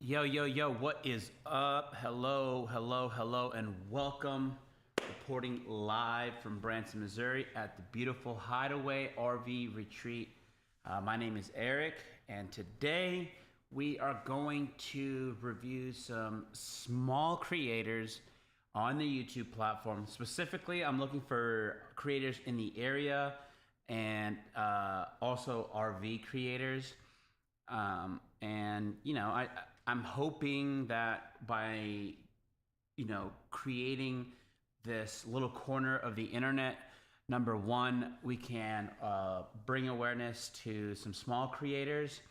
Yo, yo, yo, what is up? Hello, hello, hello, and welcome. Reporting live from Branson, Missouri at the beautiful Hideaway RV Retreat. My name is Eric, and today we are going to review some small creators on the YouTube platform. Specifically, I'm looking for creators in the area and also RV creators. And I'm hoping that by creating this little corner of the internet, number one, we can bring awareness to some small creators,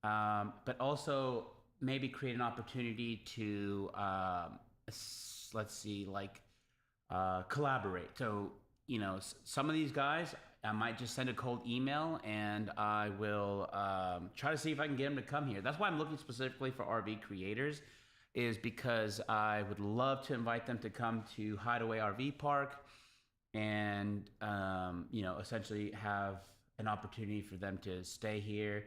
but also maybe create an opportunity to let's see, collaborate. So some of these guys, I might just send a cold email and I will try to see if I can get them to come here. That's why I'm looking specifically for RV creators, is because I would love to invite them to come to Hideaway RV Park and essentially have an opportunity for them to stay here,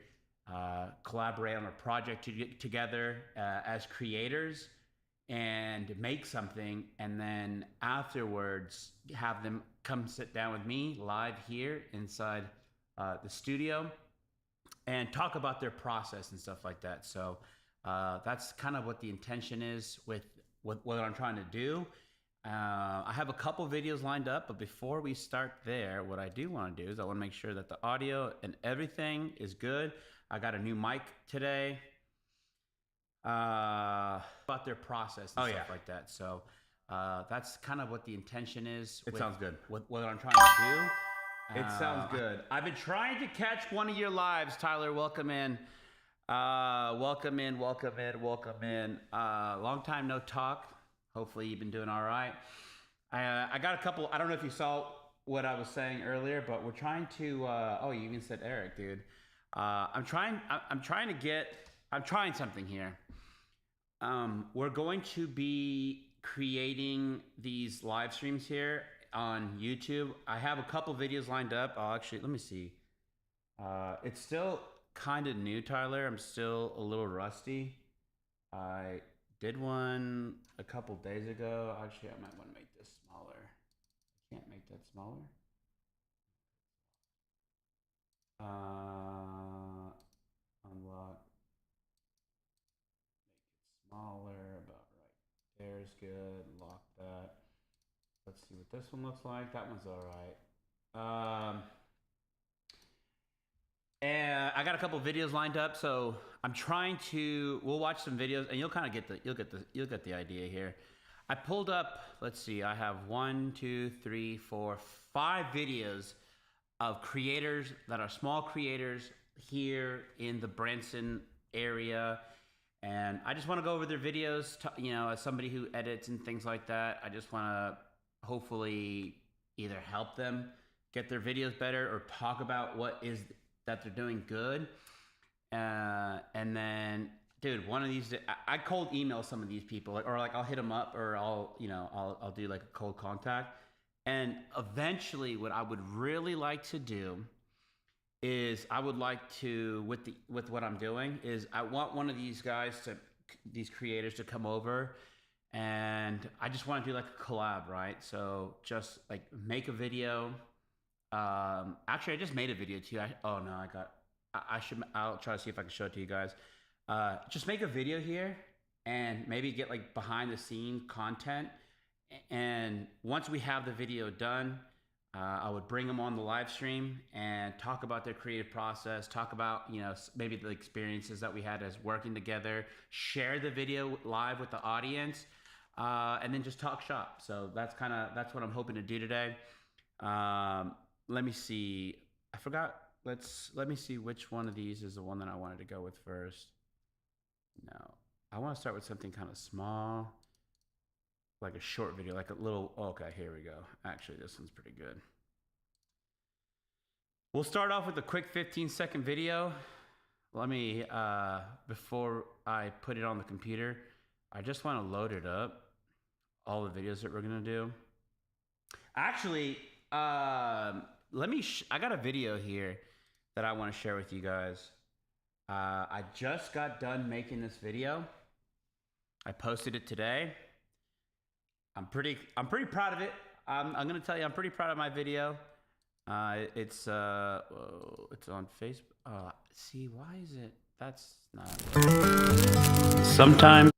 collaborate on a project together as creators and make something, and then afterwards have them come sit down with me live here inside the studio and talk about their process and stuff like that. So that's kind of what the intention is with what I'm trying to do. I have a couple videos lined up, but before we start there, what I do want to do is I want to make sure that the audio and everything is good. I got a new mic today. About their process and stuff like that. So that's kind of what the intention is. It sounds good. What I'm trying to do. It sounds good. I've been trying to catch one of your lives, Tyler. Welcome in. Welcome in. Long time no talk. Hopefully you've been doing all right. I got a couple. I don't know if you saw what I was saying earlier, but we're trying to. Oh, you even said Eric, dude. I'm trying something here. We're going to be creating these live streams here on YouTube. I have a couple videos lined up. Let me see. It's still kind of new, Tyler. I'm still a little rusty. I did one a couple days ago. Actually, I might want to make this smaller. I can't make that smaller. Unlock. Smaller, about right there's good. Lock that. Let's see what this one looks like. That one's all right. And I got a couple videos lined up, so I'm trying to. We'll watch some videos, and you'll kind of get the idea here. I pulled up. Let's see. I have 1, 2, 3, 4, 5 videos of creators that are small creators here in the Branson area. And I just want to go over their videos, as somebody who edits and things like that. I just want to hopefully either help them get their videos better or talk about what is that they're doing good. And then, dude, one of these, I cold email some of these people, or I'll hit them up, or I'll do like a cold contact. And eventually, what I would really like to do is I would like to, with what I'm doing, is I want one of these these creators to come over, and I just want to do like a collab, right? So just like make a video. Actually, I just made a video too. I'll try to see if I can show it to you guys. Just make a video here and maybe get like behind the scene content. And once we have the video done, I would bring them on the live stream and talk about their creative process, talk about, maybe the experiences that we had as working together, share the video live with the audience, and then just talk shop. So that's what I'm hoping to do today. Let me see. I forgot. Let me see which one of these is the one that I wanted to go with first. No, I want to start with something kind of small, like a short video, like a little. Okay, here we go. Actually, this one's pretty good. We'll start off with a quick 15-second video. Let me, before I put it on the computer, I just want to load it up. All the videos that we're gonna do. Actually, I got a video here that I want to share with you guys. I just got done making this video. I posted it today. I'm pretty proud of it. I'm gonna tell you, I'm pretty proud of my video. It's on Facebook. See, why is it? That's not. Sometimes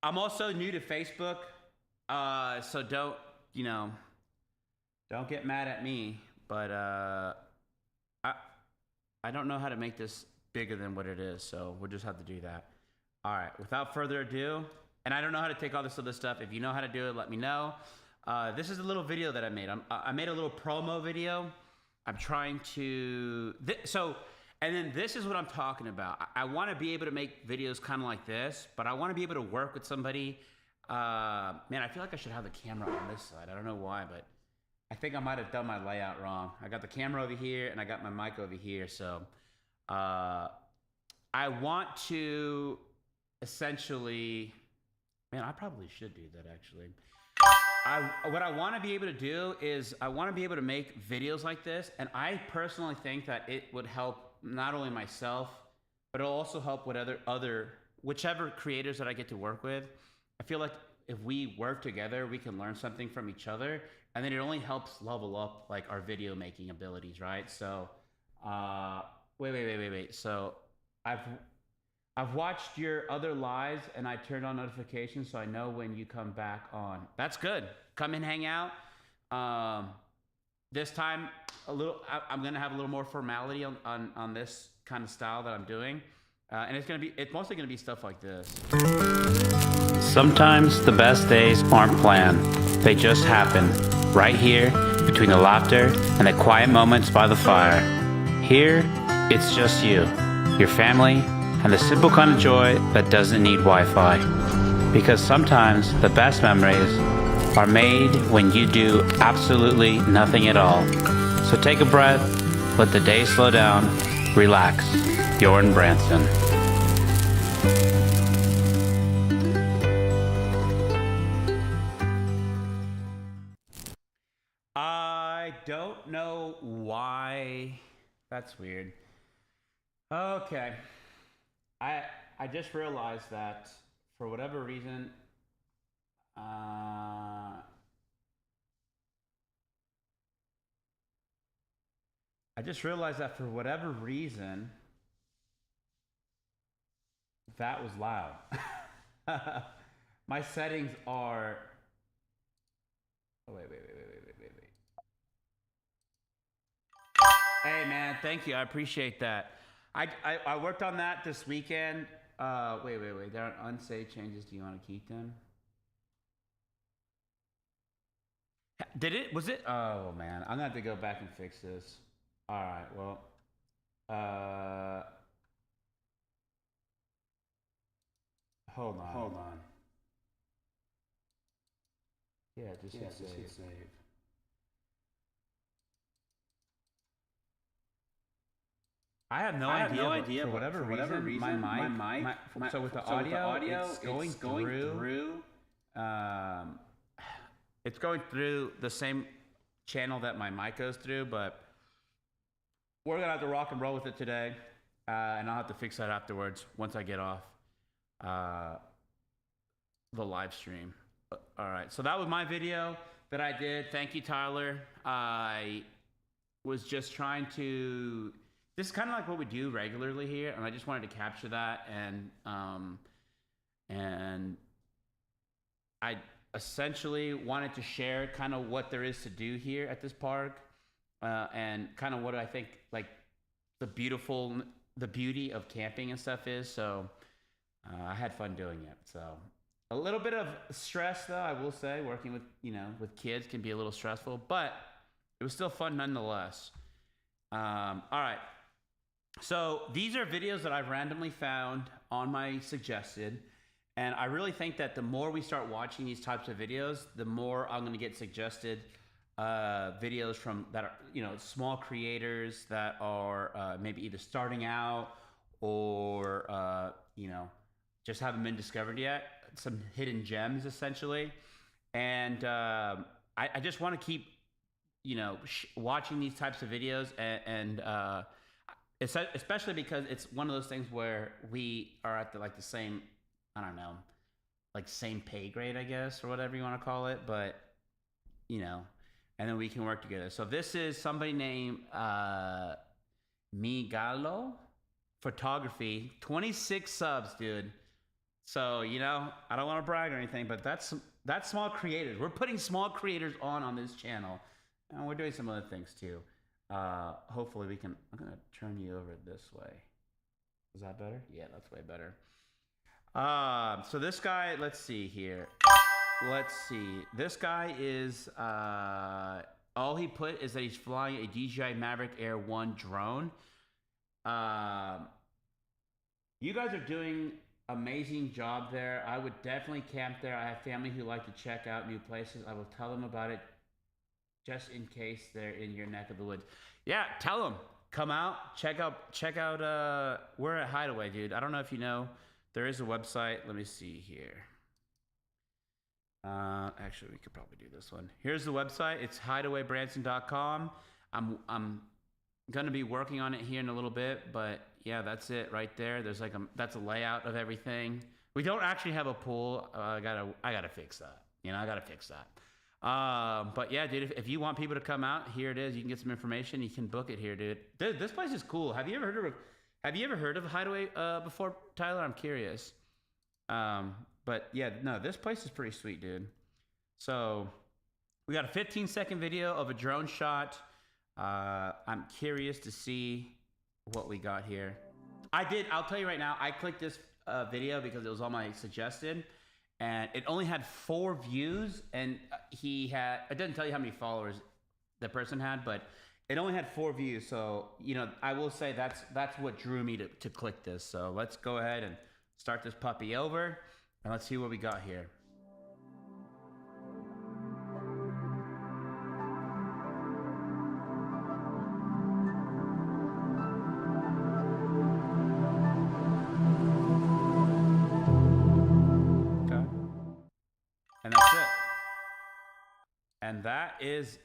I'm also new to Facebook, so don't get mad at me. But I don't know how to make this bigger than what it is, so we'll just have to do that. All right, without further ado, and I don't know how to take all this other stuff. If you know how to do it, let me know. This is a little video that I made. I made a little promo video. I'm trying to, and then this is what I'm talking about. I want to be able to make videos kind of like this, but I want to be able to work with somebody. Man, I feel like I should have the camera on this side. I don't know why, but I think I might have done my layout wrong. I got the camera over here and I got my mic over here. So I want to essentially, man, I probably should do that actually. What I want to be able to do is I want to be able to make videos like this. And I personally think that it would help not only myself, but it'll also help with whichever creators that I get to work with. I feel like if we work together, we can learn something from each other. And then it only helps level up like our video making abilities, right? So, wait. So I've watched your other lives and I turned on notifications so I know when you come back on. That's good. Come and hang out. This time I'm gonna have a little more formality on this kind of style that I'm doing. And it's mostly gonna be stuff like this. Sometimes the best days aren't planned. They just happen. Right here, between the laughter and the quiet moments by the fire. Here, it's just you, your family, and the simple kind of joy that doesn't need Wi-Fi. Because sometimes the best memories are made when you do absolutely nothing at all. So take a breath, let the day slow down, relax. Jordan Branson. I don't know why. That's weird. Okay. I just realized that for whatever reason, I just realized that for whatever reason, that was loud. My settings are. Oh, wait. Hey man, thank you. I appreciate that. I worked on that this weekend. Wait. There are unsaved changes. Do you want to keep them? Was it? Oh man, I'm gonna have to go back and fix this. All right, well, hold on. Yeah, just hit save. I have no idea. For whatever reason, my mic. So with the audio, it's going through. It's going through the same channel that my mic goes through, but we're gonna have to rock and roll with it today, and I'll have to fix that afterwards once I get off the live stream. All right, so that was my video that I did. Thank you, Tyler. I was just trying to. This is kind of like what we do regularly here, and I just wanted to capture that, and I essentially wanted to share kind of what there is to do here at this park, and kind of what I think like the beauty of camping and stuff is. So I had fun doing it. So a little bit of stress though, I will say, working with kids can be a little stressful, but it was still fun nonetheless. All right. So these are videos that I've randomly found on my suggested, and I really think that the more we start watching these types of videos, the more I'm going to get suggested videos from that are small creators that are maybe either starting out or just haven't been discovered yet. Some hidden gems essentially, and I just want to keep watching these types of videos and especially because it's one of those things where we are at the same I don't know, like same pay grade, I guess, or whatever you want to call it. But you know, and then we can work together. So this is somebody named Migalo Photography, 26 subs, dude. So I don't want to brag or anything, but that's small creators. We're putting small creators on this channel, and we're doing some other things too. Hopefully we can. I'm gonna turn you over this way. Is that better? Yeah, that's way better. So this guy, let's see here. Let's see. This guy is all he put is that he's flying a DJI Mavic Air 1 drone. You guys are doing amazing job there. I would definitely camp there. I have family who like to check out new places. I will tell them about it just in case they're in your neck of the woods. Yeah, tell them. Come out, check out we're at Hideaway, dude. I don't know if you know. There is a website. Let me see here. Actually, we could probably do this one. Here's the website. It's hideawaybranson.com. I'm gonna be working on it here in a little bit, but yeah, that's it right there. There's that's a layout of everything. We don't actually have a pool. I gotta fix that. I gotta fix that. But yeah, dude, if you want people to come out, here it is. You can get some information. You can book it here, dude. This place is cool. Have you ever heard of Hideaway before, Tyler? I'm curious. But yeah, no, this place is pretty sweet, dude. So we got a 15-second video of a drone shot. I'm curious to see what we got here. I'll tell you right now, I clicked this video because it was on my suggested, and it only had 4 views, and it doesn't tell you how many followers the person had, but it only had 4 views. So, I will say that's what drew me to click this. So let's go ahead and start this puppy over, and let's see what we got here. And that's it. And that is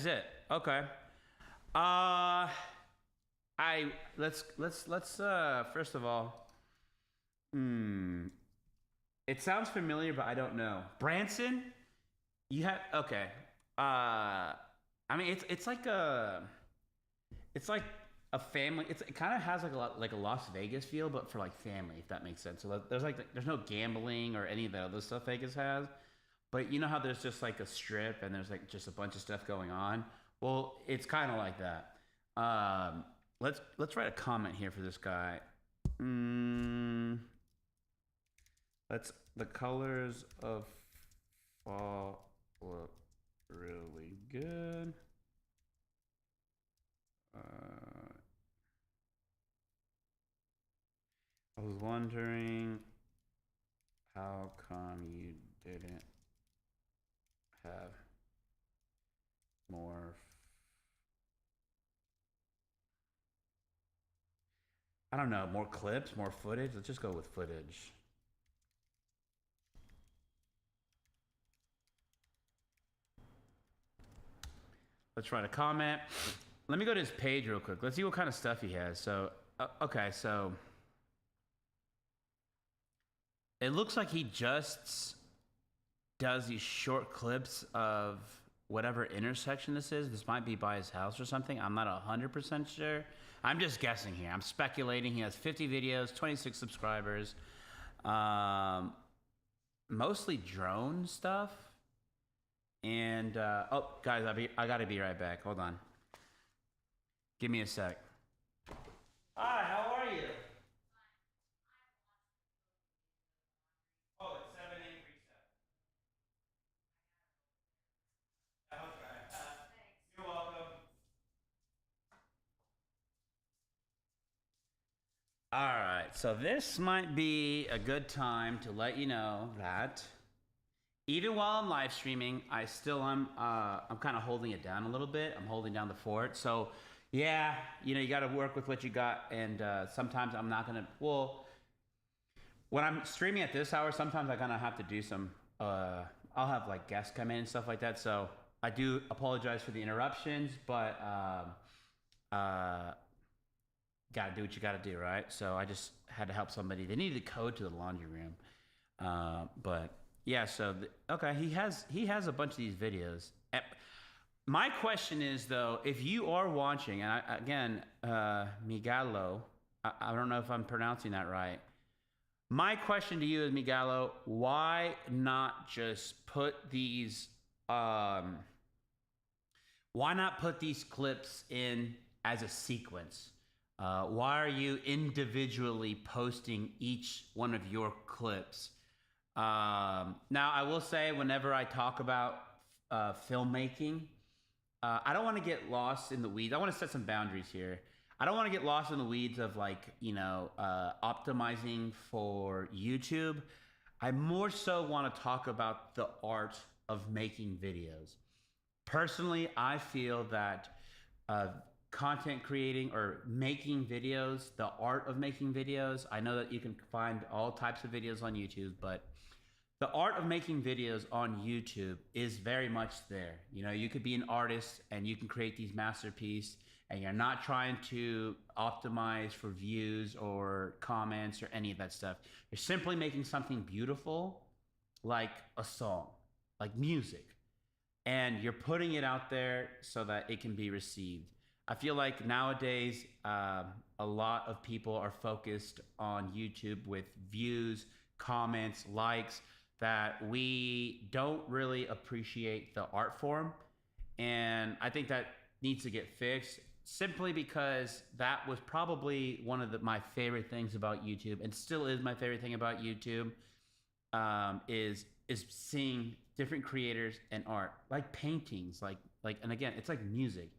it. Okay. Let's first of all, it sounds familiar, but I don't know. Branson? Okay. I mean, it's like a family. It kind of has like a Las Vegas feel, but for like family, if that makes sense. So there's no gambling or any of the other stuff Vegas has, but you know how there's just like a strip and there's like just a bunch of stuff going on. Well, it's kind of like that. Let's write a comment here for this guy. The colors of fall look really good. I was wondering how come you didn't have more. I don't know, more clips, more footage. Let's just go with footage. Let's write a comment. Let me go to his page real quick. Let's see what kind of stuff he has. So, okay, so it looks like he just does these short clips of whatever intersection this is. This might be by his house or something. I'm not 100% sure. I'm just guessing here. I'm speculating. He has 50 videos, 26 subscribers. Mostly drone stuff. And, oh, guys, I gotta be right back. Hold on. Give me a sec. Hi, how are you? Oh, it's 7837. Okay. You're welcome. All right, so this might be a good time to let you know that even while I'm live streaming, I'm kind of holding it down a little bit. I'm holding down the fort. So yeah, you got to work with what you got. And sometimes I'm not going to, well, when I'm streaming at this hour, sometimes I kind of have to do some, I'll have like guests come in and stuff like that. So I do apologize for the interruptions, but gotta do what you gotta do, right? So I just had to help somebody. They needed a code to the laundry room, but yeah. So okay, he has a bunch of these videos. My question is though, if you are watching, and again, Migalo, I don't know if I'm pronouncing that right. My question to you is, Migalo, why not just put these? Why not put these clips in as a sequence? Why are you individually posting each one of your clips? Now, I will say, whenever I talk about filmmaking, I don't want to get lost in the weeds. I want to set some boundaries here. I don't want to get lost in the weeds of optimizing for YouTube. I more so want to talk about the art of making videos. Personally, I feel that content creating or making videos, the art of making videos, I know that you can find all types of videos on YouTube, but the art of making videos on YouTube is very much there. You know, you could be an artist and you can create these masterpieces, and you're not trying to optimize for views or comments or any of that stuff. You're simply making something beautiful, like a song, like music, and you're putting it out there so that it can be received. I feel like nowadays, a lot of people are focused on YouTube with views, comments, likes, that we don't really appreciate the art form. And I think that needs to get fixed, simply because that was probably one of my favorite things about YouTube, and still is my favorite thing about YouTube, is seeing different creators and art, like paintings, and again, it's like music.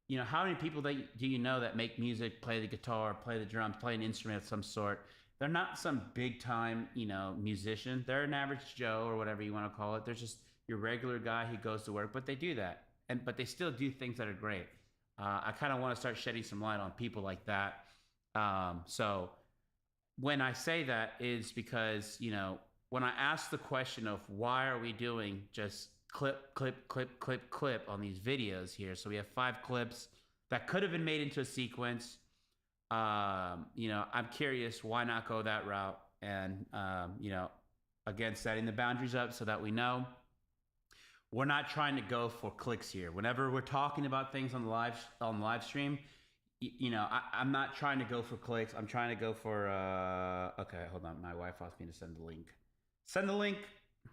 You know, how many people do you know that make music, play the guitar, play the drums, play an instrument of some sort? They're not some big time, musician. They're an average Joe, or whatever you want to call it. They're just your regular guy who goes to work, but they do that, but they still do things that are great. I kind of want to start shedding some light on people like that. So when I say that, is because, when I ask the question of why are we doing just clip, clip, clip, clip, clip on these videos here. So we have 5 clips that could have been made into a sequence. I'm curious, why not go that route? And, again, setting the boundaries up so that we know we're not trying to go for clicks here. Whenever we're talking about things on the live stream, I'm not trying to go for clicks. I'm trying to go for, okay, hold on. My wife wants me to send the link. Send the link.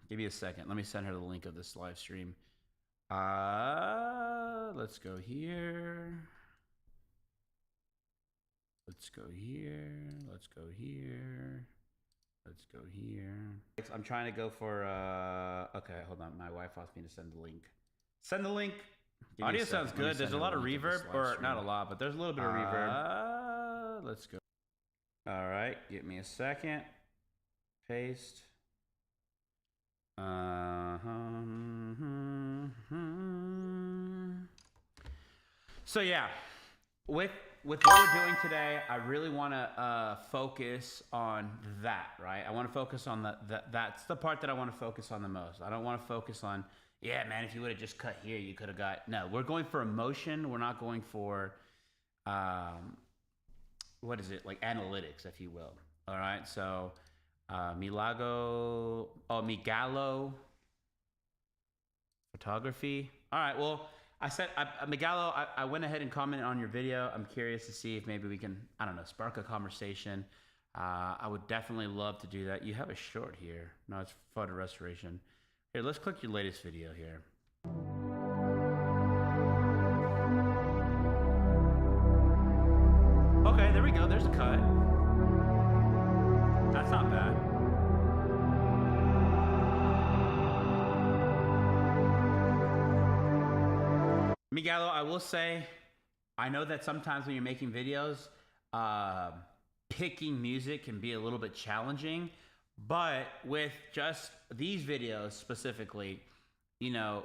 Give me a second. Let me send her the link of this live stream. Let's go here. Let's go here. Let's go here. Let's go here. I'm trying to go for, okay, hold on. My wife wants me to send the link. Send the link. Audio sounds good. There's a lot of reverb, or not a lot, but there's a little bit of reverb. Let's go. All right. Give me a second. Paste. So yeah, with what we're doing today, I really want to focus on that, right? I want to focus on that's the part that I want to focus on the most. I don't want to focus on, yeah, man, if you would have just cut here, you could have got. No, we're going for emotion. We're not going for, what is it, like analytics, if you will. All right, so Migalo photography. All right, well, I said, Migalo, I went ahead and commented on your video. I'm curious to see if maybe we can, I don't know, spark a conversation. I would definitely love to do that. You have a short here. No, it's photo restoration. Here, let's click your latest video here. Okay, there we go. There's a cut. That's not bad. Migalo, I will say, I know that sometimes when you're making videos, picking music can be a little bit challenging, but with just these videos specifically, I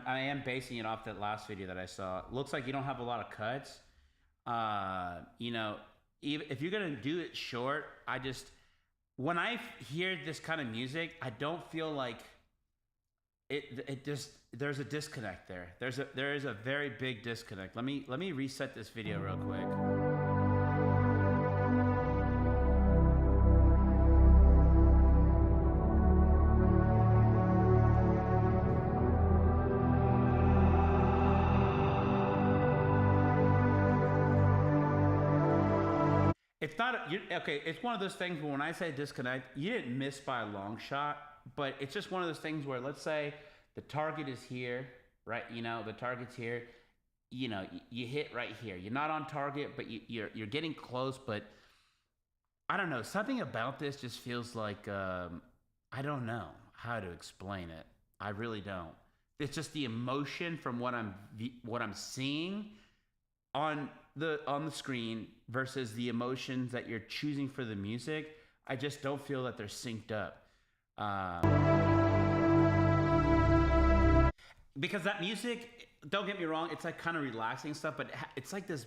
am basing it off that last video that I saw. It looks like you don't have a lot of cuts. Even if you're gonna do it short, when I hear this kind of music, I don't feel like there's a disconnect there. There is a very big disconnect. Let me reset this video real quick. It's not okay. It's one of those things where when I say disconnect, you didn't miss by a long shot, but it's just one of those things where let's say the target is here, right? You know, the target's here. You know, you hit right here. You're not on target, but you're getting close. But I don't know. Something about this just feels like I don't know how to explain it. I really don't. It's just the emotion from what I'm seeing on the screen versus the emotions that you're choosing for the music. I just don't feel that they're synced up. Because that music, don't get me wrong, it's like kind of relaxing stuff, but it's like this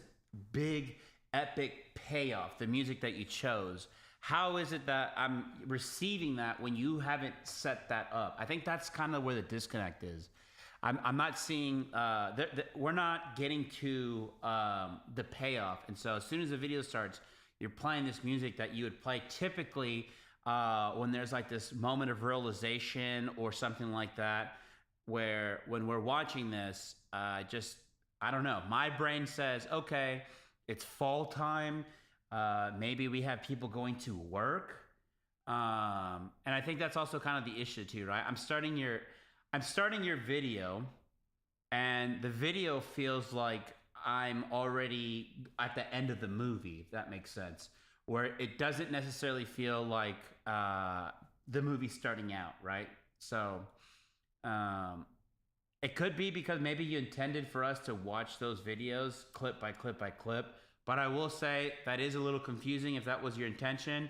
big epic payoff. The music that you chose. How is it that I'm receiving that when you haven't set that up? I think that's kind of where the disconnect is. I'm not seeing, we're not getting to the payoff. And so as soon as the video starts, you're playing this music that you would play typically when there's like this moment of realization or something like that, where when we're watching this, I don't know. My brain says, okay, it's fall time. Maybe we have people going to work. And I think that's also kind of the issue too, right? I'm starting your video, and the video feels like I'm already at the end of the movie, if that makes sense. Where it doesn't necessarily feel like the movie's starting out, right? So it could be because maybe you intended for us to watch those videos clip by clip by clip. But I will say that is a little confusing if that was your intention,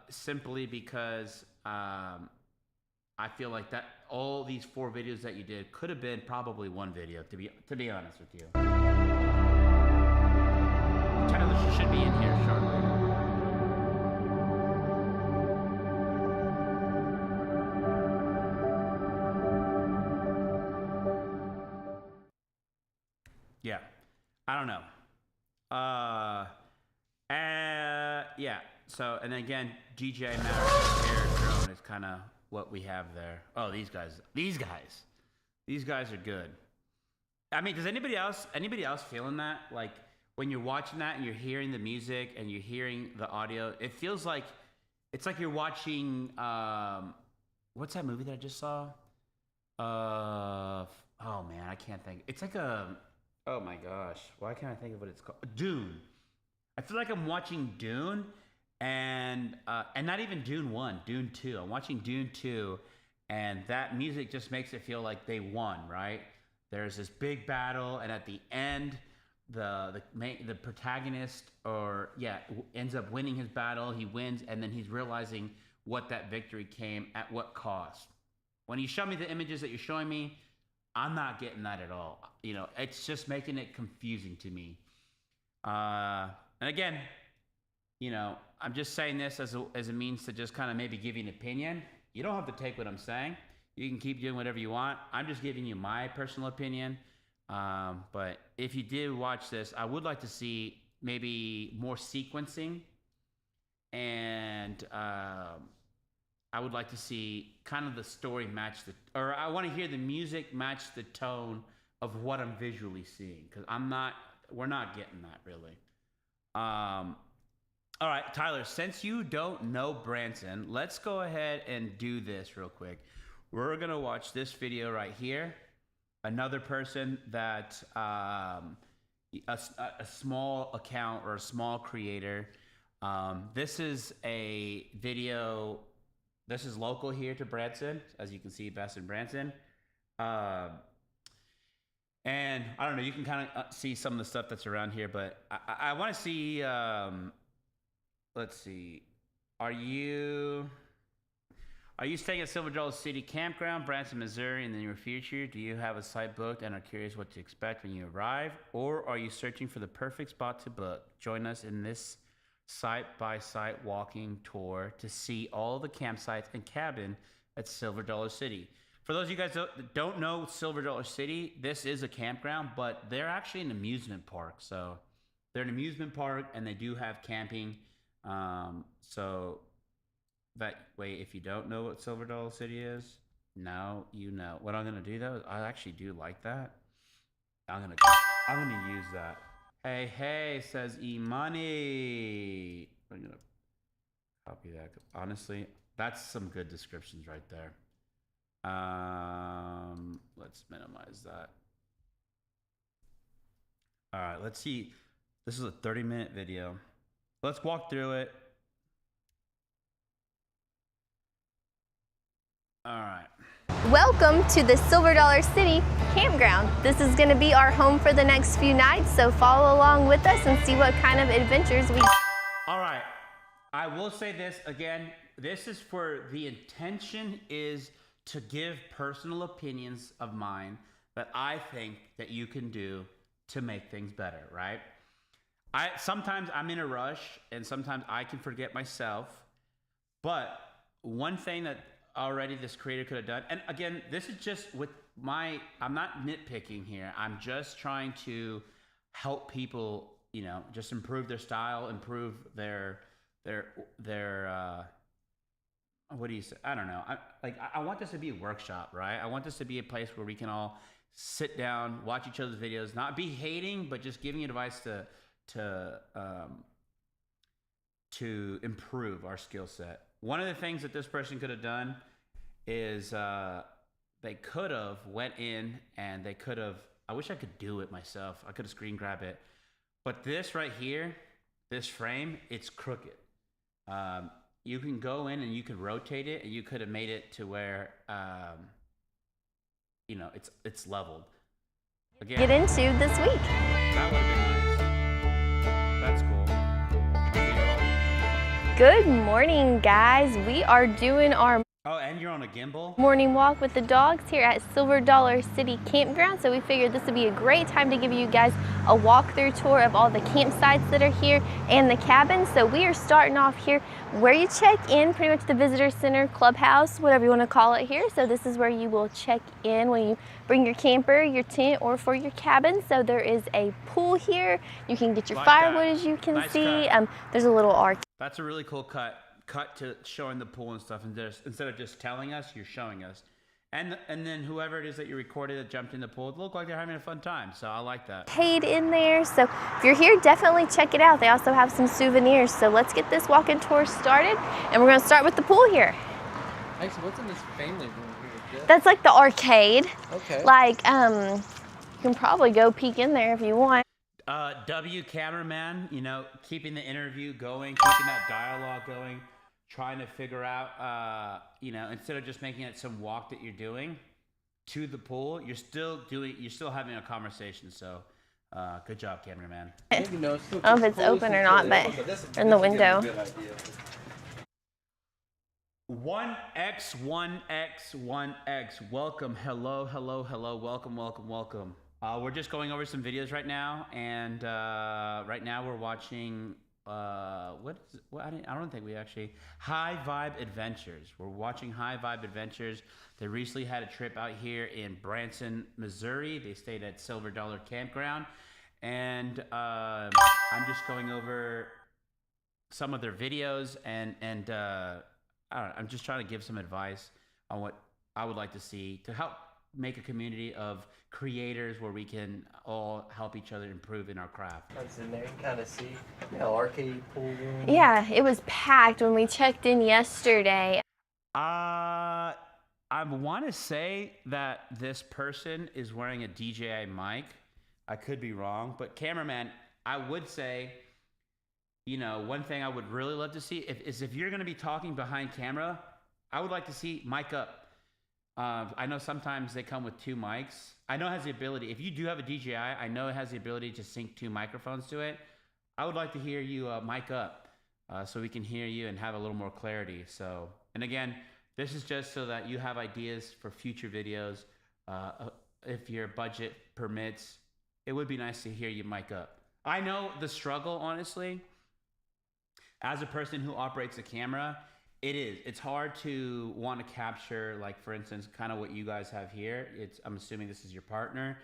simply because I feel like that all these 4 videos that you did could have been probably one video, to be honest with you. Tyler should be in here shortly. Yeah, I don't know. Yeah. So, and again, DJ Maverick Air Drone is kind of what we have there. Oh, these guys are good. I mean, does anybody else feeling that? Like when you're watching that and you're hearing the music and you're hearing the audio, it feels like it's like you're watching. What's that movie that I just saw? Oh man, I can't think. It's like a. Oh my gosh, why can't I think of what it's called? Dune. I feel like I'm watching Dune, and not even Dune 1, Dune 2. I'm watching Dune 2, and that music just makes it feel like they won, right? There's this big battle, and at the end, the protagonist ends up winning his battle. He wins, and then he's realizing what that victory came at what cost. When you show me the images that you're showing me, I'm not getting that at all. You know, it's just making it confusing to me. And again, you know, I'm just saying this as a means to just kind of maybe give you an opinion. You don't have to take what I'm saying. You can keep doing whatever you want. I'm just giving you my personal opinion. But if you did watch this, I would like to see maybe more sequencing. And I would like to see kind of the story match or I want to hear the music match the tone of what I'm visually seeing. Because we're not getting that really. All right, Tyler, since you don't know Branson, let's go ahead and do this real quick. We're going to watch this video right here. Another person that, a small account or a small creator. This is a video, this is local here to Branson, as you can see, Best in Branson. And I don't know, you can kind of see some of the stuff that's around here, but I want to see, let's see, are you staying at Silver Dollar City Campground, Branson, Missouri in the near future? Do you have a site booked and are curious what to expect when you arrive? Or are you searching for the perfect spot to book? Join us in this site-by-site walking tour to see all the campsites and cabin at Silver Dollar City. For those of you guys that don't know Silver Dollar City, this is a campground, but they're actually an amusement park. So they're an amusement park and they do have camping. So that way, if you don't know what Silver Dollar City is, now you know. What I'm going to do though, I actually do like that. I'm going to use that. Hey, hey, says E Money. I'm gonna copy that. Honestly, that's some good descriptions right there. Let's minimize that. All right, let's see. This is a 30-minute video. Let's walk through it. All right. Welcome to the Silver Dollar City Campground. This is going to be our home for the next few nights, so follow along with us and see what kind of adventures we... All right. I will say this again. This is for the intention is to give personal opinions of mine that I think that you can do to make things better, right? Sometimes I'm in a rush and sometimes I can forget myself. But one thing that already this creator could have done, and again, this is just with I'm not nitpicking here. I'm just trying to help people, you know, just improve their style, improve their what do you say? I don't know. I want this to be a workshop, right? I want this to be a place where we can all sit down, watch each other's videos, not be hating, but just giving advice to improve our skill set. One of the things that this person could have done is they could have went in and they could have, I wish I could do it myself. I could have screen grab it. But this right here, this frame, it's crooked. You can go in and you can rotate it and you could have made it to where, you know, it's leveled. Again, get into this week. That would have been nice. That's cool. Good morning, guys. We are doing our Oh, and you're on a gimbal? morning walk with the dogs here at Silver Dollar City Campground. So we figured this would be a great time to give you guys a walkthrough tour of all the campsites that are here and the cabins. So we are starting off here where you check in, pretty much the visitor center, clubhouse, whatever you want to call it here. So this is where you will check in when you bring your camper, your tent, or for your cabin. So there is a pool here. You can get your firewood, as you can see. There's a little arcade. That's a really cool cut to showing the pool and stuff, and instead of just telling us, you're showing us. And then whoever it is that you recorded that jumped in the pool, it looked like they're having a fun time, so I like that. Paid in there, so if you're here, definitely check it out. They also have some souvenirs, so let's get this walking tour started, and we're going to start with the pool here. Actually, what's in this family room here? That's like the arcade. Okay. Like, you can probably go peek in there if you want. W cameraman, you know, keeping the interview going, keeping that dialogue going, trying to figure out, you know, instead of just making it some walk that you're doing to the pool, you're still having a conversation. So, good job, cameraman. I don't know if it's open or not, but in the window. 1x, 1x, 1x. Welcome, hello, hello, hello. Welcome, welcome, welcome. We're just going over some videos right now, and right now we're watching I don't think we actually High Vibe Adventures. We're watching High Vibe Adventures. They recently had a trip out here in Branson, Missouri. They stayed at Silver Dollar Campground, and I'm just going over some of their videos, and I don't know, I'm just trying to give some advice on what I would like to see to help make a community of creators where we can all help each other improve in our craft. That's in there. You can kind of see, you know, arcade pool room. Yeah, it was packed when we checked in yesterday. I want to say that this person is wearing a DJI mic. I could be wrong, but cameraman, I would say, you know, one thing I would really love to see is if you're going to be talking behind camera, I would like to see mic up. I know sometimes they come with two mics. I know it has the ability, if you do have a DJI, I know it has the ability to sync two microphones to it. I would like to hear you mic up so we can hear you and have a little more clarity. So, and again, this is just so that you have ideas for future videos. If your budget permits, it would be nice to hear you mic up. I know the struggle, honestly, as a person who operates a camera. It's hard to want to capture, like, for instance, kind of what you guys have here. I'm assuming this is your partner.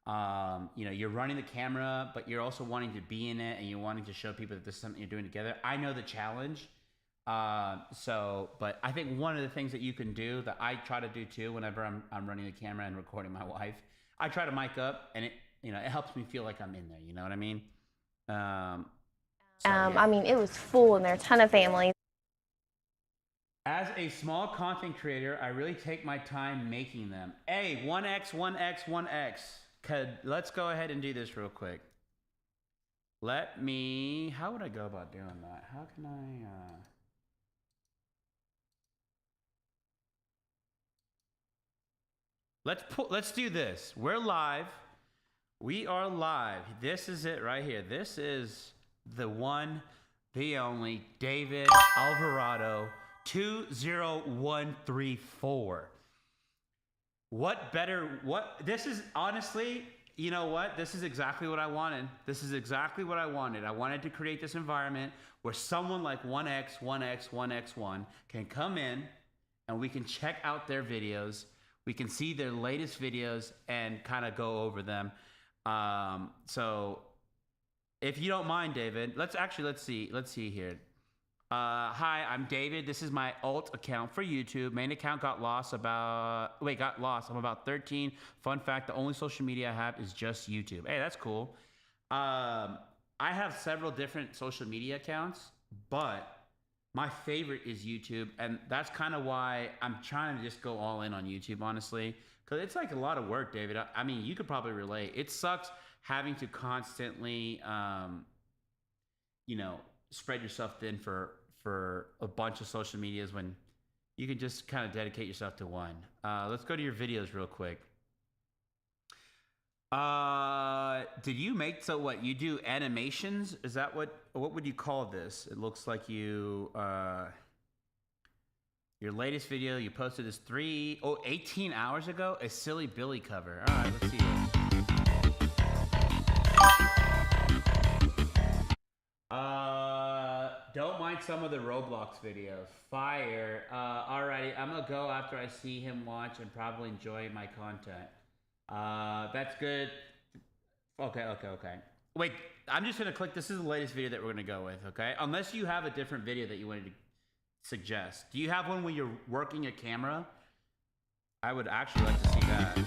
You know, you're running the camera, but you're also wanting to be in it and you're wanting to show people that this is something you're doing together. I know the challenge. But I think one of the things that you can do that I try to do too, whenever I'm running the camera and recording my wife, I try to mic up, and it helps me feel like I'm in there. You know what I mean? I mean, it was full and there are a ton of families. As a small content creator, I really take my time making them. Hey, 1x, 1x, 1x. Let's go ahead and do this real quick. How would I go about doing that? How can I, let's do this. We're live. We are live. This is it right here. This is the one, the only David Alvarado 20134. This is honestly, you know what? This is exactly what I wanted. I wanted to create this environment where someone like 1x, 1x, 1x1 can come in and we can check out their videos. We can see their latest videos and kind of go over them. So if you don't mind, David, let's see here. Hi, I'm David. This is my alt account for YouTube. Main account got lost. I'm about 13. Fun fact, the only social media I have is just YouTube. Hey, that's cool. I have several different social media accounts, but my favorite is YouTube. And that's kind of why I'm trying to just go all in on YouTube, honestly. Because it's like a lot of work, David. I mean, you could probably relate. It sucks having to constantly, spread yourself thin for a bunch of social medias when you can just kind of dedicate yourself to one. Let's go to your videos real quick. Did you make, so what, you do animations? Is that what would you call this? It looks like you, your latest video, you posted this 18 hours ago, a Silly Billy cover. All right, let's see this. Don't mind some of the Roblox videos. Fire. Alrighty, I'm gonna go after I see him watch and probably enjoy my content. That's good. Okay. Wait, I'm just gonna click. This is the latest video that we're gonna go with, okay? Unless you have a different video that you wanted to suggest. Do you have one where you're working a camera? I would actually like to see that.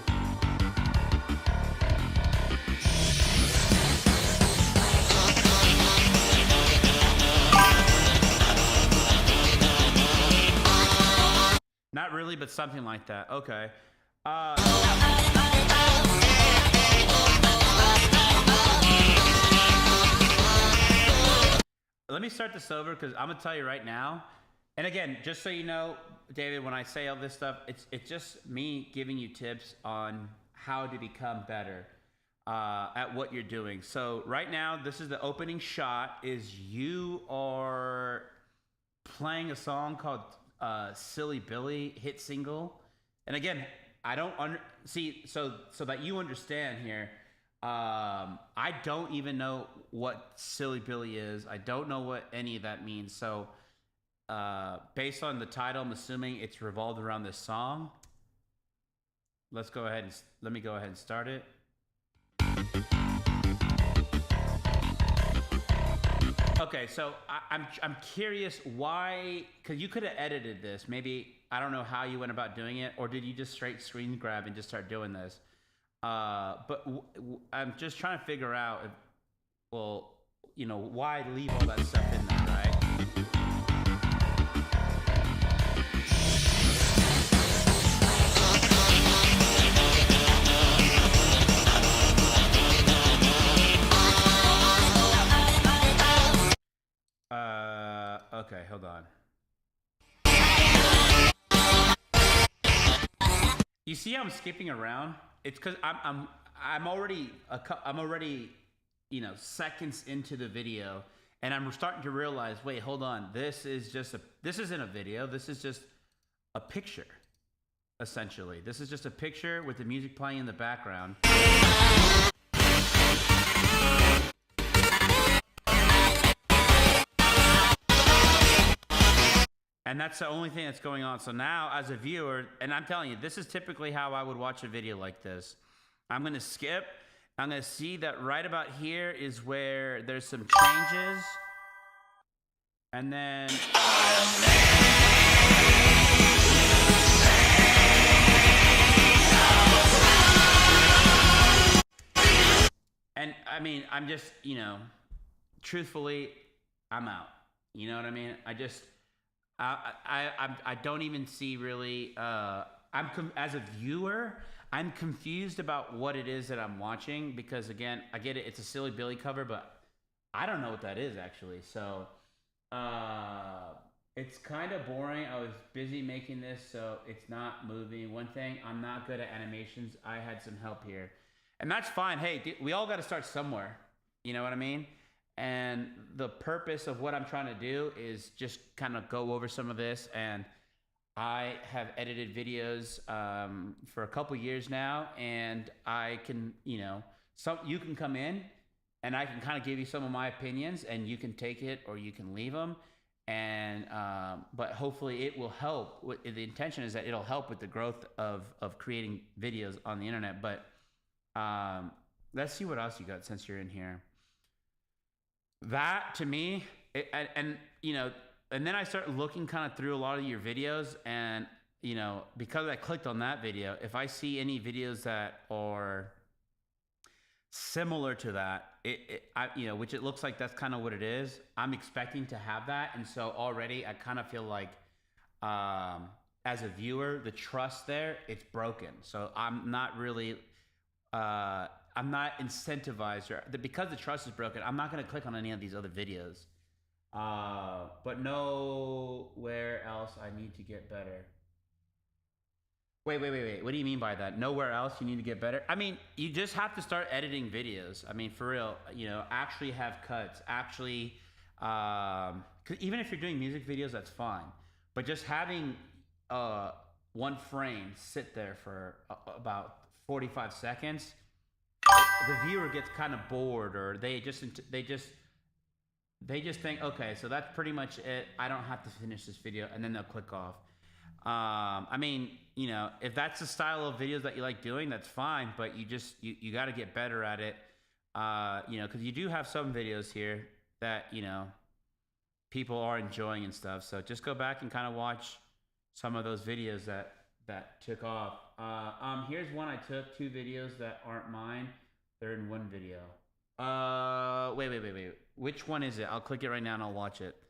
Not really, but something like that. Okay. Let me start this over because I'm going to tell you right now. And again, just so you know, David, when I say all this stuff, it's just me giving you tips on how to become better at what you're doing. So right now, this is the opening shot, is you are playing a song called Silly Billy, hit single. And again, I don't so that you understand here, I don't even know what Silly Billy is. I don't know what any of that means. So based on the title, I'm assuming it's revolved around this song. Let me go ahead and start it. Okay, so I'm curious why, because you could have edited this. Maybe, I don't know how you went about doing it, or did you just straight screen grab and just start doing this? But I'm just trying to figure out, why leave all that stuff in there, right? Okay, hold on. You see how I'm skipping around? It's because I'm already seconds into the video, and I'm starting to realize, wait, hold on, this isn't a video. This is just a picture, essentially. This is just a picture with the music playing in the background. And that's the only thing that's going on. So now, as a viewer, and I'm telling you, this is typically how I would watch a video like this. I'm going to skip. I'm going to see that right about here is where there's some changes. And then... And, I mean, I'm just, truthfully, I'm out. You know what I mean? I don't even see really. As a viewer, I'm confused about what it is that I'm watching because again, I get it. It's a Silly Billy cover, but I don't know what that is actually. So it's kind of boring. I was busy making this, so it's not moving. One thing, I'm not good at animations. I had some help here, and that's fine. Hey, we all got to start somewhere. You know what I mean? And the purpose of what I'm trying to do is just kind of go over some of this. And I have edited videos for a couple years now, and I can, you can come in and I can kind of give you some of my opinions, and you can take it or you can leave them. And but hopefully it will help. The intention is that it'll help with the growth of creating videos on the internet. But let's see what else you got since you're in here. That to me, and then I start looking kind of through a lot of your videos, and because I clicked on that video, if I see any videos that are similar to that, which it looks like that's kind of what it is, I'm expecting to have that. And so already I kind of feel like as a viewer, the trust there, it's broken. So I'm not really I'm not incentivized, because the trust is broken, I'm not going to click on any of these other videos. But nowhere else I need to get better. Wait. What do you mean by that? Nowhere else you need to get better? I mean, you just have to start editing videos. I mean, for real, actually have cuts. Actually, 'cause even if you're doing music videos, that's fine. But just having one frame sit there for about 45 seconds, the viewer gets kind of bored, or they just think, okay, so that's pretty much it. I don't have to finish this video, and then they'll click off. I mean, if that's the style of videos that you like doing, that's fine. But you got to get better at it. Because you do have some videos here that people are enjoying and stuff. So just go back and kind of watch some of those videos that took off. Here's one I took, 2 videos that aren't mine. They're in one video. Wait. Which one is it? I'll click it right now and I'll watch it.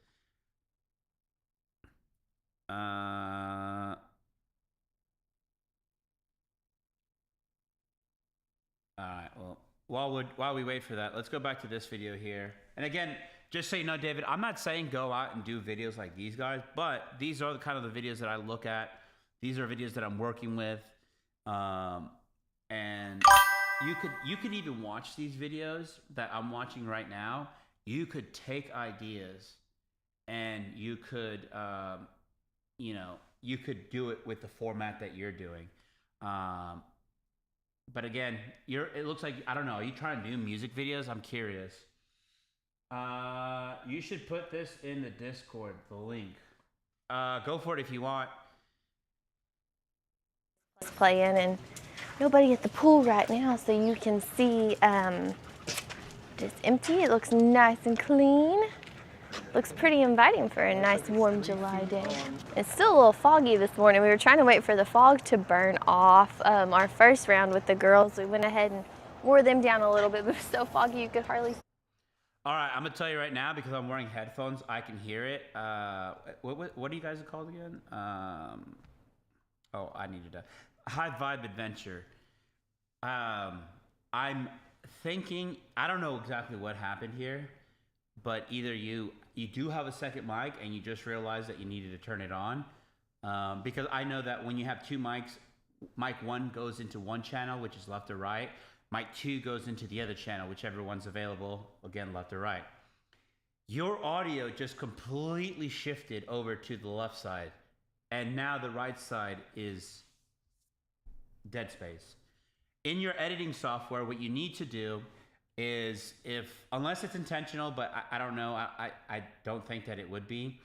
All right. Well, while we wait for that, let's go back to this video here. And again, just so you know, David, I'm not saying go out and do videos like these guys, but these are the kind of the videos that I look at. These are videos that I'm working with, and you could even watch these videos that I'm watching right now. You could take ideas, and you could you could do it with the format that you're doing. But again, it looks like, I don't know, are you trying to do music videos? I'm curious. You should put this in the Discord, the link. Go for it if you want. Playing, and nobody at the pool right now, so you can see it's empty. It looks nice and clean. Looks pretty inviting for a nice warm July day. It's still a little foggy this morning. We were trying to wait for the fog to burn off. Our first round with the girls, we went ahead and wore them down a little bit, but it was so foggy you could hardly. All right, I'm gonna tell you right now, because I'm wearing headphones, I can hear it. What do you guys called again? I needed to. High Vibe Adventure. I'm thinking, I don't know exactly what happened here, but either you do have a second mic and you just realized that you needed to turn it on, because I know that when you have 2 mics, mic 1 goes into one channel, which is left or right. Mic 2 goes into the other channel, whichever one's available, again, left or right. Your audio just completely shifted over to the left side, and now the right side is dead space. In your editing software, what you need to do is, unless it's intentional, but I don't know, I don't think that it would be,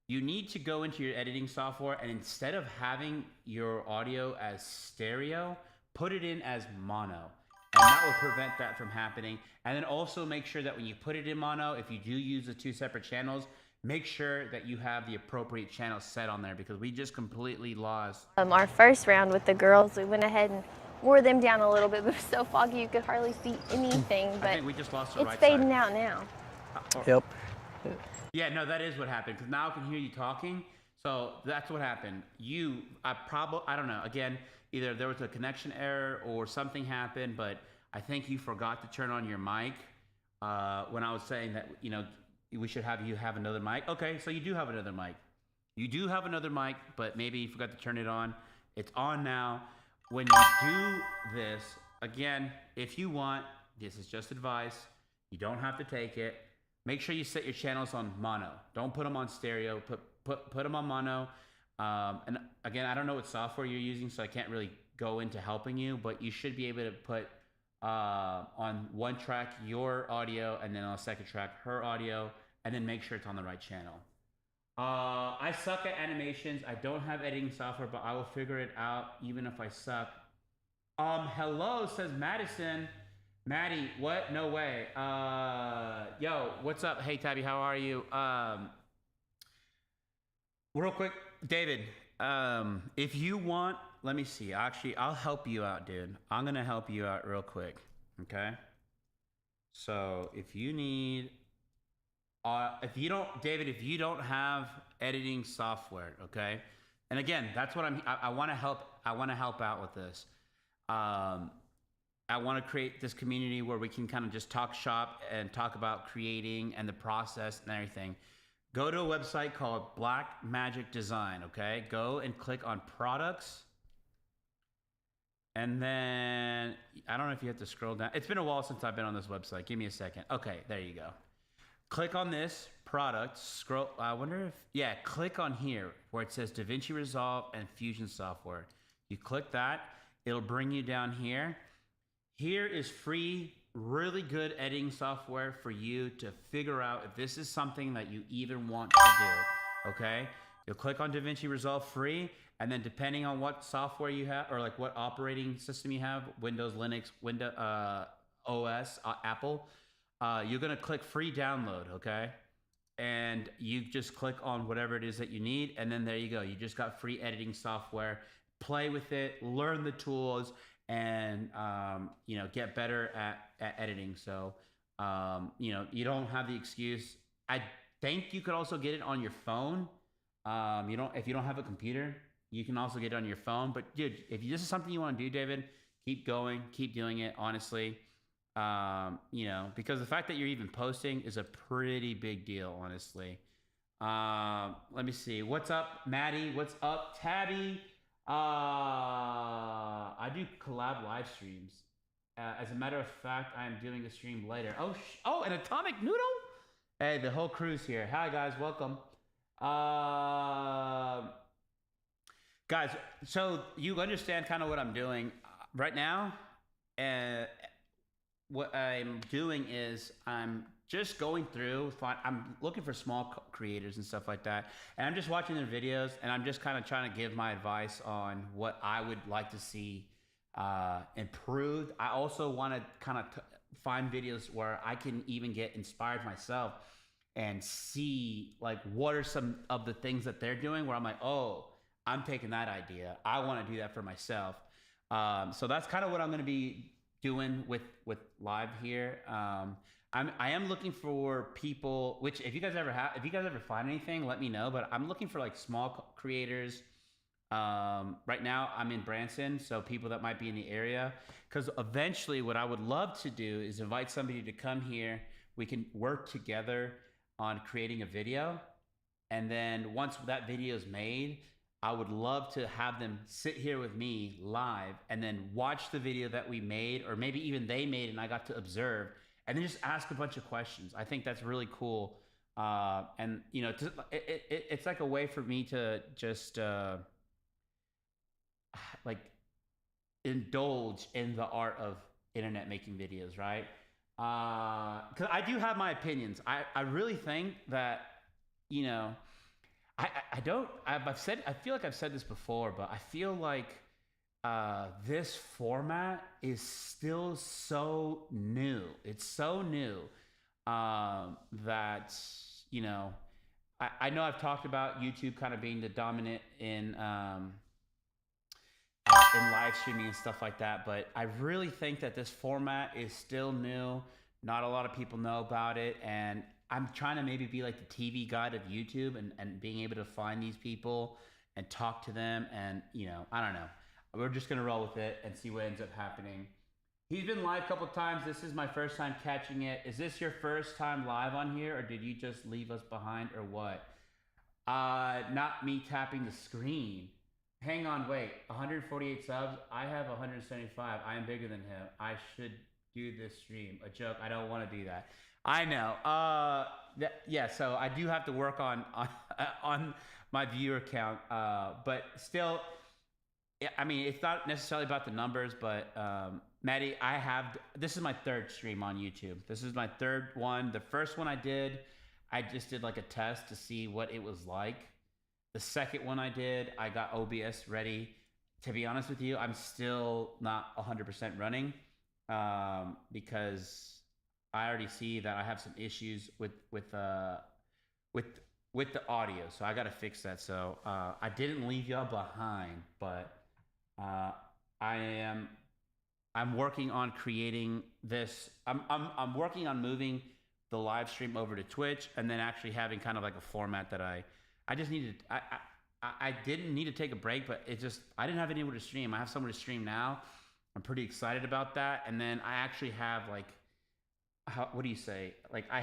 you need to go into your editing software, and instead of having your audio as stereo, put it in as mono. And that will prevent that from happening. And then also make sure that when you put it in mono, if you do use the 2 separate channels, make sure that you have the appropriate channel set on there, because we just completely lost. Our first round with the girls, we went ahead and wore them down a little bit, but it was so foggy you could hardly see anything. But I think we just lost the right side. It's fading side. out now. Yep. Yeah, no, that is what happened. Because now I can hear you talking. So that's what happened. I don't know. Again, either there was a connection error or something happened, but I think you forgot to turn on your mic when I was saying that, we should have you have another mic. Okay, so you do have another mic. You do have another mic, but maybe you forgot to turn it on. It's on now. When you do this, again, if you want, this is just advice. You don't have to take it. Make sure you set your channels on mono. Don't put them on stereo. Put them on mono. And again, I don't know what software you're using, so I can't really go into helping you. But you should be able to put on one track your audio, and then on a second track her audio, and then make sure it's on the right channel. I suck at animations. I don't have editing software, but I will figure it out even if I suck. Hello, says Madison. Maddie, what? No way. Yo, what's up? Hey, Tabby, how are you? Real quick, David, if you want, let me see. Actually, I'll help you out, dude. I'm going to help you out real quick, okay? So if you need, David, if you don't have editing software, okay? And again, that's what I want to help. I want to help out with this. I want to create this community where we can kind of just talk shop and talk about creating and the process and everything. Go to a website called Black Magic Design, okay? Go and click on products. And then, I don't know if you have to scroll down. It's been a while since I've been on this website. Give me a second. Okay, there you go. Click on this product, scroll, click on here where it says DaVinci Resolve and Fusion software. You click that, it'll bring you down here. Here is free, really good editing software for you to figure out if this is something that you even want to do, okay? You'll click on DaVinci Resolve free, and then depending on what software you have, or like what operating system you have, Windows, Linux, Windows, OS, Apple, you're gonna click free download, okay? And you just click on whatever it is that you need, and then there you go. You just got free editing software. Play with it, learn the tools, and get better at editing. So you don't have the excuse. I think you could also get it on your phone. If you don't have a computer, you can also get it on your phone. But dude, if this is something you want to do, David, keep going, keep doing it. Honestly, because the fact that you're even posting is a pretty big deal. Honestly, let me see. What's up, Maddie? What's up, Tabby? I do collab live streams. As a matter of fact, I am doing a stream later. Oh, an atomic noodle? Hey, the whole crew's here. Hi, guys. Welcome. Guys, so you understand kind of what I'm doing right now. What I'm doing is I'm just going through, I'm looking for small creators and stuff like that. And I'm just watching their videos, and I'm just kind of trying to give my advice on what I would like to see improved. I also want to kind of find videos where I can even get inspired myself and see like what are some of the things that they're doing where I'm like, oh, I'm taking that idea. I want to do that for myself. So that's kind of what I'm going to be doing with live here. I am looking for people, which if you guys ever find anything, let me know. But I'm looking for like small creators. Right now I'm in Branson, so people that might be in the area. Because eventually what I would love to do is invite somebody to come here. We can work together on creating a video. And then once that video is made, I would love to have them sit here with me live and then watch the video that we made, or maybe even they made and I got to observe, and then just ask a bunch of questions. I think that's really cool. And it's like a way for me to just like indulge in the art of internet making videos, right? Because I do have my opinions. I really think that, I feel like I've said this before, but I feel like this format is still so new. It's so new that, I know I've talked about YouTube kind of being the dominant in live streaming and stuff like that, but I really think that this format is still new. Not a lot of people know about it, and I'm trying to maybe be like the TV guide of YouTube and being able to find these people and talk to them. And, you know, I don't know. We're just going to roll with it and see what ends up happening. He's been live a couple times. This is my first time catching it. Is this your first time live on here, or did you just leave us behind, or what? Not me tapping the screen. Hang on, wait. 148 subs. I have 175. I am bigger than him. I should do this stream. A joke. I don't want to do that. I know. Yeah. So I do have to work on my viewer count. But still, I mean, it's not necessarily about the numbers, but Maddie, this is my third stream on YouTube. This is my third one. The first one I just did like a test to see what it was like. The second one I did, I got OBS ready. To be honest with you, I'm still not 100% running because I already see that I have some issues with the audio. So I got to fix that. So I didn't leave y'all behind, but I'm working on creating this. I'm working on moving the live stream over to Twitch, and then actually having kind of like a format that I just needed. I didn't need to take a break, but I didn't have anywhere to stream. I have somewhere to stream now. I'm pretty excited about that. And then I actually have like, what do you say? Like I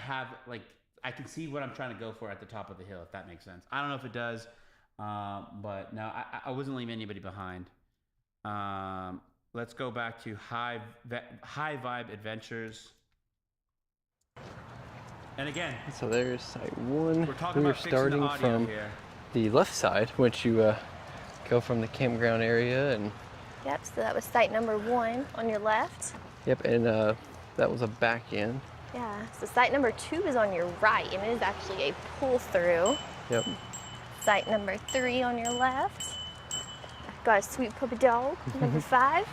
can see what I'm trying to go for at the top of the hill, if that makes sense. I don't know if it does, but no, I wasn't leaving anybody behind. Let's go back to High Vibe Adventures. And again, so there's site one. We're starting from here. The left side, once you go from the campground area, and Yep, so that was site number 1 on your left. yep, and that was a back end. Yeah, so site number 2 is on your right, and it is actually a pull-through. Yep. Site number 3 on your left. Got a sweet puppy dog, number 5.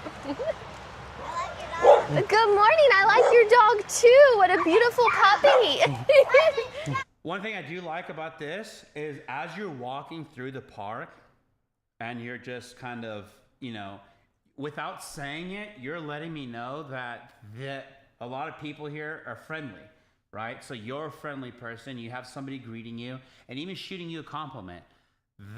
Good morning, I like your dog too. What a beautiful puppy. One thing I do like about this is as you're walking through the park and you're just kind of, you know, without saying it, you're letting me know that a lot of people here are friendly, right? So you're a friendly person. You have somebody greeting you and even shooting you a compliment.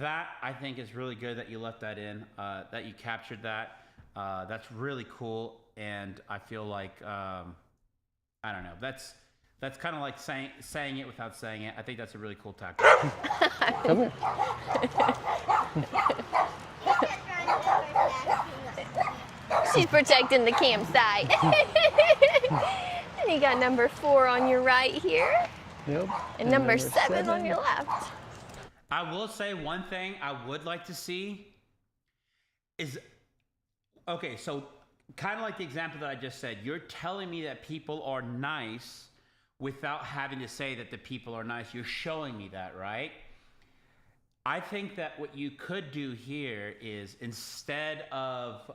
That, I think, is really good that you left that in, that you captured that. That's really cool. And I feel like, I don't know, that's kind of like saying it without saying it. I think that's a really cool tactic. Come here. She's protecting the campsite. And you got number 4 on your right here. Yep. And number 7 on your left. I will say one thing I would like to see is, okay, so kind of like the example that I just said, you're telling me that people are nice without having to say that the people are nice. You're showing me that, right? I think that what you could do here is instead of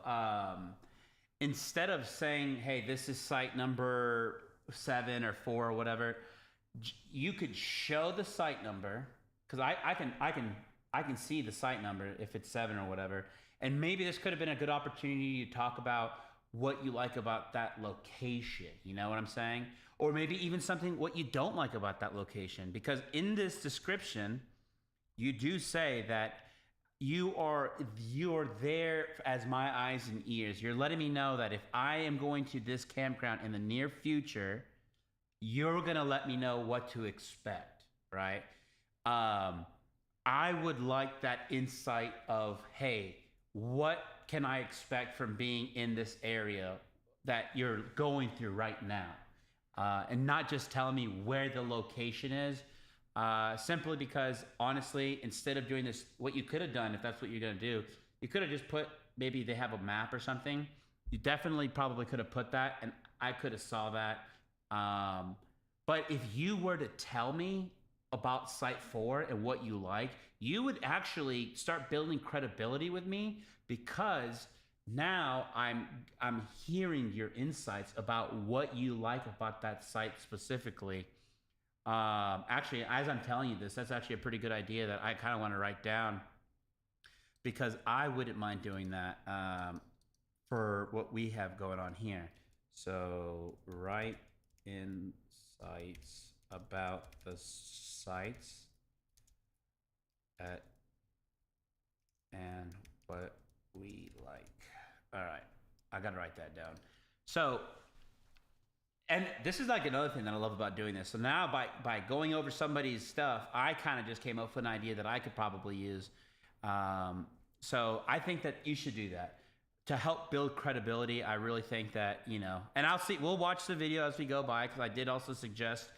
saying, hey, this is site number 7 or 4 or whatever, you could show the site number, because I can see the site number if it's 7 or whatever. And maybe this could have been a good opportunity to talk about what you like about that location. You know what I'm saying? Or maybe even something what you don't like about that location. Because in this description, you do say that you're there as my eyes and ears. You're letting me know that if I am going to this campground in the near future, you're going to let me know what to expect, right? I would like that insight of, hey, what can I expect from being in this area that you're going through right now? And not just telling me where the location is, simply because, honestly, instead of doing this, what you could have done, if that's what you're going to do, you could have just put, maybe they have a map or something. You definitely probably could have put that, and I could have saw that. But if you were to tell me about Site 4 and what you like, you would actually start building credibility with me, because now I'm hearing your insights about what you like about that site specifically. Actually, as I'm telling you this, that's actually a pretty good idea that I kind of want to write down, because I wouldn't mind doing that for what we have going on here. So right insights about the sites and what we like. All right, I gotta write that down. So, and this is like another thing that I love about doing this. So now by going over somebody's stuff, I kind of just came up with an idea that I could probably use. So I think that you should do that to help build credibility. I really think that, you know, and we'll watch the video as we go by, because I did also suggest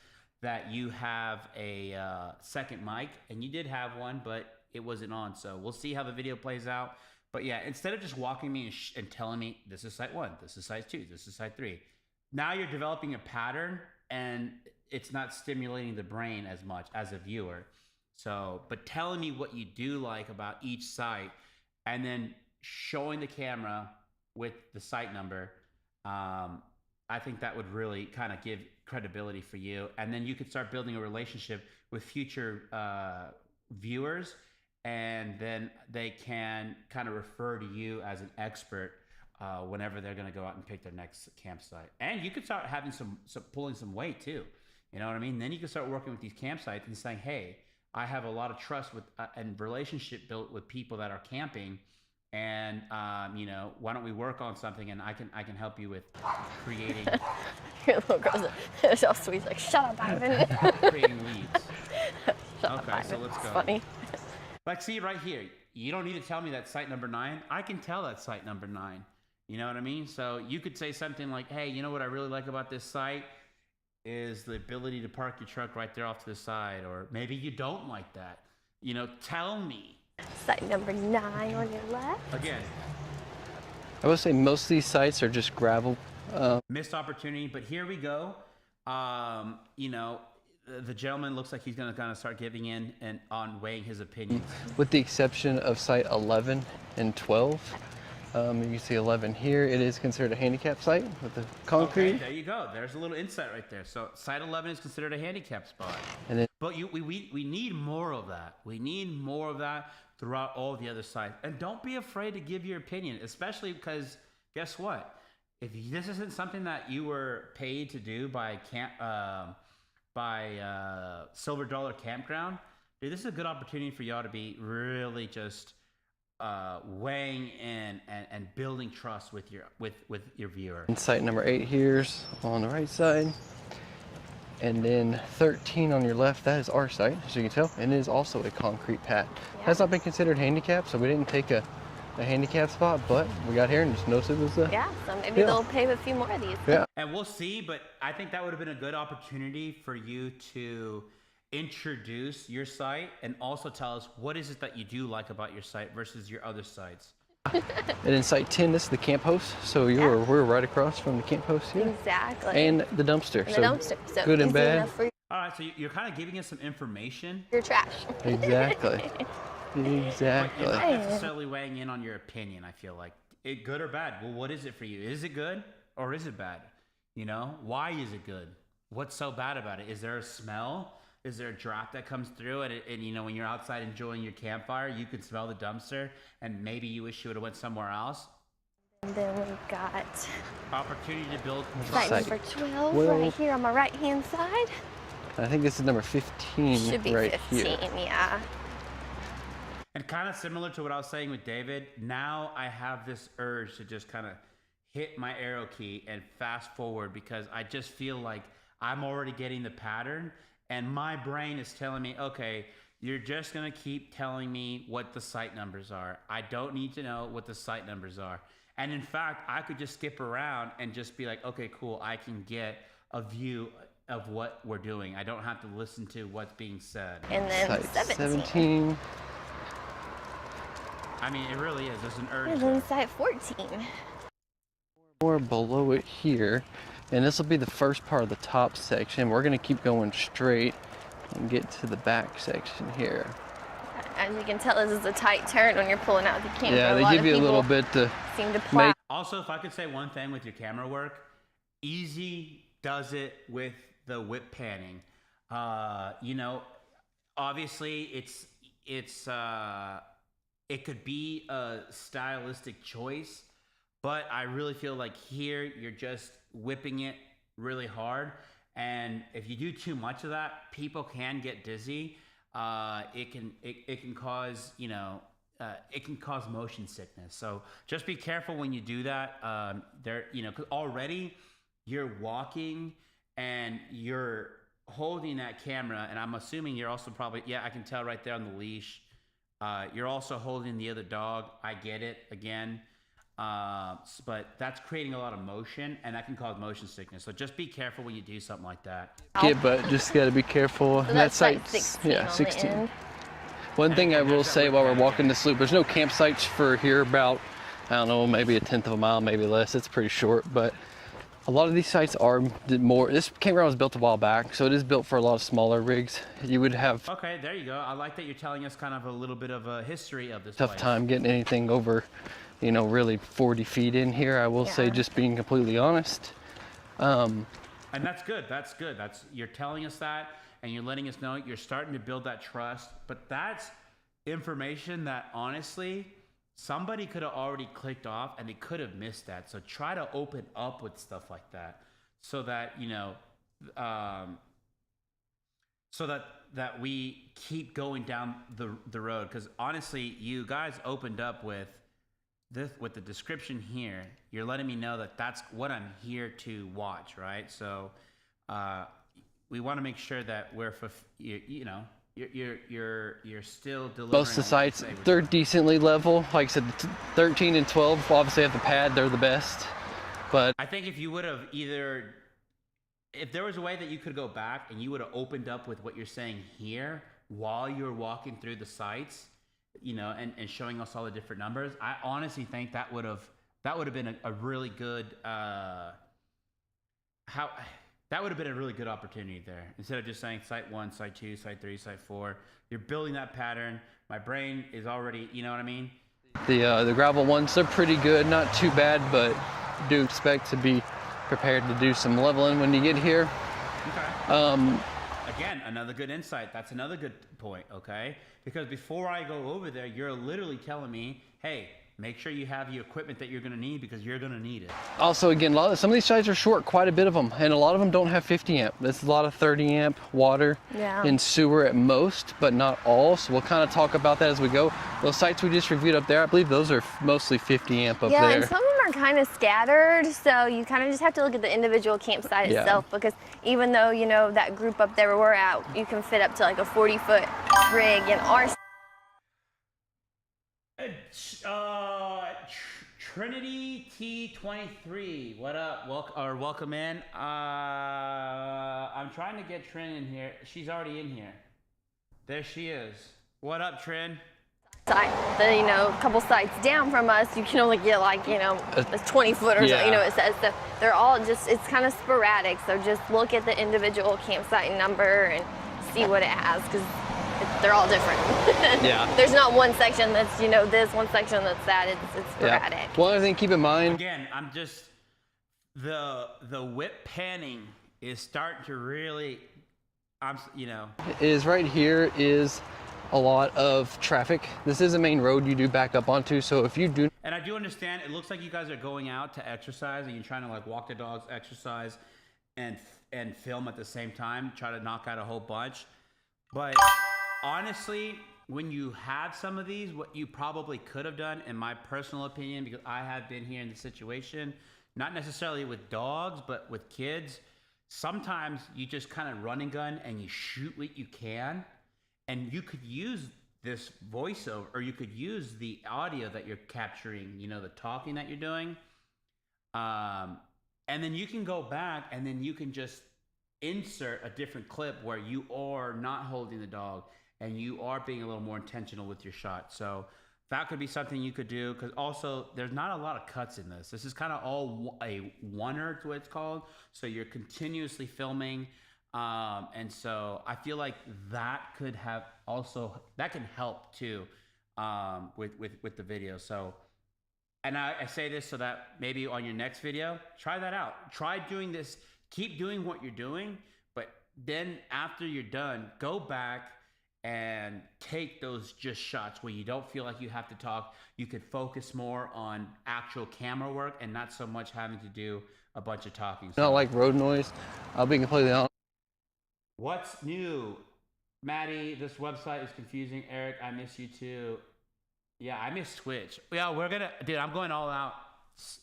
that you have a second mic, and you did have one, but it wasn't on. So we'll see how the video plays out. But yeah, instead of just walking me and telling me, this is site 1, this is site 2, this is site 3, now you're developing a pattern, and it's not stimulating the brain as much as a viewer. So, but telling me what you do like about each site, and then showing the camera with the site number, I think that would really kind of give credibility for you. And then you could start building a relationship with future viewers, and then they can kind of refer to you as an expert whenever they're going to go out and pick their next campsite. And you could start having some pulling some weight too. You know what I mean? Then you can start working with these campsites and saying, hey, I have a lot of trust with and relationship built with people that are camping, and you know, why don't we work on something, and I can help you with creating. Your little girl's so sweet, like, shut up, Ivan. Creating leads. Shut up, Okay, Ivan. so let's go. It's funny. Like, see right here, you don't need to tell me that's site number 9. I can tell that's site number 9. You know what I mean? So you could say something like, hey, you know what I really like about this site is the ability to park your truck right there off to the side. Or maybe you don't like that. You know, tell me. Site number 9 on your left. Again, I would say most of these sites are just gravel. missed opportunity, but here we go. You know, the gentleman looks like he's going to kind of start giving in and on weighing his opinions. With the exception of site 11 and 12. You can see 11 here. It is considered a handicap site with the concrete. Okay, there you go. There's a little insight right there. So site 11 is considered a handicap spot. And then But we need more of that. We need more of that throughout all the other sites. And don't be afraid to give your opinion, especially because guess what? If this isn't something that you were paid to do by Silver Dollar Campground, dude, this is a good opportunity for y'all to be really just weighing in and building trust with your viewer. and site number 8 here's on the right side. And then 13 on your left, that is our site, as you can tell. And it is also a concrete pad. Has not been considered handicap, so we didn't take a handicap spot, but we got here and just noticed it was Yeah, so maybe they'll pave a few more of these. Yeah. And we'll see, but I think that would have been a good opportunity for you to introduce your site and also tell us what is it that you do like about your site versus your other sites. And in site 10, this is the camp host. So we're right across from the camp host here. Exactly. And the dumpster. And the dumpster. So good and easy bad. enough for All right, so you're kind of giving us some information. your trash. Exactly. But you're Exactly. not necessarily weighing in on your opinion, I feel like. It good or bad? Well, what is it for you? Is it good or is it bad? You know, why is it good? What's so bad about it? Is there a smell? Is there a draft that comes through? And you know, when you're outside enjoying your campfire, you can smell the dumpster, and maybe you wish you would have went somewhere else. And then we've got Opportunity to build site trust. number 12 Well- right here on my right hand side. I think this is number 15 Should be right 15, here. yeah. And kind of similar to what I was saying with David, now I have this urge to just kind of hit my arrow key and fast forward, because I just feel like I'm already getting the pattern, and my brain is telling me, okay, you're just going to keep telling me what the site numbers are. I don't need to know what the site numbers are. And in fact, I could just skip around and just be like, okay, cool, I can get a view of what we're doing. I don't have to listen to what's being said. And then Site 17. 17. I mean, it really is. There's an urge. And then site 14. More below it here. And this will be the first part of the top section. We're going to keep going straight and get to the back section here. As you can tell, this is a tight turn when you're pulling out the camper. Yeah, they lot give of you a little people bit to seem to plow. Also, if I could say one thing with your camera work, Easy does it with the whip panning. You know, obviously it could be a stylistic choice, but I really feel like here you're just whipping it really hard. And if you do too much of that, people can get dizzy. It can cause, it can cause motion sickness. So just be careful when you do that. 'Cause already you're walking and you're holding that camera, and I'm assuming you're also probably, I can tell right there on the leash. You're also holding the other dog. I get it again. But that's creating a lot of motion, and that can cause motion sickness. So just be careful when you do something like that. Yeah, but just got to be careful. So that's like site's- 16 yeah, on the 16. end. One thing I will there's that say wood while we're pad walking again. this loop, there's no campsites for here about, I don't know, maybe 1/10 of a mile, maybe less. It's pretty short, but a lot of these sites are more, this campground was built a while back, so it is built for a lot of smaller rigs. You would have Okay, there you go. I like that you're telling us kind of a little bit of a history of this tough place. time getting anything over, really 40 feet in here. I will say, Yeah. just being completely honest. And that's good. That's good. You're telling us that, and you're letting us know you're starting to build that trust. But that's information that honestly somebody could have already clicked off, and they could have missed that. So try to open up with stuff like that, so that that we keep going down the road. Because honestly, you guys opened up with the description here. You're letting me know that that's what I'm here to watch, right? So we want to make sure that we're you're still delivering. Most of the on what you sites, say we're they're doing. decently level. Like I said, 13 and 12 obviously have the pad, they're the best. But I think if you would have if there was a way that you could go back and you would have opened up with what you're saying here while you're walking through the sites, and showing us all the different numbers, I honestly think that would have been a really good that would have been a really good opportunity there. Instead of just saying site 1, site 2, site 3, site 4, you're building that pattern. My brain is already, you know what I mean? the gravel ones, they're pretty good, not too bad, but do expect to be prepared to do some leveling when you get here. Okay. Again, another good insight. That's another good point, okay? Because before I go over there, you're literally telling me, hey, make sure you have the equipment that you're going to need, because you're going to need it. Also, again, some of these sites are short, quite a bit of them, and a lot of them don't have 50 amp. There's a lot of 30 amp water Yeah. and sewer at most, but not all. So we'll kind of talk about that as we go. Those sites we just reviewed up there, I believe those are mostly 50 amp up Yeah, there. and some of them are kind of scattered, so you kind of just have to look at the individual campsite Yeah. itself, because even though, that group up there where we're at, you can fit up to like a 40-foot rig in our Trinity T23, what up? Welcome in. I'm trying to get Trin in here. She's already in here. There she is. What up, Trin? site. A couple sites down from us, you can only get like, a 20-foot or Yeah. so, it says. So they're all just, it's kind of sporadic. So just look at the individual campsite number and see what it has, because they're all different. Yeah. There's not one section that's, this, one section that's that. It's sporadic. Yeah. One other thing, keep in mind. Again, I'm just, the whip panning is starting to really, Is right here is a lot of traffic. This is a main road you do back up onto, so if you do. And I do understand, it looks like you guys are going out to exercise, and you're trying to like walk the dogs, exercise, and film at the same time, try to knock out a whole bunch. But honestly, when you have some of these, what you probably could have done, in my personal opinion, because I have been here in the situation, not necessarily with dogs, but with kids, sometimes you just kind of run and gun and you shoot what you can. And you could use this voiceover, or you could use the audio that you're capturing, the talking that you're doing. And then you can go back and then you can just insert a different clip where you are not holding the dog and you are being a little more intentional with your shot. So that could be something you could do, because also there's not a lot of cuts in this. This is kind of all a oneer to what it's called. So you're continuously filming. And so I feel like that could have also, that can help too, with the video. So, and I say this so that maybe on your next video, try that out. Try doing this, keep doing what you're doing, but then after you're done, go back and take those just shots where you don't feel like you have to talk. You could focus more on actual camera work and not so much having to do a bunch of talking. Not like road noise. I'll be completely honest. What's new? Maddie, this website is confusing. Eric, I miss you too. Yeah, I miss Twitch. Yeah, dude, I'm going all out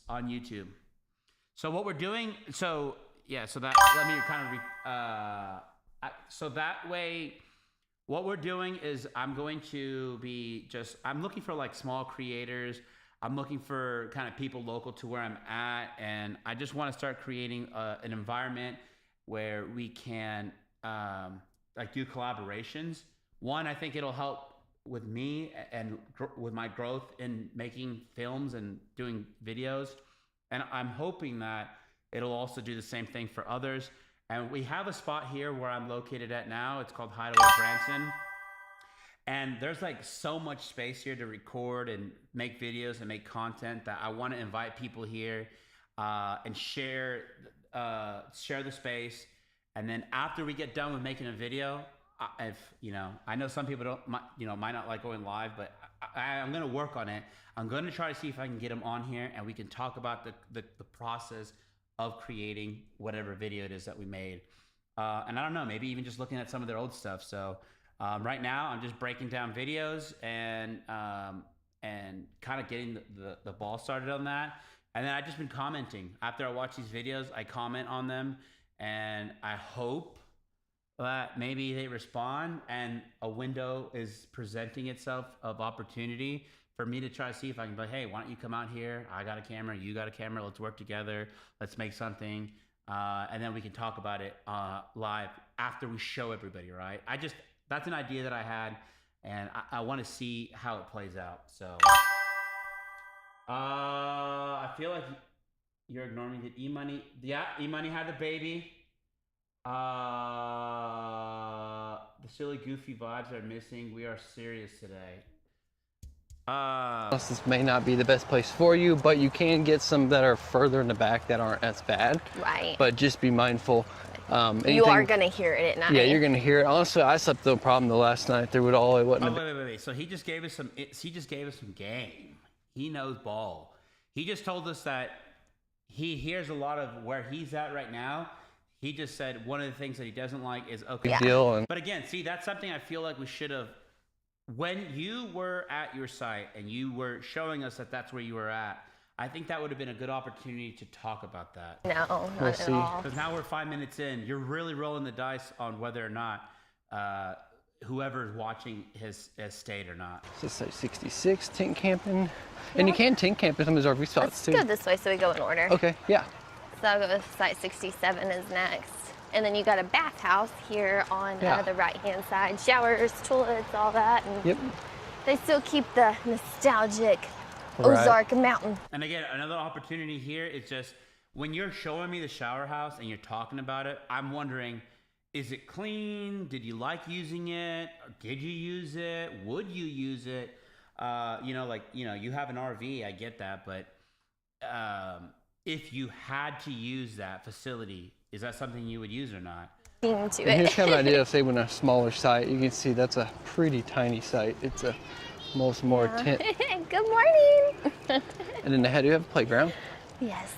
on YouTube. So what we're doing, so that, let me kind of, so that way, what we're doing is I'm going to be I'm looking for like small creators. I'm looking for kind of people local to where I'm at. And I just want to start creating an environment where we can like do collaborations. One, I think it'll help with me and with my growth in making films and doing videos. And I'm hoping that it'll also do the same thing for others. And we have a spot here where I'm located at now. It's called Hideaway Branson. And there's like so much space here to record and make videos and make content that I want to invite people here and share the space. And then after we get done with making a video, I know some people might not like going live, but I'm going to work on it. I'm going to try to see if I can get them on here and we can talk about the process of creating whatever video it is that we made. And I don't know, maybe even just looking at some of their old stuff. So right now I'm just breaking down videos and kind of getting the ball started on that. And then I've just been commenting. After I watch these videos, I comment on them and I hope that maybe they respond and a window is presenting itself of opportunity for me to try to see if I can be like, hey, why don't you come out here? I got a camera, you got a camera, let's work together, let's make something. And then we can talk about it live after we show everybody, right? That's an idea that I had and I want to see how it plays out. So I feel like you're ignoring me. Did E-Money? Yeah, E-Money had the baby. The silly goofy vibes are missing. We are serious today. This may not be the best place for you, but you can get some that are further in the back that aren't as bad. Right. But just be mindful. You are gonna hear it at night. Yeah, you're gonna hear it. Honestly, I slept no problem the last night through it all. It wasn't. Wait. So he just gave us some. He just gave us some game. He knows ball. He just told us that he hears a lot of where he's at right now. He just said one of the things that he doesn't like is okay. Deal. But again, see, that's something I feel like we should have. When you were at your site and you were showing us that that's where you were at, I think that would have been a good opportunity to talk about that. No, not at all. Because now we're 5 minutes in. You're really rolling the dice on whether or not whoever's watching has stayed or not. This is site 66, tent camping. And you can tent camp in some of these RV spots too. Let's go this way so we go in order. Okay, yeah. So I'll go with site 67 is next. And then you got a bathhouse here on the right-hand side. Showers, toilets, all that. And yep. They still keep the nostalgic Ozark Mountain. And again, another opportunity here is just when you're showing me the shower house and you're talking about it, I'm wondering, is it clean? Did you like using it? Did you use it? Would you use it? You have an RV, I get that, but if you had to use that facility, is that something you would use or not? Here's kind of an idea of, say, when a smaller site, you can see that's a pretty tiny site. It's a more tent. Good morning. And then ahead, you have a playground. Yes.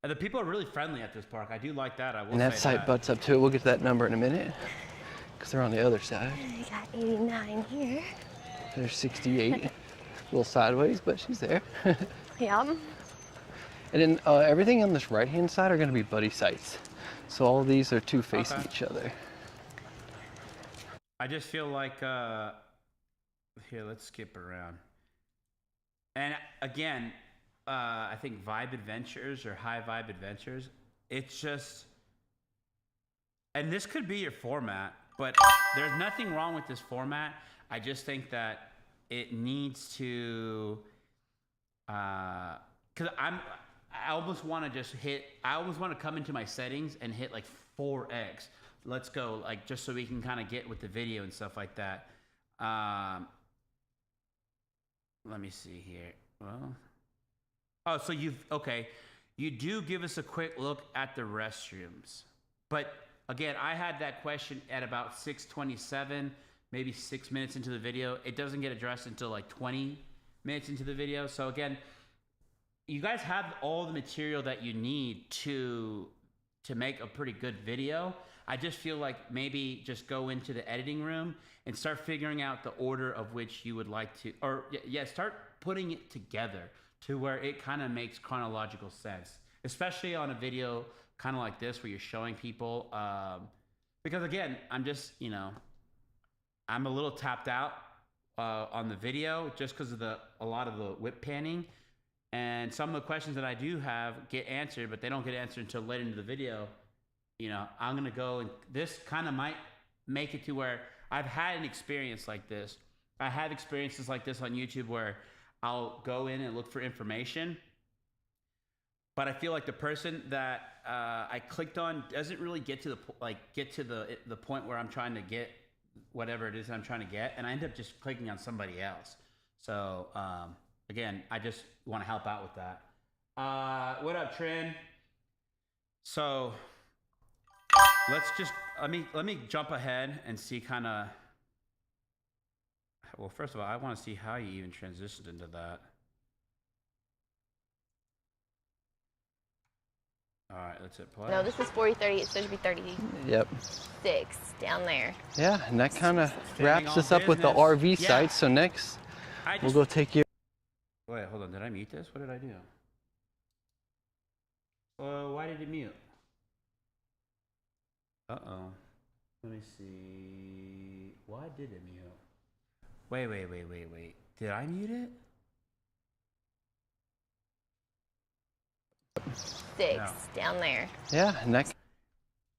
And the people are really friendly at this park. I do like that. I will and that say site butts up to it. We'll get to that number in a minute because they're on the other side. We got 89 here. There's 68. A little sideways, but she's there. Yep. And then everything on this right-hand side are going to be buddy sites. So all of these are two facing each other. I just feel like, here, let's skip around. And again, I think Vibe Adventures or High Vibe Adventures, it's just, and this could be your format, but there's nothing wrong with this format. I just think that it needs to, because I almost want to come into my settings and hit like 4x. Let's go, like, just so we can kind of get with the video and stuff like that. Let me see here. Well, oh, so you do give us a quick look at the restrooms. But again, I had that question at about 6:27, maybe 6 minutes into the video. It doesn't get addressed until like 20 minutes into the video. So again, you guys have all the material that you need to make a pretty good video. I just feel like maybe just go into the editing room and start figuring out the order of which you would like to, or yeah, start putting it together to where it kind of makes chronological sense, especially on a video kind of like this where you're showing people. Because again, I'm just, I'm a little tapped out on the video just because of a lot of the whip panning. And some of the questions that I do have get answered, but they don't get answered until late into the video. I'm going to go, and this kind of might make it to where I've had an experience like this. I have experiences like this on YouTube where I'll go in and look for information, but I feel like the person that I clicked on doesn't really get to the point where I'm trying to get whatever it is I'm trying to get, and I end up just clicking on somebody else. So again, I just want to help out with that. What up, Trin? So let me jump ahead and see kind of. Well, first of all, I want to see how you even transitioned into that. All right, let's hit play. No, this is 40-30. It's supposed to be 36 Yep. down there. Yeah, and that kind of wraps us up with the RV site. So next, we'll go take you. Wait, hold on. Did I mute this? What did I do? Why did it mute? Uh-oh. Let me see. Why did it mute? Wait. Did I mute it? Six down there. Yeah, next.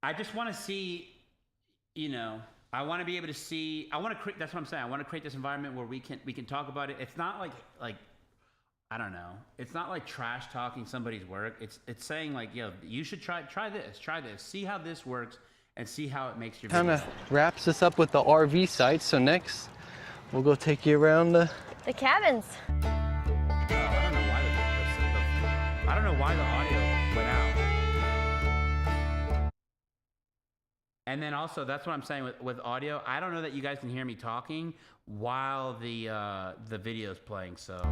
I just want to see, I want to be able to see. I want to create. That's what I'm saying. I want to create this environment where we can talk about it. It's not like I don't know. It's not like trash talking somebody's work. It's saying like, you should try this, see how this works, and see how it makes your kind video. of wraps us up with the RV site. So next, we'll go take you around the cabins. I don't know why the audio went out. And then also, that's what I'm saying with audio. I don't know that you guys can hear me talking while the video is playing. So.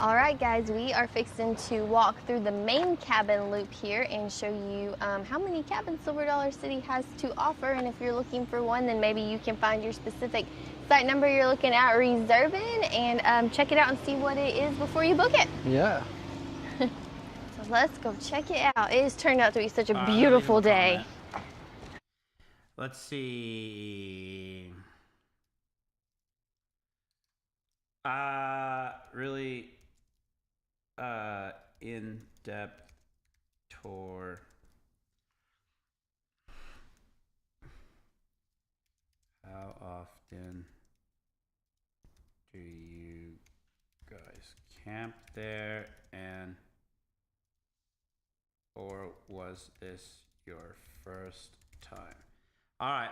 All right, guys, we are fixing to walk through the main cabin loop here and show you how many cabins Silver Dollar City has to offer. And if you're looking for one, then maybe you can find your specific site number you're looking at reserving and check it out and see what it is before you book it. Yeah. So let's go check it out. It has turned out to be such a beautiful day. Let's see. Really in-depth tour. How often do you guys camp there, or was this your first time? All right,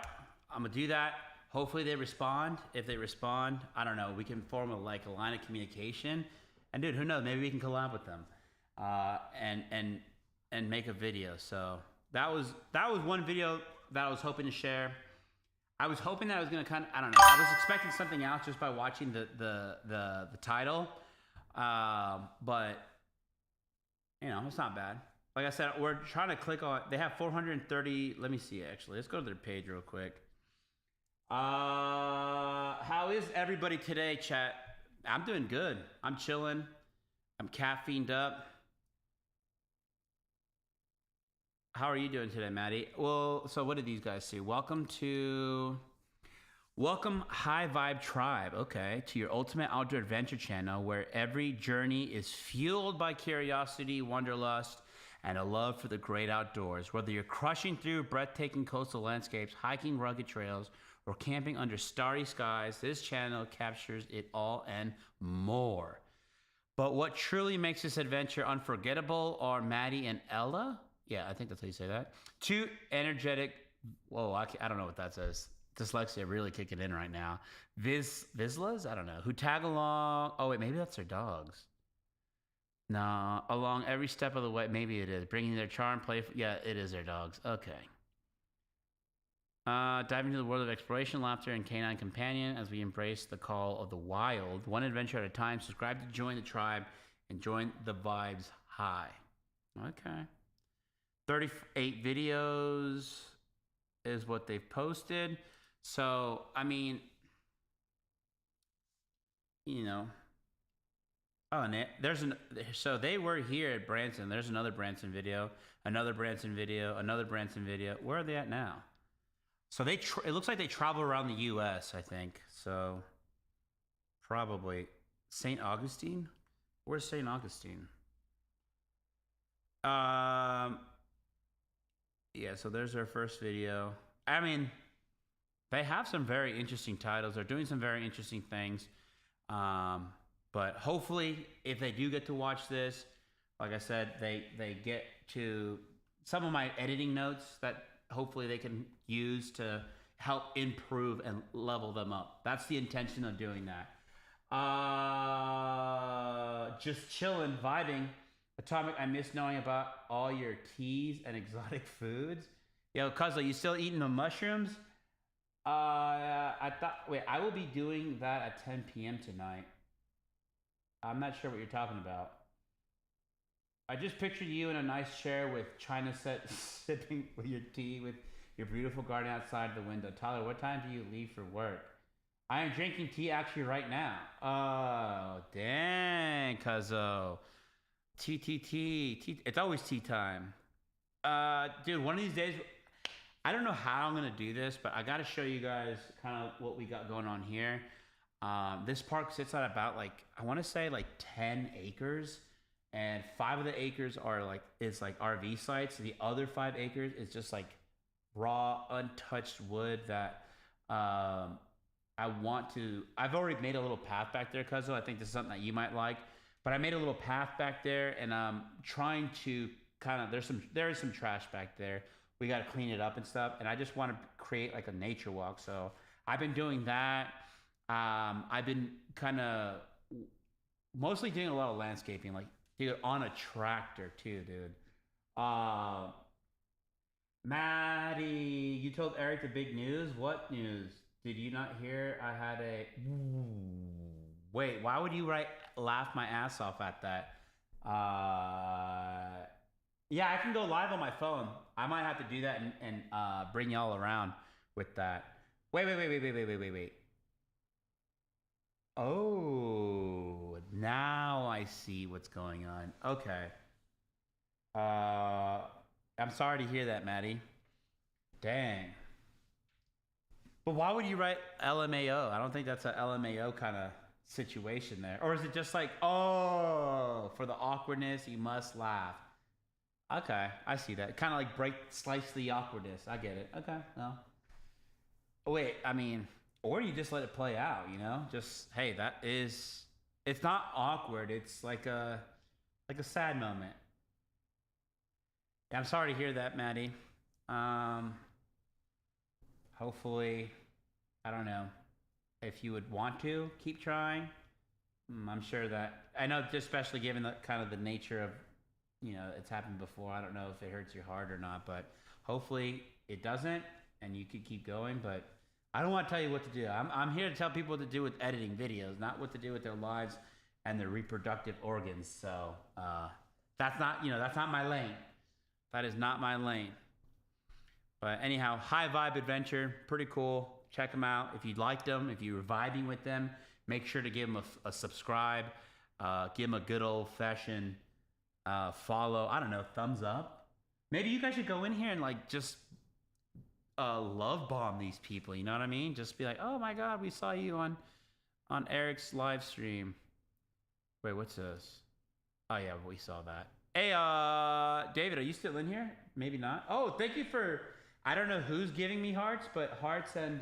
I'm gonna do that. Hopefully they respond. If they respond, I don't know, we can form a line of communication. And dude, who knows? Maybe we can collab with them, and make a video. So that was one video that I was hoping to share. I was hoping that I was gonna I don't know. I was expecting something else just by watching the title, but it's not bad. Like I said, we're trying to click on. They have 430. Let me see. Actually, let's go to their page real quick. How is everybody today, chat? I'm doing good. I'm chilling. I'm caffeined up. How are you doing today, Maddie? Well, so what did these guys see? Welcome High Vibe Tribe, okay, to your ultimate outdoor adventure channel where every journey is fueled by curiosity, wanderlust, and a love for the great outdoors. Whether you're crushing through breathtaking coastal landscapes, hiking rugged trails, or camping under starry skies, this channel captures it all and more. But what truly makes this adventure unforgettable are Maddie and Ella. Yeah, I think that's how you say that. Two energetic, whoa, I don't know what that says. Dyslexia really kicking in right now. Vizslas? I don't know. Who tag along, oh wait, maybe that's their dogs. No, along every step of the way, maybe it is. Bringing their charm, play, yeah, it is their dogs. Okay. Dive into the world of exploration, laughter, and canine companion as we embrace the call of the wild. One adventure at a time. Subscribe to join the tribe and join the vibes high. Okay. 38 videos is what they've posted. So, I mean, you know. Oh, and so they were here at Branson. There's another Branson video, another Branson video, another Branson video. Where are they at now? So it looks like they travel around the U.S., I think. So probably St. Augustine. Where's St. Augustine? Yeah, so there's their first video. I mean, they have some very interesting titles. They're doing some very interesting things. But hopefully, if they do get to watch this, like I said, they get to some of my editing notes that hopefully they can use to help improve and level them up. That's the intention of doing that. Just chilling, vibing. Atomic, I miss knowing about all your teas and exotic foods. Yo, Cuzzo, you still eating the mushrooms? I will be doing that at 10 p.m. tonight. I'm not sure what you're talking about. I just pictured you in a nice chair with china set, sipping with your tea with your beautiful garden outside the window. Tyler, what time do you leave for work? I am drinking tea actually right now. Oh, dang, cuzzo. Tea. It's always tea time. Dude, one of these days, I don't know how I'm going to do this, but I got to show you guys kind of what we got going on here. This park sits at about I want to say 10 acres. And 5 of the acres are is RV sites. The other 5 acres is just raw, untouched wood that I've already made a little path back there, Cuzzo. I think this is something that you might like. But I made a little path back there, and I'm trying to there is some trash back there. We got to clean it up and stuff. And I just want to create a nature walk. So I've been doing that. I've been kind of mostly doing a lot of landscaping, dude, on a tractor too, dude. Maddie, you told Eric the big news? What news? Did you not hear I had a... Wait, why would you laugh my ass off at that? Yeah, I can go live on my phone. I might have to do that and bring y'all around with that. Wait. Oh, now I see what's going on. Okay. I'm sorry to hear that, Maddie. Dang. But why would you write LMAO? I don't think that's a LMAO kind of situation there. Or is it just oh, for the awkwardness, you must laugh? Okay, I see that. Kind of slice the awkwardness. I get it. Okay, no. Wait, I mean... Or you just let it play out, Just, hey, it's not awkward. It's like a sad moment. Yeah, I'm sorry to hear that, Maddie. Hopefully, I don't know, if you would want to keep trying. I'm sure that, I know, just especially given the kind of the nature of, it's happened before. I don't know if it hurts your heart or not, but hopefully it doesn't and you could keep going, but I don't want to tell you what to do. I'm here to tell people what to do with editing videos, not what to do with their lives and their reproductive organs. So that's not my lane. That is not my lane. But anyhow, high vibe adventure, pretty cool. Check them out. If you liked them, if you were vibing with them, make sure to give them a subscribe. Give them a good old fashioned follow. I don't know, thumbs up. Maybe you guys should go in here and just love bomb these people, you know what I mean? Just be like, oh my god, we saw you on Eric's live stream. Wait, what's this? Oh yeah, we saw that. Hey, David, are you still in here? Maybe not. Oh, thank you for, I don't know who's giving me hearts, but hearts and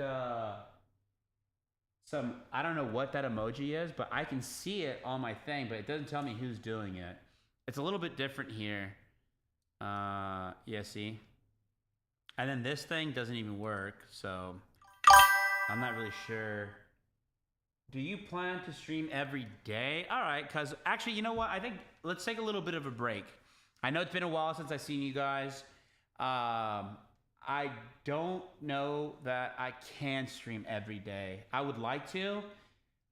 some, I don't know what that emoji is, but I can see it on my thing, but it doesn't tell me who's doing it. It's a little bit different here. Yeah, see? And then this thing doesn't even work, so I'm not really sure. Do you plan to stream every day? All right, because actually, you know what? I think let's take a little bit of a break. I know it's been a while since I've seen you guys. I don't know that I can stream every day. I would like to.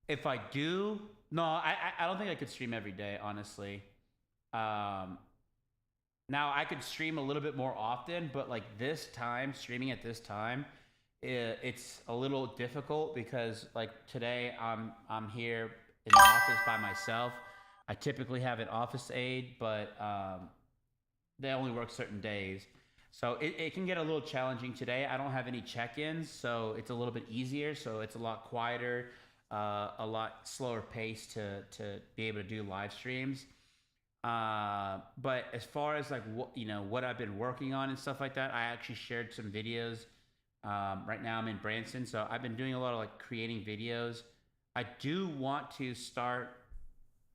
If I do, no, I don't think I could stream every day, honestly. Um, Now I could stream a little bit more often, but like this time, streaming at this time, it's a little difficult because like today I'm here in the office by myself. I typically have an office aide, but they only work certain days. So it can get a little challenging today. I don't have any check-ins, so it's a little bit easier. So it's a lot quieter, a lot slower pace to be able to do live streams. But as far as like what I've been working on and stuff like that, I actually shared some videos. Right now I'm in Branson, so I've been doing a lot of like creating videos. I do want to start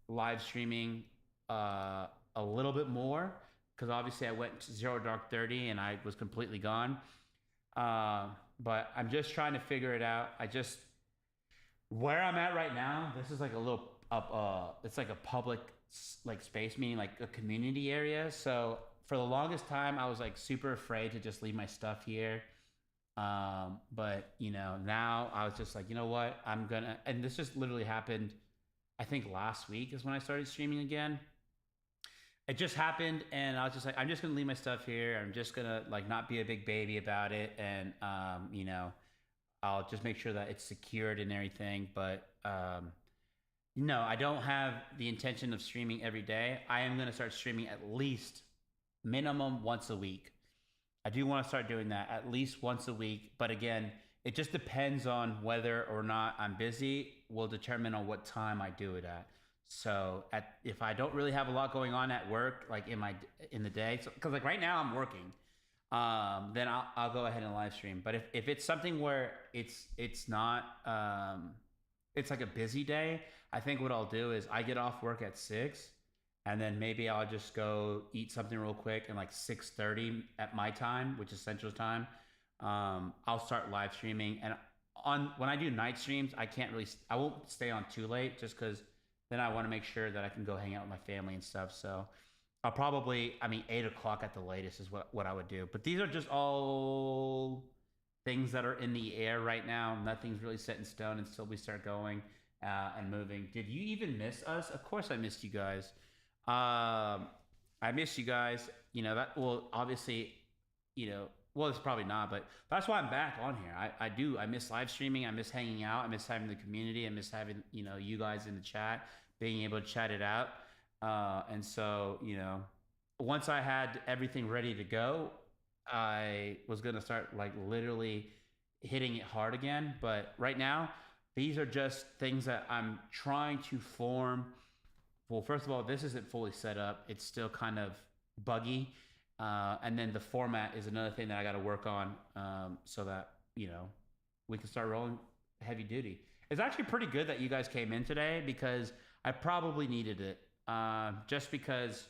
live streaming a little bit more because obviously I went to Zero Dark 30 and I was completely gone. But I'm just trying to figure it out. Where I'm at right now, this is like a little it's like a public like space, meaning like a community area. So for the longest time, I was like super afraid to just leave my stuff here. But now I was just like, you know what, and this just literally happened. I think last week is when I started streaming again. It just happened, and I was just like, I'm just gonna leave my stuff here. I'm just gonna like not be a big baby about it, and I'll just make sure that it's secured and everything. But no, I don't have the intention of streaming every day. I am gonna start streaming at least minimum once a week. I do want to start doing that at least once a week. But again, it just depends on whether or not I'm busy, will determine on what time I do it at. So if I don't really have a lot going on at work, like in the day, because like right now I'm working, then I'll go ahead and live stream. But if it's something where it's not it's like a busy day, I think what I'll do is I get off work at 6, and then maybe I'll just go eat something real quick, and like 6:30 at my time, which is Central Time, I'll start live streaming. And when I do night streams, I won't stay on too late, just because then I want to make sure that I can go hang out with my family and stuff. So I'll probably, 8 o'clock at the latest is what I would do. But these are just all things that are in the air right now. Nothing's really set in stone until we start going and moving. Did you even miss us? Of course I missed you guys. I miss you guys. Obviously, well, it's probably not, but that's why I'm back on here. I do. I miss live streaming. I miss hanging out. I miss having the community. I miss having, you guys in the chat, being able to chat it out. And so, once I had everything ready to go, I was going to start like literally hitting it hard again. But right now, these are just things that I'm trying to form. Well, first of all, this isn't fully set up. It's still kind of buggy. And then the format is another thing that I got to work on so that, we can start rolling heavy duty. It's actually pretty good that you guys came in today because I probably needed it. Just because,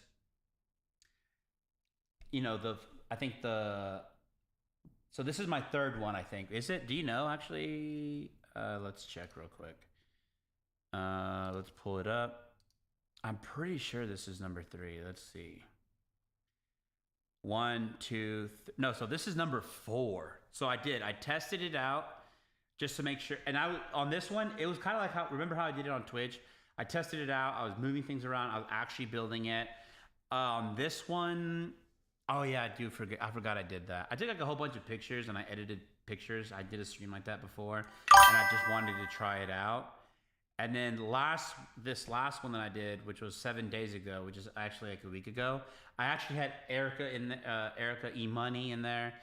so this is my third one, I think. Is it? Do you know, actually? Let's check real quick. Let's pull it up. I'm pretty sure this is number 3. Let's see. 1, 2, no, so this is number 4. So I tested it out just to make sure. And on this one, it was kind of like remember how I did it on Twitch? I tested it out. I was moving things around. I was actually building it. This one, oh yeah, I forgot I did that. I did like a whole bunch of pictures and I edited pictures. I did a stream like that before and I just wanted to try it out. And then this last one that I did, which was 7 days ago, which is actually like a week ago, I actually had Erica E Money in there,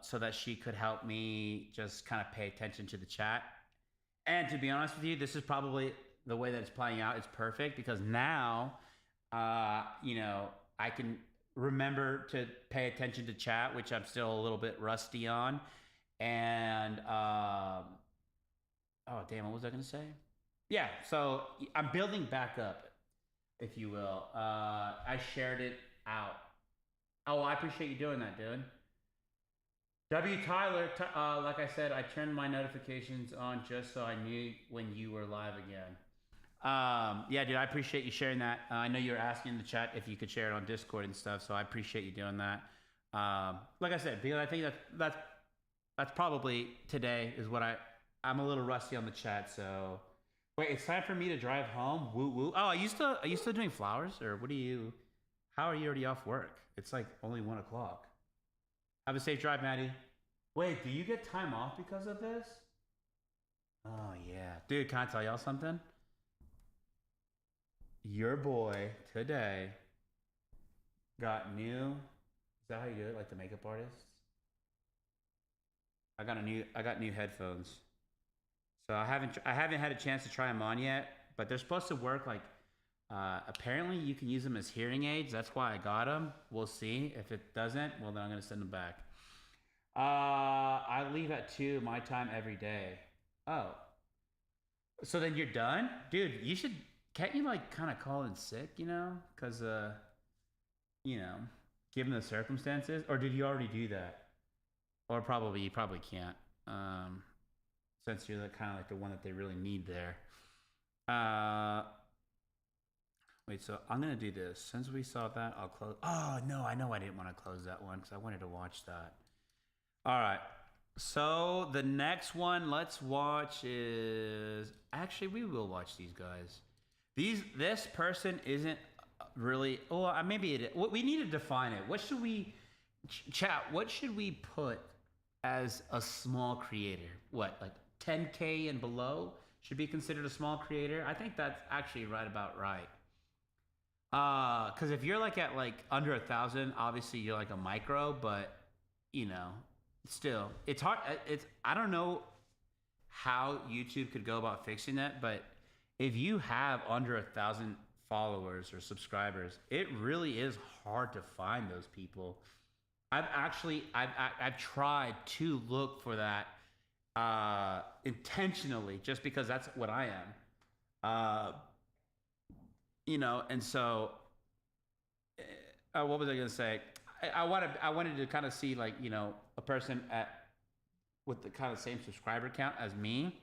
so that she could help me just kind of pay attention to the chat. And to be honest with you, this is probably the way that it's playing out. It's perfect because now, I can remember to pay attention to chat, which I'm still a little bit rusty on, and oh, damn, what was I going to say? Yeah, so I'm building back up, if you will. I shared it out. Oh, I appreciate you doing that, dude. W. Tyler, like I said, I turned my notifications on just so I knew when you were live again. Yeah, dude, I appreciate you sharing that. I know you were asking in the chat if you could share it on Discord and stuff, so I appreciate you doing that. Like I said, because I think that's probably today is what I'm a little rusty on the chat. So wait, it's time for me to drive home. Woo woo. Oh, are you still doing flowers, or what do you? How are you already off work? It's like only 1 o'clock. Have a safe drive, Maddie. Wait, do you get time off because of this? Oh yeah, dude. Can I tell y'all something? Your boy today got new. Is that how you do it? Like the makeup artists? I got new headphones. So I haven't had a chance to try them on yet, but they're supposed to work like apparently you can use them as hearing aids. That's why I got them. We'll see. If it doesn't, well then I'm going to send them back. I leave at 2 my time every day. Oh. So then you're done? Dude, you should can't you like kind of call in sick, you know? Cuz you know, given the circumstances, or did you already do that? Or probably you probably can't. Since you're kind of like the one that they really need there. Wait, so I'm gonna do this. Since we saw that, I'll close. Oh no, I know I didn't want to close that one because I wanted to watch that. All right. So the next one let's watch is actually we will watch these guys. This person isn't really. Oh, maybe it. We need to define it. What should we chat? What should we put as a small creator? What, like 10K and below should be considered a small creator? I think that's actually right about right. Because if you're like at like under 1,000, obviously you're like a micro, but you know, still, it's hard. I don't know how YouTube could go about fixing that, but if you have under 1,000 followers or subscribers, it really is hard to find those people. I've tried to look for that intentionally, just because that's what I am. You know, and so what was I gonna say? I wanted to kind of see like, you know, a person with the kind of same subscriber count as me.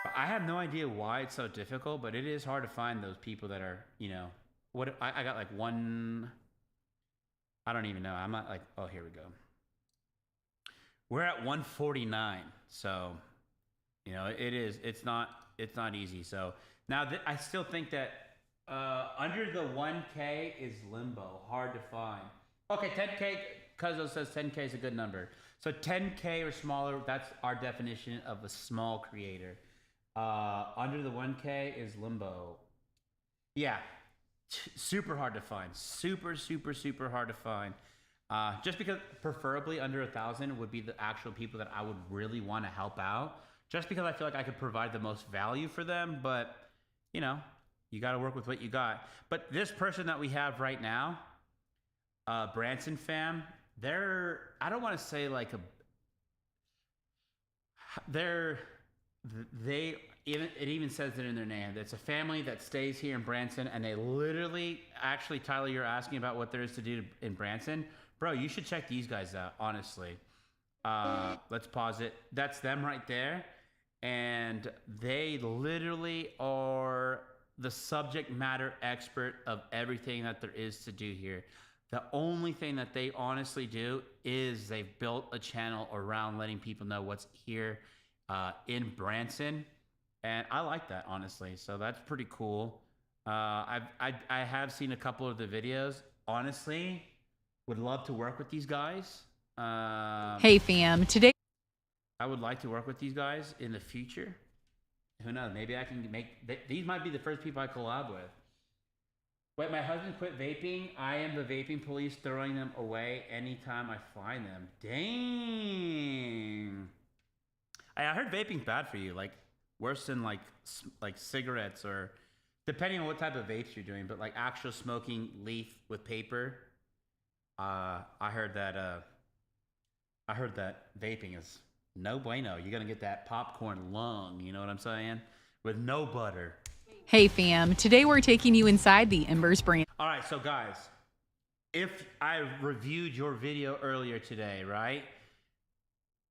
But I have no idea why it's so difficult, but it is hard to find those people that are, you know, what I got like one. I don't even know. I'm not like, oh, here we go. We're at 149. So, you know, it's not easy. So now I still think that under the 1K is limbo, hard to find. Okay, 10K, Cuzzo says 10K is a good number. So 10K or smaller, that's our definition of a small creator. Under the 1K is limbo. Yeah, super hard to find. Super hard to find. Just because preferably under 1,000 would be the actual people that I would really want to help out. Just because I feel like I could provide the most value for them. But, you know, you got to work with what you got. But this person that we have right now, Branson fam, I don't want to say like it even says it in their name. It's a family that stays here in Branson, and they literally, actually, Tyler, you're asking about what there is to do in Branson. Bro, you should check these guys out, honestly. Let's pause it. That's them right there. And they literally are the subject matter expert of everything that there is to do here. The only thing that they honestly do is they've built a channel around letting people know what's here in Branson. And I like that, honestly. So that's pretty cool. I have seen a couple of the videos. Honestly, would love to work with these guys. Hey fam, today I would like to work with these guys in the future. Who knows? Maybe I can these might be the first people I collab with. Wait, my husband quit vaping. I am the vaping police, throwing them away anytime I find them. Dang. I heard vaping's bad for you. Like worse than like cigarettes, or depending on what type of vapes you're doing, but like actual smoking leaf with paper. I heard that vaping is no bueno. You're gonna get that popcorn lung, you know what I'm saying? With no butter. Hey fam, today we're taking you inside the Embers brand. All right, so guys, if I reviewed your video earlier today, right?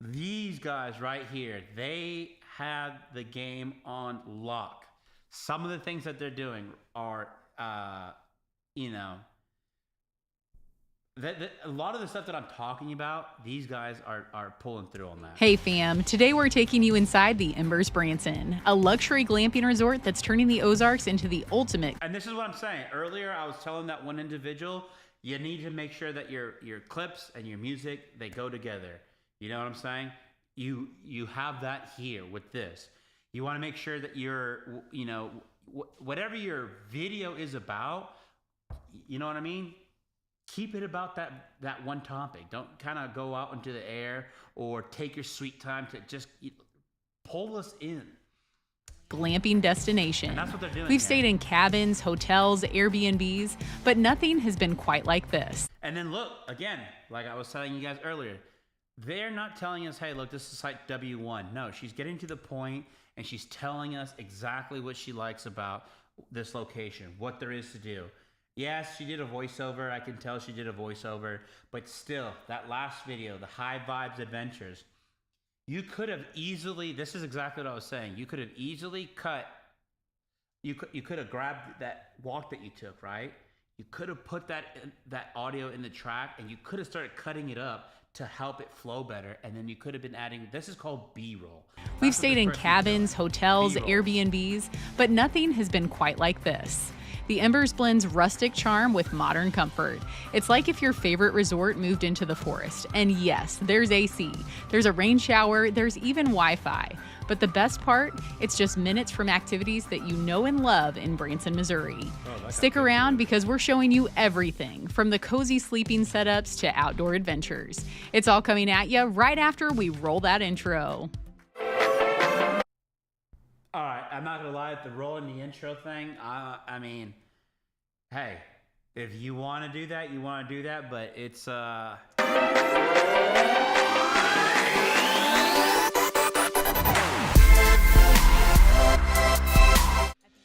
These guys right here, they have the game on lock. Some of the things that they're doing are, you know, A lot of the stuff that I'm talking about, these guys are pulling through on that. Hey fam, today we're taking you inside the Embers Branson, a luxury glamping resort that's turning the Ozarks into the ultimate. And this is what I'm saying. Earlier, I was telling that one individual, you need to make sure that your clips and your music, they go together. You know what I'm saying? You have that here with this. You want to make sure that whatever your video is about, you know what I mean? Keep it about that one topic. Don't kind of go out into the air or take your sweet time to just pull us in. Glamping destination. And that's what they're doing. We've stayed in cabins, hotels, Airbnbs, but nothing has been quite like this. And then look, again, like I was telling you guys earlier, they're not telling us, hey, look, this is site W1. No, she's getting to the point and she's telling us exactly what she likes about this location, what there is to do. Yes, she did a voiceover. I can tell she did a voiceover, but still, that last video, the High Vibes Adventures, you could have easily, this is exactly what I was saying, you could have easily cut, you could have grabbed that walk that you took, right? You could have put that audio in the track and you could have started cutting it up to help it flow better, and then you could have been adding, this is called B-roll. We've stayed in cabins, hotels, B-roll. Airbnbs, but nothing has been quite like this. The Embers blends rustic charm with modern comfort. It's like if your favorite resort moved into the forest. And yes, there's AC, there's a rain shower, there's even Wi-Fi. But the best part, it's just minutes from activities that you know and love in Branson, Missouri. Stick around because we're showing you everything, from the cozy sleeping setups to outdoor adventures. It's all coming at you right after we roll that intro. All right, I'm not gonna lie, the rolling the intro thing, I mean, hey, if you want to do that, you want to do that, but it's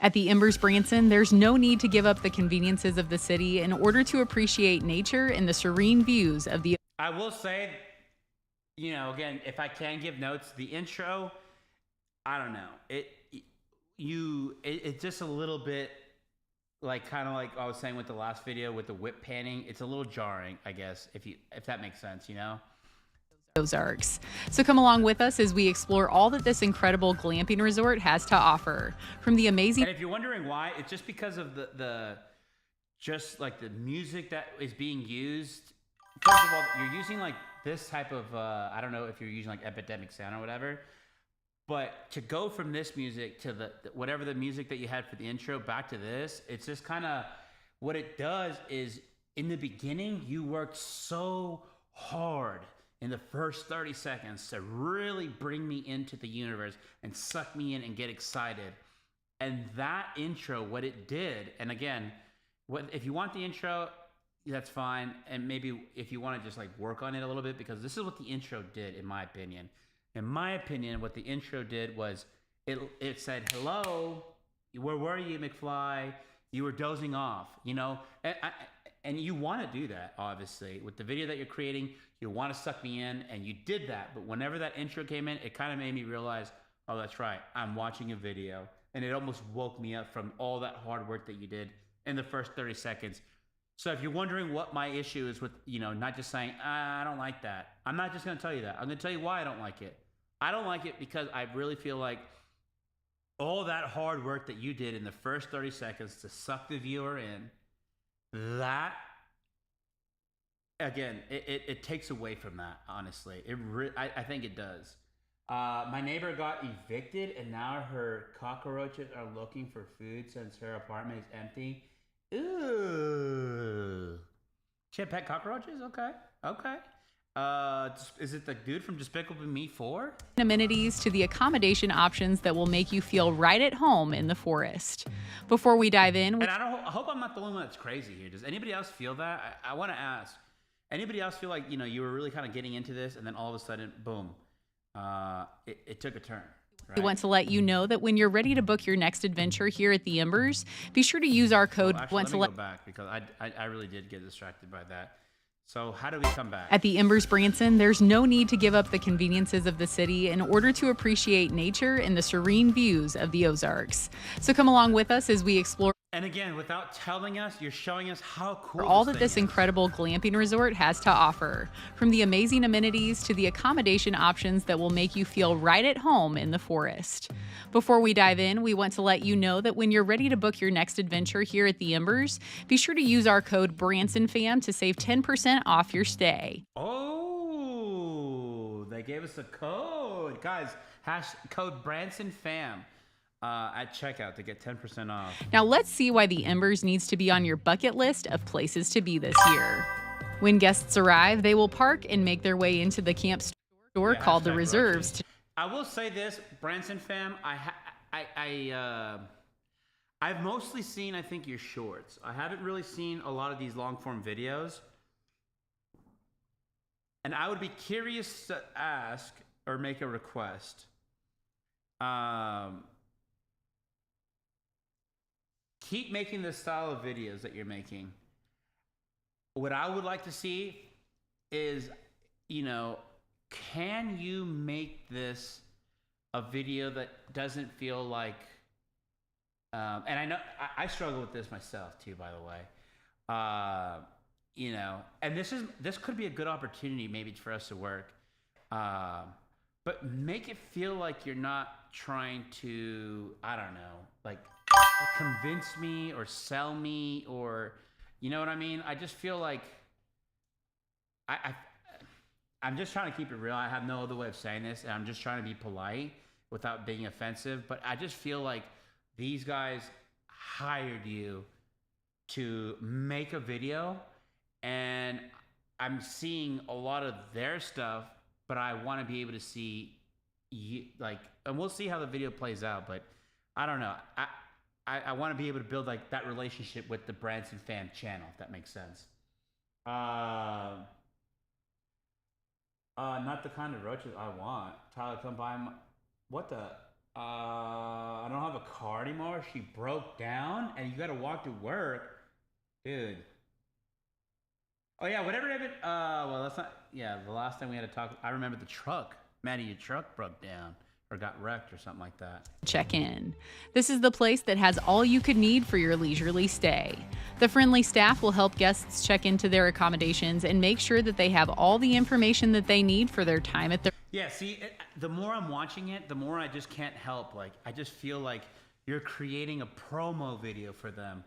At the Embers Branson, there's no need to give up the conveniences of the city in order to appreciate nature and the serene views of the. I will say, again, if I can give notes, the intro, I don't know, it's just a little bit kind of like I was saying with the last video with the whip panning. It's a little jarring, I guess, if that makes sense, Ozarks. So come along with us as we explore all that this incredible glamping resort has to offer. From the amazing. And if you're wondering why, it's just because of the music that is being used. First of all, you're using this type of I don't know if you're using Epidemic Sound or whatever. But to go from this music to the whatever the music that you had for the intro back to this, it's just kind of what it does is in the beginning, you worked so hard in the first 30 seconds to really bring me into the universe and suck me in and get excited. And that intro, what it did, and again, if you want the intro, that's fine. And maybe if you want to just work on it a little bit, because this is what the intro did, in my opinion. In my opinion, what the intro did was it said, hello, where were you, McFly? You were dozing off, and you want to do that, obviously. With the video that you're creating, you want to suck me in, and you did that. But whenever that intro came in, it kind of made me realize, oh, that's right, I'm watching a video. And it almost woke me up from all that hard work that you did in the first 30 seconds. So if you're wondering what my issue is with, not just saying, I don't like that. I'm not just going to tell you that. I'm going to tell you why I don't like it. I don't like it because I really feel like all that hard work that you did in the first 30 seconds to suck the viewer in, that, again, it takes away from that, honestly. I think it does. My neighbor got evicted and now her cockroaches are looking for food since her apartment is empty. Ooh. She had pet cockroaches? Okay. Is it the dude from Despicable Me 4? Amenities to the accommodation options that will make you feel right at home in the forest. Before we dive in, and I hope I'm not the only one that's crazy here. Does anybody else feel that? I want to ask. Anybody else feel like you were really kind of getting into this, and then all of a sudden, boom, it took a turn? Right? We want to let you know that when you're ready to book your next adventure here at the Embers, be sure to use our code. Let me go back because I really did get distracted by that. So how do we come back? At the Embers Branson, there's no need to give up the conveniences of the city in order to appreciate nature and the serene views of the Ozarks. So come along with us as we explore. And again, without telling us, you're showing us how cool For all this that thing this is. incredible glamping resort has to offer, from the amazing amenities to the accommodation options that will make you feel right at home in the forest. Before we dive in, we want to let you know that when you're ready to book your next adventure here at the Embers, be sure to use our code BransonFam to save 10% off your stay. Oh, they gave us a code. Guys, code BransonFam at checkout to get 10% off. Now let's see why the Embers needs to be on your bucket list of places to be this year. When guests arrive, they will park and make their way into the camp store Yeah, called the hashtag Reserves. roaches. I will say this, Branson fam, I've mostly seen, I think, your shorts. I haven't really seen a lot of these long form videos. And I would be curious to ask or make a request. Keep making the style of videos that you're making. What I would like to see is, you know, can you make this a video that doesn't feel like, and I know I struggle with this myself too, by the way. You know, and this could be a good opportunity maybe for us to work, but make it feel like you're not trying to, I don't know, like convince me or sell me, or you know what I mean? I just feel like I'm just trying to keep it real. I have no other way of saying this, and I'm just trying to be polite without being offensive. But I just feel like these guys hired you to make a video, and I'm seeing a lot of their stuff, but I want to be able to see you, like, and we'll see how the video plays out. But I don't know. I want to be able to build like that relationship with the Branson Fan channel, if that makes sense. Not the kind of roaches I want. Tyler, come by my... What the... I don't have a car anymore. She broke down, and you gotta walk to work. Dude. Oh, yeah, whatever happened... well, that's not... Yeah, the last time we had to talk... I remember the truck. Maddie, your truck broke down. Or got wrecked or something like that. Check in. This is the place that has all you could need for your leisurely stay. The friendly staff will help guests check into their accommodations and make sure that they have all the information that they need for their time at the... Yeah, see, the more I'm watching it, the more I just can't help. Like, I just feel like you're creating a promo video for them.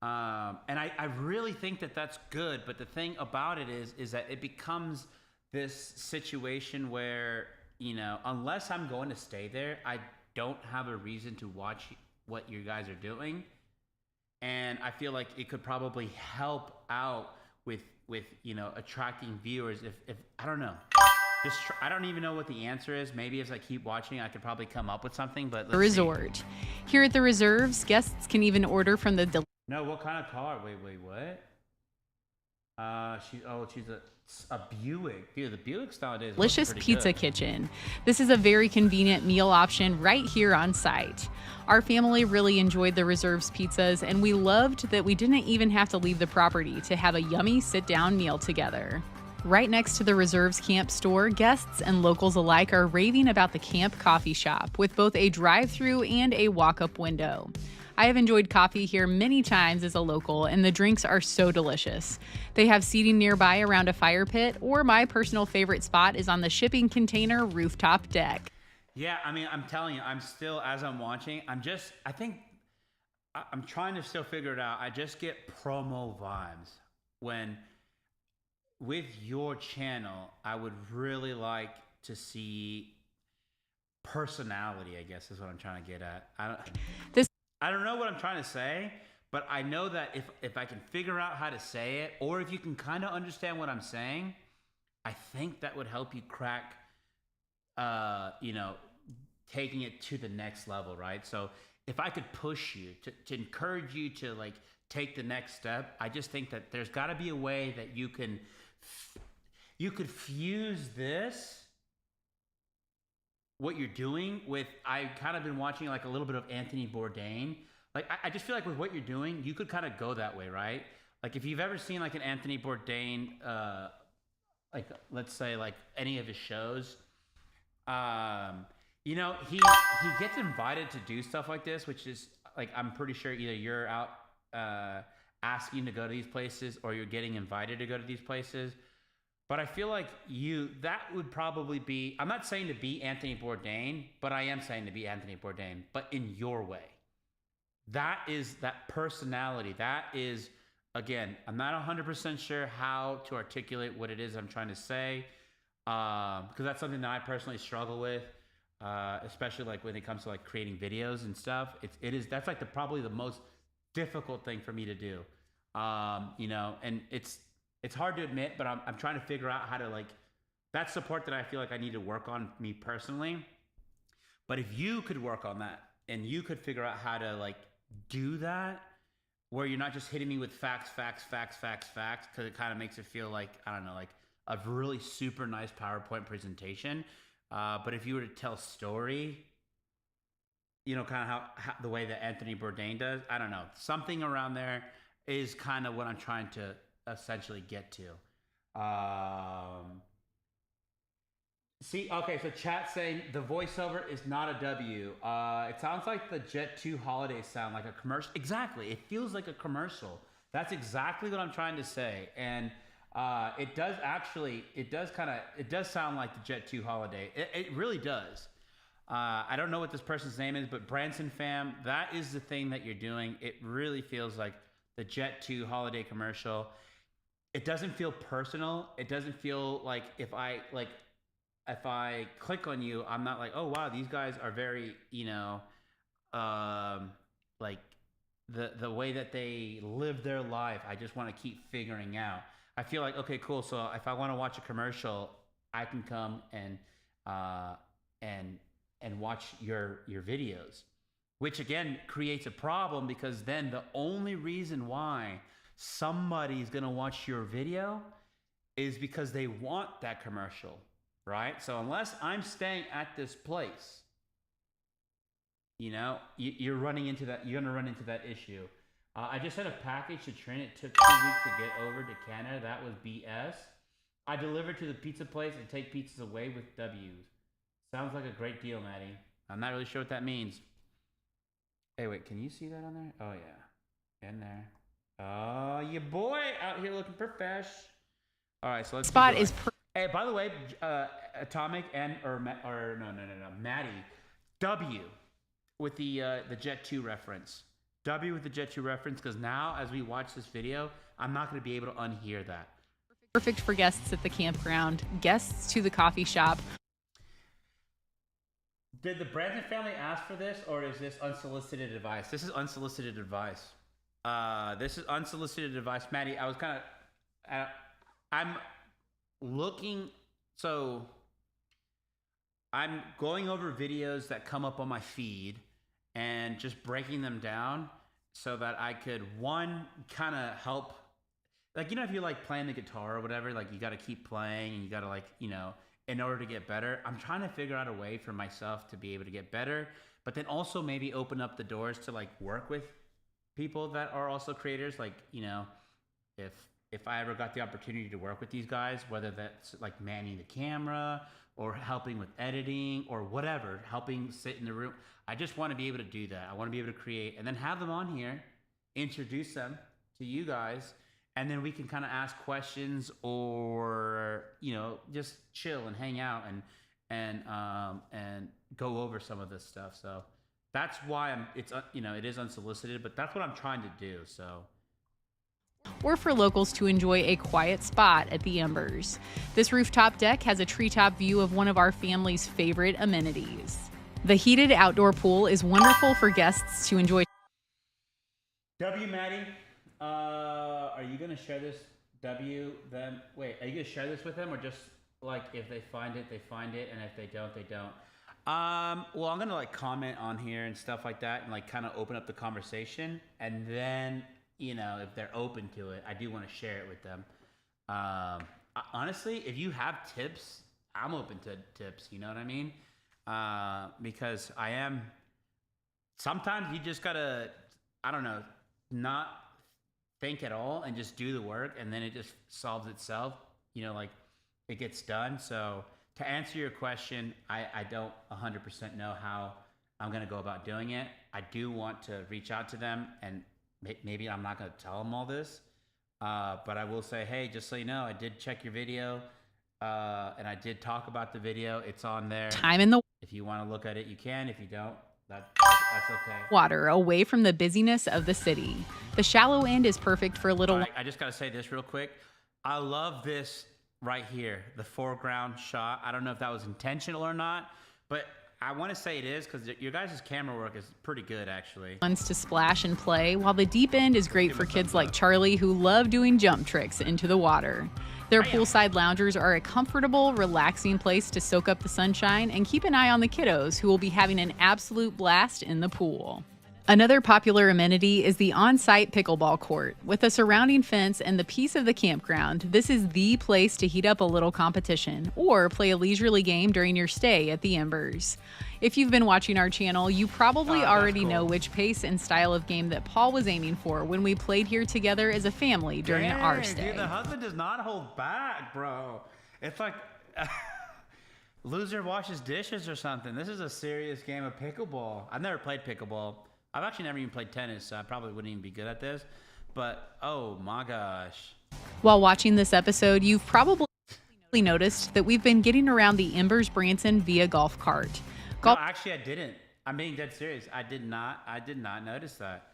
And I really think that that's good. But the thing about it is that it becomes this situation where, you know, unless I'm going to stay there, I don't have a reason to watch what you guys are doing. And I feel like it could probably help out with you know, attracting viewers if I don't know. I don't even know what the answer is. Maybe as I keep watching, I could probably come up with something, but let's see. resort. Here at the Reserves, guests can even order from the No, what kind of car? Wait, what? She's a Buick. Dude, the Buicks nowadays look delicious pretty pizza good. kitchen. This is a very convenient meal option right here on site. Our family really enjoyed the Reserves pizzas, and we loved that we didn't even have to leave the property to have a yummy sit-down meal together. Right next to the Reserves Camp store, guests and locals alike are raving about the Camp Coffee Shop with both a drive-through and a walk-up window. I have enjoyed coffee here many times as a local, and the drinks are so delicious. They have seating nearby around a fire pit, or my personal favorite spot is on the shipping container rooftop deck. Yeah, I mean, I'm telling you, I'm still, as I'm watching, I'm trying to still figure it out. I just get promo vibes when, with your channel, I would really like to see personality, I guess is what I'm trying to get at. I don't know what I'm trying to say, but I know that if I can figure out how to say it, or if you can kind of understand what I'm saying, I think that would help you crack, you know, taking it to the next level, right? So if I could push you to encourage you to like take the next step, I just think that there's got to be a way that you could fuse this, what you're doing with, I kind of been watching like a little bit of Anthony Bourdain. Like, I just feel like with what you're doing, you could kind of go that way, right? Like if you've ever seen like an Anthony Bourdain, like let's say like any of his shows, you know, he gets invited to do stuff like this, which is like, I'm pretty sure either you're out asking to go to these places or you're getting invited to go to these places. But I feel like that would probably be, I'm not saying to be Anthony Bourdain, but I am saying to be Anthony Bourdain, but in your way. That is that personality. That is, again, I'm not 100% sure how to articulate what it is I'm trying to say, because that's something that I personally struggle with, especially like when it comes to like creating videos and stuff. That's like probably the most difficult thing for me to do, you know, and it's hard to admit, but I'm trying to figure out how to like, that's support that I feel like I need to work on me personally. But if you could work on that and you could figure out how to like do that, where you're not just hitting me with facts, because it kind of makes it feel like, I don't know, like a really super nice PowerPoint presentation. But if you were to tell story, you know, kind of how the way that Anthony Bourdain does, I don't know, something around there is kind of what I'm trying to essentially get to. See, okay, so chat saying the voiceover is not a W. It sounds like the Jet 2 holiday sound, like a commercial. Exactly, it feels like a commercial. That's exactly what I'm trying to say. And it does sound like the Jet 2 holiday. It really does. I don't know what this person's name is, but Branson fam, that is the thing that you're doing. It really feels like the Jet 2 holiday commercial. It doesn't feel personal. It doesn't feel like if I click on you, I'm not like, oh wow, these guys are very, you know, like the way that they live their life, I just want to keep figuring out. I feel like, okay, cool. So if I want to watch a commercial, I can come and watch your videos, which again creates a problem, because then the only reason why somebody's gonna watch your video is because they want that commercial, right? So unless I'm staying at this place, you know, you're running into that. You're gonna run into that issue. I just had a package to Trin. It took 2 weeks to get over to Canada. That was BS. I delivered to the pizza place and take pizzas away with W's. Sounds like a great deal, Maddie. I'm not really sure what that means. Hey, wait, can you see that on there? Oh yeah, in there. Oh, your boy out here looking profesh. All right, so let's. Spot is. Hey, by the way, Atomic or Maddie, W with the Jet 2 reference. W with the Jet 2 reference, because now as we watch this video, I'm not going to be able to unhear that. Perfect for guests at the campground, guests to the coffee shop. Did the Branson family ask for this, or is this unsolicited advice? This is unsolicited advice. This is unsolicited advice. Maddie, I was kind of... I'm looking... So, I'm going over videos that come up on my feed and just breaking them down so that I could, one, kind of help... Like, you know, if you're, like, playing the guitar or whatever, like, you got to keep playing and you got to, like, you know... in order to get better, I'm trying to figure out a way for myself to be able to get better, but then also maybe open up the doors to like work with people that are also creators. Like, you know, if I ever got the opportunity to work with these guys, whether that's like manning the camera or helping with editing or whatever, helping sit in the room, I just want to be able to do that. I want to be able to create and then have them on here, introduce them to you guys, and then we can kind of ask questions or, you know, just chill and hang out and go over some of this stuff. So that's why you know, it is unsolicited, but that's what I'm trying to do. So. Or for locals to enjoy a quiet spot at the Embers. This rooftop deck has a treetop view of one of our family's favorite amenities. The heated outdoor pool is wonderful for guests to enjoy. W. Maddie. Are you gonna share this? Wait, are you gonna share this with them, or just like if they find it, they find it, and if they don't, they don't? Well, I'm gonna like comment on here and stuff like that, and like kind of open up the conversation, and then, you know, if they're open to it, I do want to share it with them. Honestly, if you have tips, I'm open to tips. You know what I mean? Because I am. Sometimes you just gotta, I don't know, not think at all and just do the work, and then it just solves itself, you know, like it gets done. So to answer your question, I don't 100% know how I'm going to go about doing it. I do want to reach out to them and maybe I'm not going to tell them all this, but I will say, hey, just so you know, I did check your video, and I did talk about the video. It's on there. Time in the If you want to look at it, you can. If you don't, that's okay. water away from the busyness of the city. The shallow end is perfect for little. I just got to say this real quick. I love this right here, the foreground shot. I don't know if that was intentional or not, but I want to say it is because your guys' camera work is pretty good, actually. Ones to splash and play, while the deep end is great for kids like Charlie who love doing jump tricks into the water. Their poolside loungers are a comfortable, relaxing place to soak up the sunshine and keep an eye on the kiddos who will be having an absolute blast in the pool. Another popular amenity is the on-site pickleball court. With a surrounding fence and the piece of the campground, this is the place to heat up a little competition or play a leisurely game during your stay at the Embers. If you've been watching our channel, you probably already know which pace and style of game that Paul was aiming for when we played here together as a family during our stay. Dude, the husband does not hold back, bro. It's like loser washes dishes or something. This is a serious game of pickleball. I've never played pickleball. I've actually never even played tennis, so I probably wouldn't even be good at this. But, oh my gosh. While watching this episode, you've probably noticed that we've been getting around the Embers Branson via golf cart. No, actually, I didn't. I'm being dead serious. I did not notice that.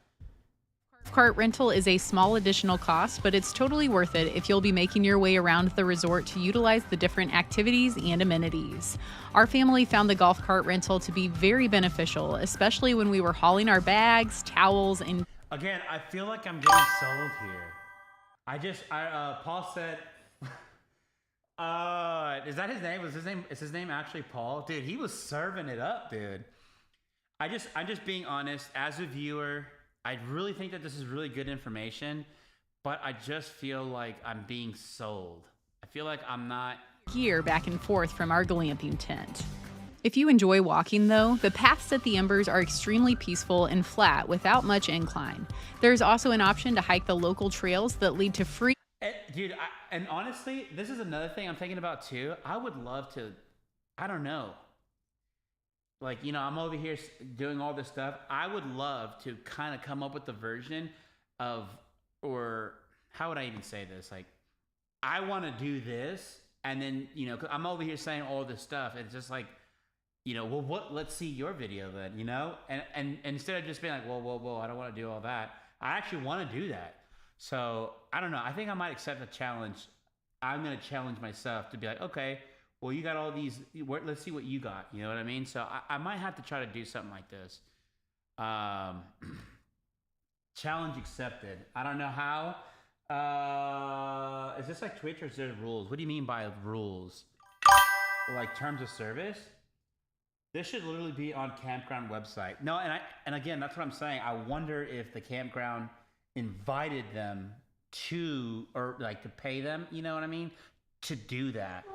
Golf cart rental is a small additional cost, but it's totally worth it if you'll be making your way around the resort to utilize the different activities and amenities. Our family found the golf cart rental to be very beneficial, especially when we were hauling our bags, towels, and... Again, I feel like I'm getting sold here. Paul said, is that his name? Is his name actually Paul? Dude, he was serving it up, dude. I'm just being honest. As a viewer, I really think that this is really good information, but I just feel like I'm being sold. I feel like I'm not gear back and forth from our glamping tent. If you enjoy walking, though, the paths at the Embers are extremely peaceful and flat without much incline. There's also an option to hike the local trails that lead to free... Dude, and honestly, this is another thing I'm thinking about too. I would love to, I don't know. Like, you know, I'm over here doing all this stuff. I would love to kind of come up with the version of, or how would I even say this? Like, I want to do this. And then, you know, 'cause I'm over here saying all this stuff. It's just like, you know, well, let's see your video then, you know? And instead of just being like, whoa, I don't want to do all that. I actually want to do that. So, I don't know. I think I might accept the challenge. I'm going to challenge myself to be like, okay, well, you got all these, let's see what you got. You know what I mean? So, I might have to try to do something like this. Challenge accepted. I don't know how. Is this like Twitch or is there rules? What do you mean by rules? Like terms of service? This should literally be on campground website. No, and again, that's what I'm saying. I wonder if the campground invited them to, or like to pay them, you know what I mean, to do that.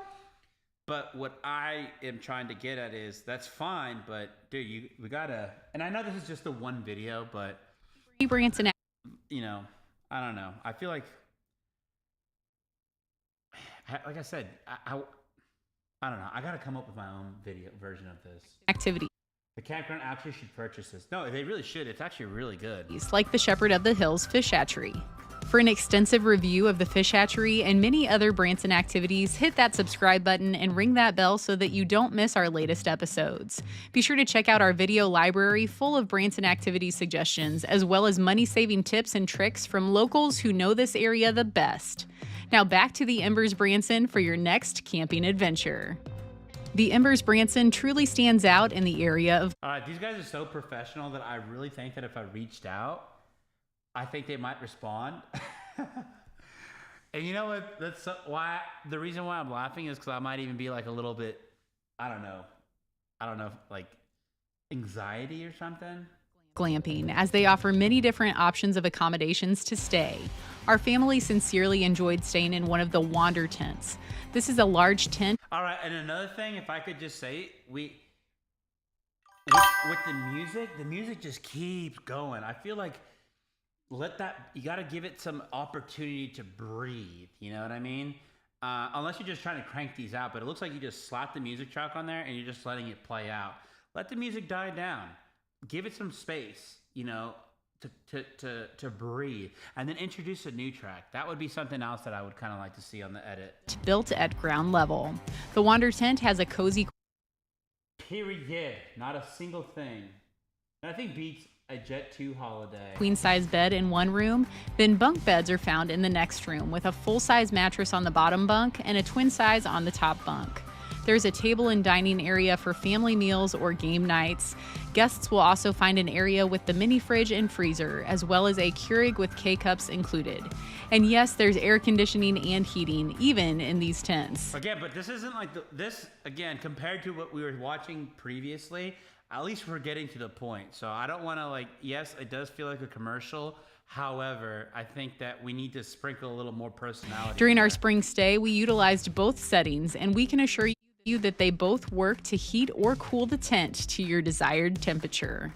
But what I am trying to get at is that's fine, but dude, we gotta, and I know this is just the one video, but Branson, you know, I don't know. I feel like I said, I don't know. I gotta come up with my own video version of this activity. The campground actually should purchase this. No, they really should. It's actually really good. Like the Shepherd of the Hills Fish Hatchery. For an extensive review of the fish hatchery and many other Branson activities, hit that subscribe button and ring that bell so that you don't miss our latest episodes. Be sure to check out our video library full of Branson activity suggestions, as well as money-saving tips and tricks from locals who know this area the best. Now back to the Embers Branson for your next camping adventure. The Embers Branson truly stands out in the area of... All right, these guys are so professional that I really think that if I reached out, I think they might respond. And you know what? That's why the reason why I'm laughing is because I might even be like a little bit, I don't know, like anxiety or something. Glamping, as they offer many different options of accommodations to stay. Our family sincerely enjoyed staying in one of the Wander tents. This is a large tent. All right, and another thing, if I could just say, with the music just keeps going. I feel like you got to give it some opportunity to breathe. You know what I mean? Unless you're just trying to crank these out, but it looks like you just slap the music track on there and you're just letting it play out. Let the music die down. Give it some space, you know. to breathe, and then introduce a new track. That would be something else that I would kind of like to see on the edit. Built at ground level. The Wander tent has a cozy Period. Not a single thing. And I think beats a Jet 2 holiday. queen-size bed in one room, then bunk beds are found in the next room with a full-size mattress on the bottom bunk and a twin size on the top bunk. There's a table and dining area for family meals or game nights. Guests will also find an area with the mini fridge and freezer, as well as a Keurig with K-cups included. And yes, there's air conditioning and heating, even in these tents. Again, but this isn't like this, again, compared to what we were watching previously, at least we're getting to the point. So I don't want to like, yes, it does feel like a commercial. However, I think that we need to sprinkle a little more personality. During our spring stay, we utilized both settings, and we can assure you that they both work to heat or cool the tent to your desired temperature.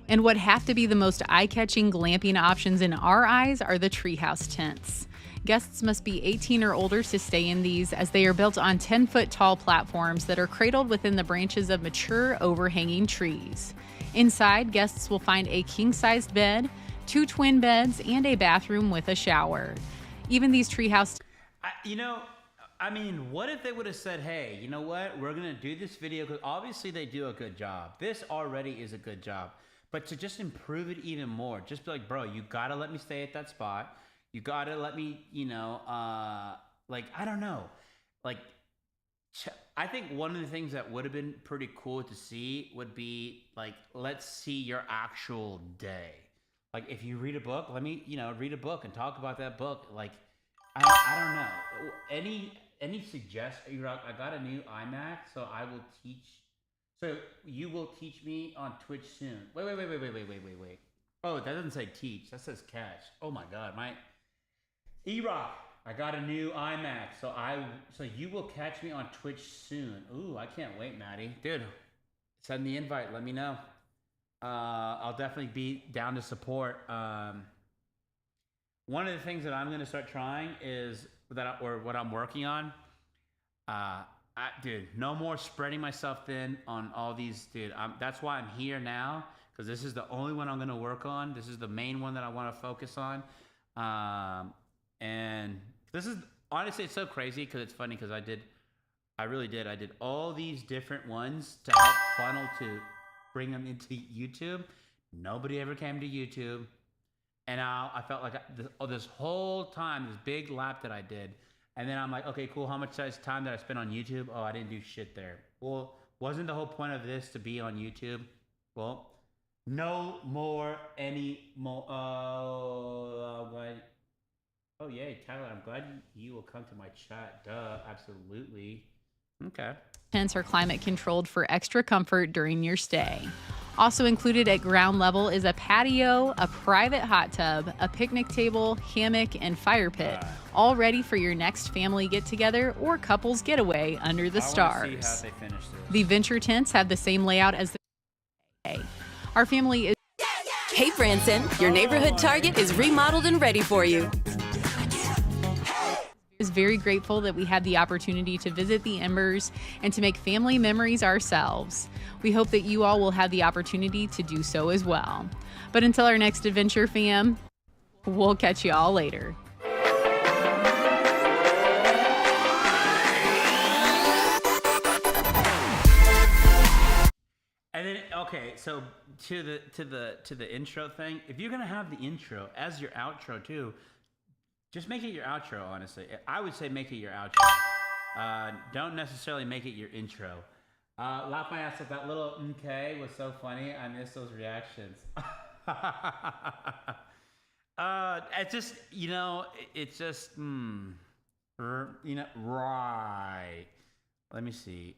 And what have to be the most eye-catching glamping options in our eyes are the treehouse tents. Guests must be 18 or older to stay in these, as they are built on 10-foot tall platforms that are cradled within the branches of mature, overhanging trees. Inside, guests will find a king-sized bed, 2 twin beds, and a bathroom with a shower. Even these treehouse I mean, what if they would have said, hey, you know what? We're going to do this video because obviously they do a good job. This already is a good job. But to just improve it even more, just be like, bro, you got to let me stay at that spot. You got to let me, like, I don't know. Like, I think one of the things that would have been pretty cool to see would be, like, let's see your actual day. Like, if you read a book, let me, read a book and talk about that book. Like, I don't know. Any suggestions? I got a new iMac, so I will teach. So you will teach me on Twitch soon. Wait. Oh, that doesn't say teach. That says catch. Oh my God, my E-Rock. I got a new iMac, so you will catch me on Twitch soon. Ooh, I can't wait, Maddie. Dude, send the invite. Let me know. I'll definitely be down to support. One of the things that I'm going to start trying is what I'm working on. Dude, no more spreading myself thin on all these. Dude, that's why I'm here now, because this is the only one I'm going to work on. This is the main one that I want to focus on. And this is honestly, it's so crazy because it's funny because I did all these different ones to help funnel to bring them into YouTube. Nobody ever came to YouTube. And now I felt like this whole time, this big lap that I did. And then I'm like, okay, cool. How much time did I spend on YouTube? Oh, I didn't do shit there. Well, wasn't the whole point of this to be on YouTube? Well, no more anymore. Oh, yay, Tyler, I'm glad you will come to my chat. Duh, absolutely. Okay. Tents are climate controlled for extra comfort during your stay. Also included at ground level is a patio, a private hot tub, a picnic table, hammock, and fire pit, all ready for your next family get-together or couples getaway under the stars. See how they finish this. The Venture tents have the same layout as the Our family is Hey Branson, your neighborhood Target is remodeled and ready for you. very grateful that we had the opportunity to visit the Embers and to make family memories ourselves. We hope that you all will have the opportunity to do so as well. But until our next adventure, fam, we'll catch you all later. And then, okay, so to the intro thing, if you're gonna have the intro as your outro too, just make it your outro. Honestly, I would say make it your outro. Don't necessarily make it your intro. Laugh my ass off. That little okay was so funny. I miss those reactions. It's just it's just right. Let me see.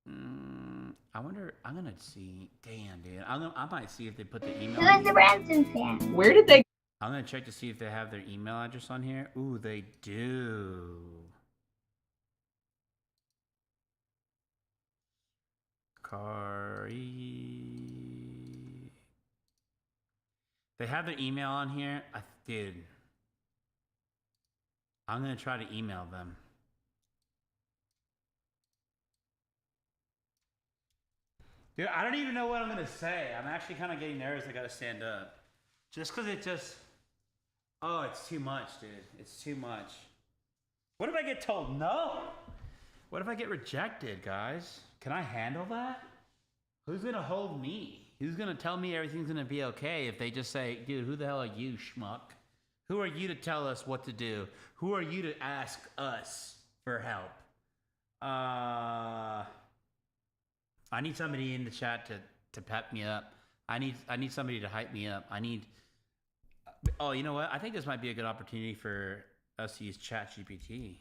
I wonder. I'm gonna see. Damn, dude. I might see if they put the email. Who is the Branson fan? Where did they? I'm gonna check to see if they have their email address on here. Ooh, they do. They have their email on here. I did. I'm gonna try to email them. Dude, I don't even know what I'm gonna say. I'm actually kind of getting nervous. I gotta stand up. Just because it just, oh, it's too much, dude. It's too much. What if I get told no? What if I get rejected, guys? Can I handle that? Who's gonna hold me? Who's gonna tell me everything's gonna be okay if they just say, dude, who the hell are you, schmuck? Who are you to tell us what to do? Who are you to ask us for help? I need somebody in the chat to pep me up. I need somebody to hype me up. Oh, you know what? I think this might be a good opportunity for us to use ChatGPT.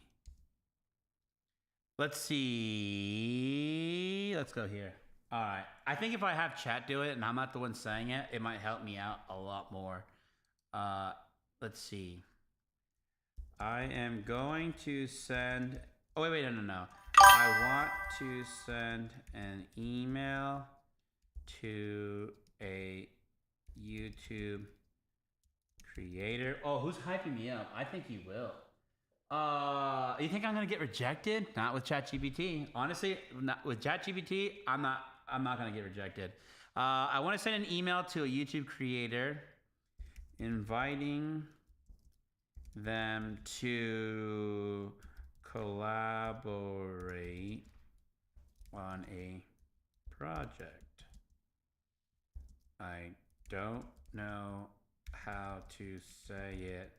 Let's see. Let's go here. All right. I think if I have chat do it and I'm not the one saying it, it might help me out a lot more. Let's see. I am going to send. Oh, wait, no. I want to send an email to a YouTube creator. Oh, who's hyping me up? I think you will. You think I'm gonna get rejected? Not with ChatGPT. Honestly, not with ChatGPT. I'm not gonna get rejected. I want to send an email to a YouTube creator, inviting them to collaborate on a project. I don't know how to say it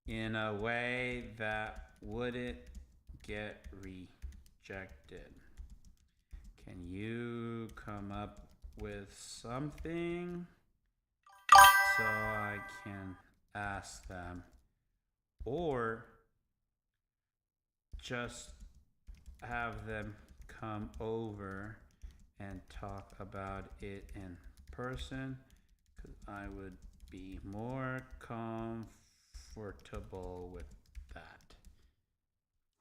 in a way that wouldn't get rejected. Can you come up with something so I can ask them? Or just have them come over and talk about it in person, because I would be more comfortable with that.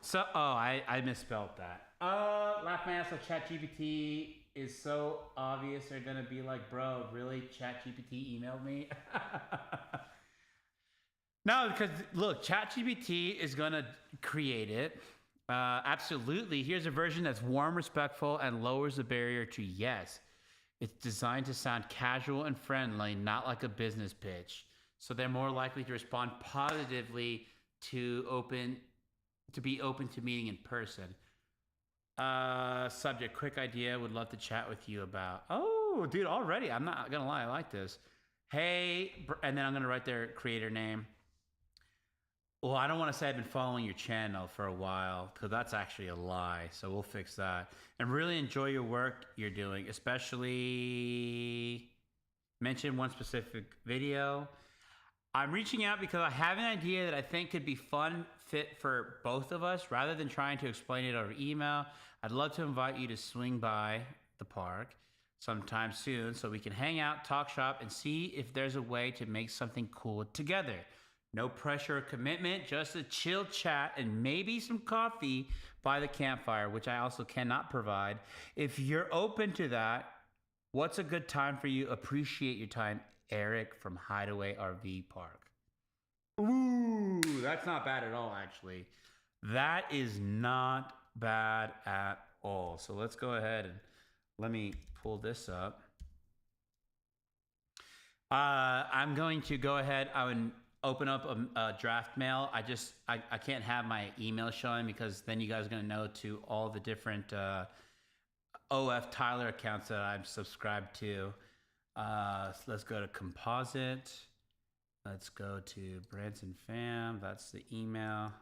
So, I misspelled that. Laugh my ass off. ChatGPT is so obvious. They're gonna be like, bro, really? ChatGPT emailed me? No, because look, ChatGPT is gonna create it. Absolutely. Here's a version that's warm, respectful, and lowers the barrier to yes. It's designed to sound casual and friendly, not like a business pitch. So they're more likely to respond positively to be open to meeting in person. Subject, quick idea, would love to chat with you about. Oh, dude, already. I'm not gonna lie, I like this. Hey, and then I'm gonna write their creator name. Well, I don't want to say I've been following your channel for a while, because that's actually a lie. So we'll fix that. And really enjoy your work you're doing, especially mention one specific video. I'm reaching out because I have an idea that I think could be fun fit for both of us. Rather than trying to explain it over email, I'd love to invite you to swing by the park sometime soon so we can hang out, talk shop, and see if there's a way to make something cool together. No pressure or commitment, just a chill chat and maybe some coffee by the campfire, which I also cannot provide. If you're open to that, what's a good time for you? Appreciate your time, Eric from Hideaway RV Park. Ooh, that's not bad at all, actually. That is not bad at all. So let's go ahead and let me pull this up. I'm going to go ahead and open up a draft mail. I can't have my email showing because then you guys are going to know to all the different OF Tyler accounts that I'm subscribed to. So let's go to composite. Let's go to Branson Fam. That's the email.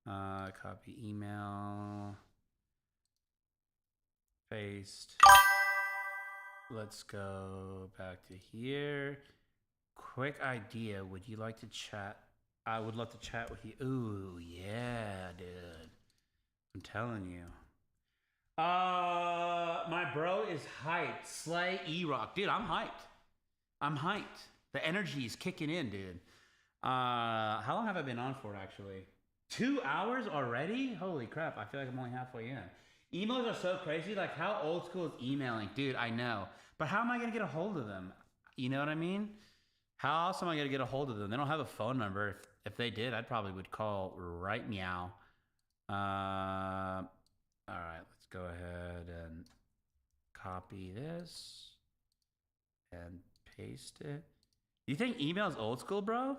Copy email. Paste. Let's go back to here. Quick idea. Would you like to chat? I would love to chat with you. Ooh, yeah, dude. I'm telling you. My bro is hyped. Slay E-Rock. Dude, I'm hyped. I'm hyped. The energy is kicking in, dude. How long have I been on for, actually? 2 hours already? Holy crap. I feel like I'm only halfway in. Emails are so crazy. Like, how old school is emailing? Dude, I know. But how am I going to get a hold of them? You know what I mean? How else am I going to get a hold of them? They don't have a phone number. If they did, I probably would call right meow. All right, let's go ahead and copy this. and paste it. You think email's old school, bro?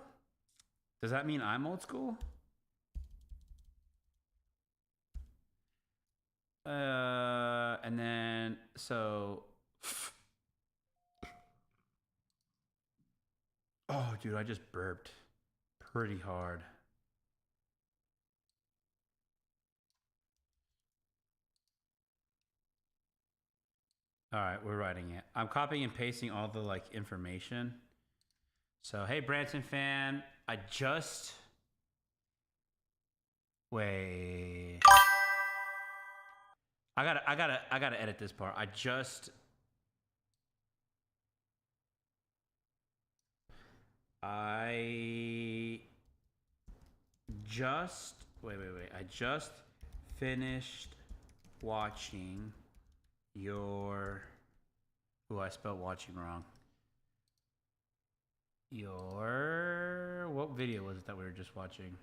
Does that mean I'm old school? And then, so... Oh, dude, I just burped pretty hard. All right, we're writing it. I'm copying and pasting all the like information. So, hey, Branson fan, I just... Wait. I gotta edit this part. I just wait. I just finished watching your... Ooh, I spelled watching wrong. What video was it that we were just watching?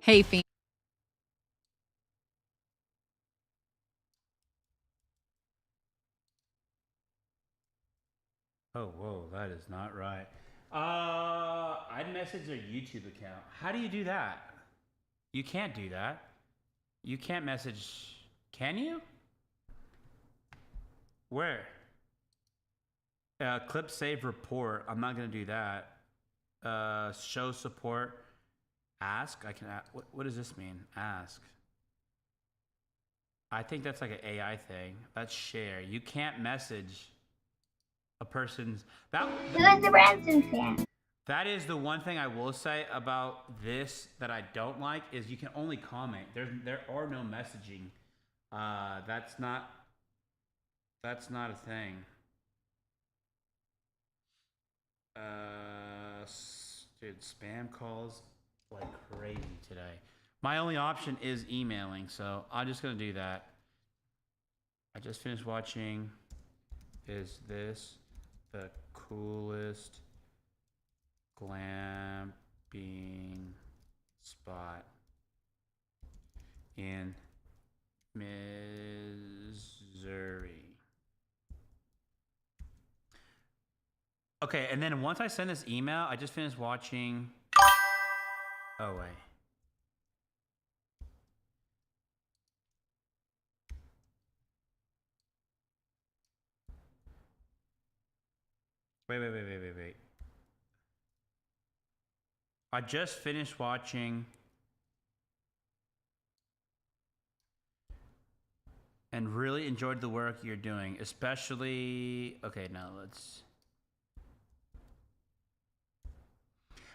Hey, fan. Oh, whoa, that is not right. I'd message their YouTube account. How do you do that? You can't do that. You can't message, can you? Where? Clip save report. I'm not gonna do that. Show support. Ask. I can. What does this mean? Ask. I think that's like an AI thing. That's share. You can't message a person's Who's the Branson fan? That is the one thing I will say about this that I don't like is you can only comment. There are no messaging. That's not a thing. Dude, spam calls like crazy today. My only option is emailing, so I'm just gonna do that. I just finished watching. Is this the coolest glamping spot in Missouri? Okay, and then once I send this email, I just finished watching. Oh, wait. Wait. I just finished watching and really enjoyed the work you're doing, especially... Okay, now let's...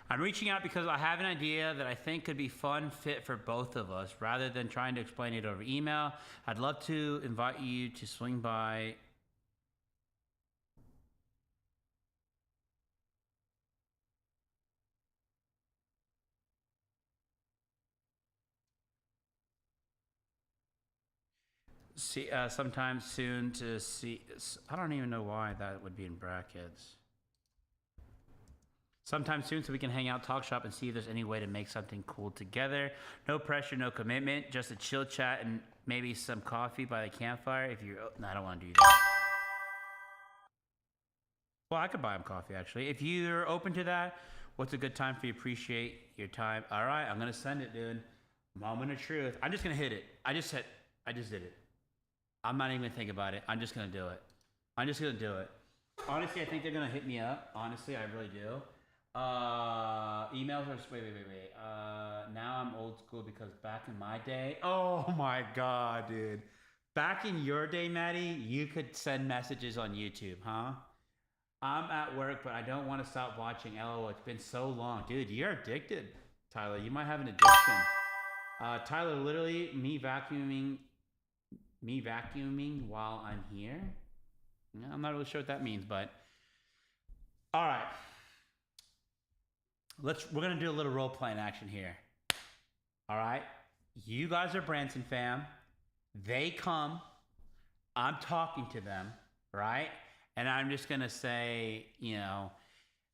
I'm reaching out because I have an idea that I think could be fun fit for both of us. Rather than trying to explain it over email, I'd love to invite you to swing by. See, sometime soon to see. I don't even know why that would be in brackets. Sometime soon so we can hang out, talk shop, and see if there's any way to make something cool together. No pressure, no commitment, just a chill chat and maybe some coffee by the campfire if you're... No, I don't want to do that. Well, I could buy him coffee, actually. If you're open to that, what's a good time for you? Appreciate your time. All right, I'm going to send it, dude. Moment of truth. I'm just going to hit it. I just did it. I'm not even going to think about it. I'm just going to do it. Honestly, I think they're going to hit me up. Honestly, I really do. Emails are... Wait. Now I'm old school because back in my day... Oh my God, dude. Back in your day, Maddie, you could send messages on YouTube, huh? I'm at work, but I don't want to stop watching. LOL, it's been so long. Dude, you're addicted, Tyler. You might have an addiction. Tyler, literally, me vacuuming while I'm here. I'm not really sure what that means, but... All right. We're gonna do a little role-playing action here. All right? You guys are Branson fam. They come. I'm talking to them, right? And I'm just gonna say, you know,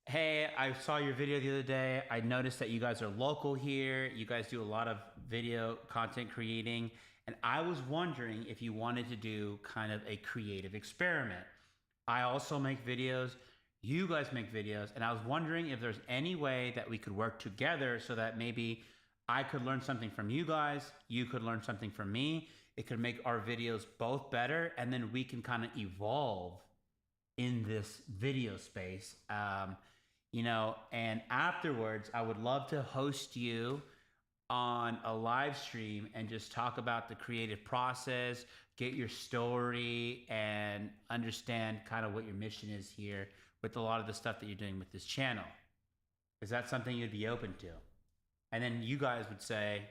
hey, I saw your video the other day. I noticed that you guys are local here. You guys do a lot of video content creating. And I was wondering if you wanted to do kind of a creative experiment. I also make videos. You guys make videos. And I was wondering if there's any way that we could work together so that maybe I could learn something from you guys. You could learn something from me. It could make our videos both better. And then we can kind of evolve in this video space. You know, and afterwards, I would love to host you on a live stream and just talk about the creative process, get your story, and understand kind of what your mission is here with a lot of the stuff that you're doing with this channel. Is that something you'd be open to? And then you guys would say,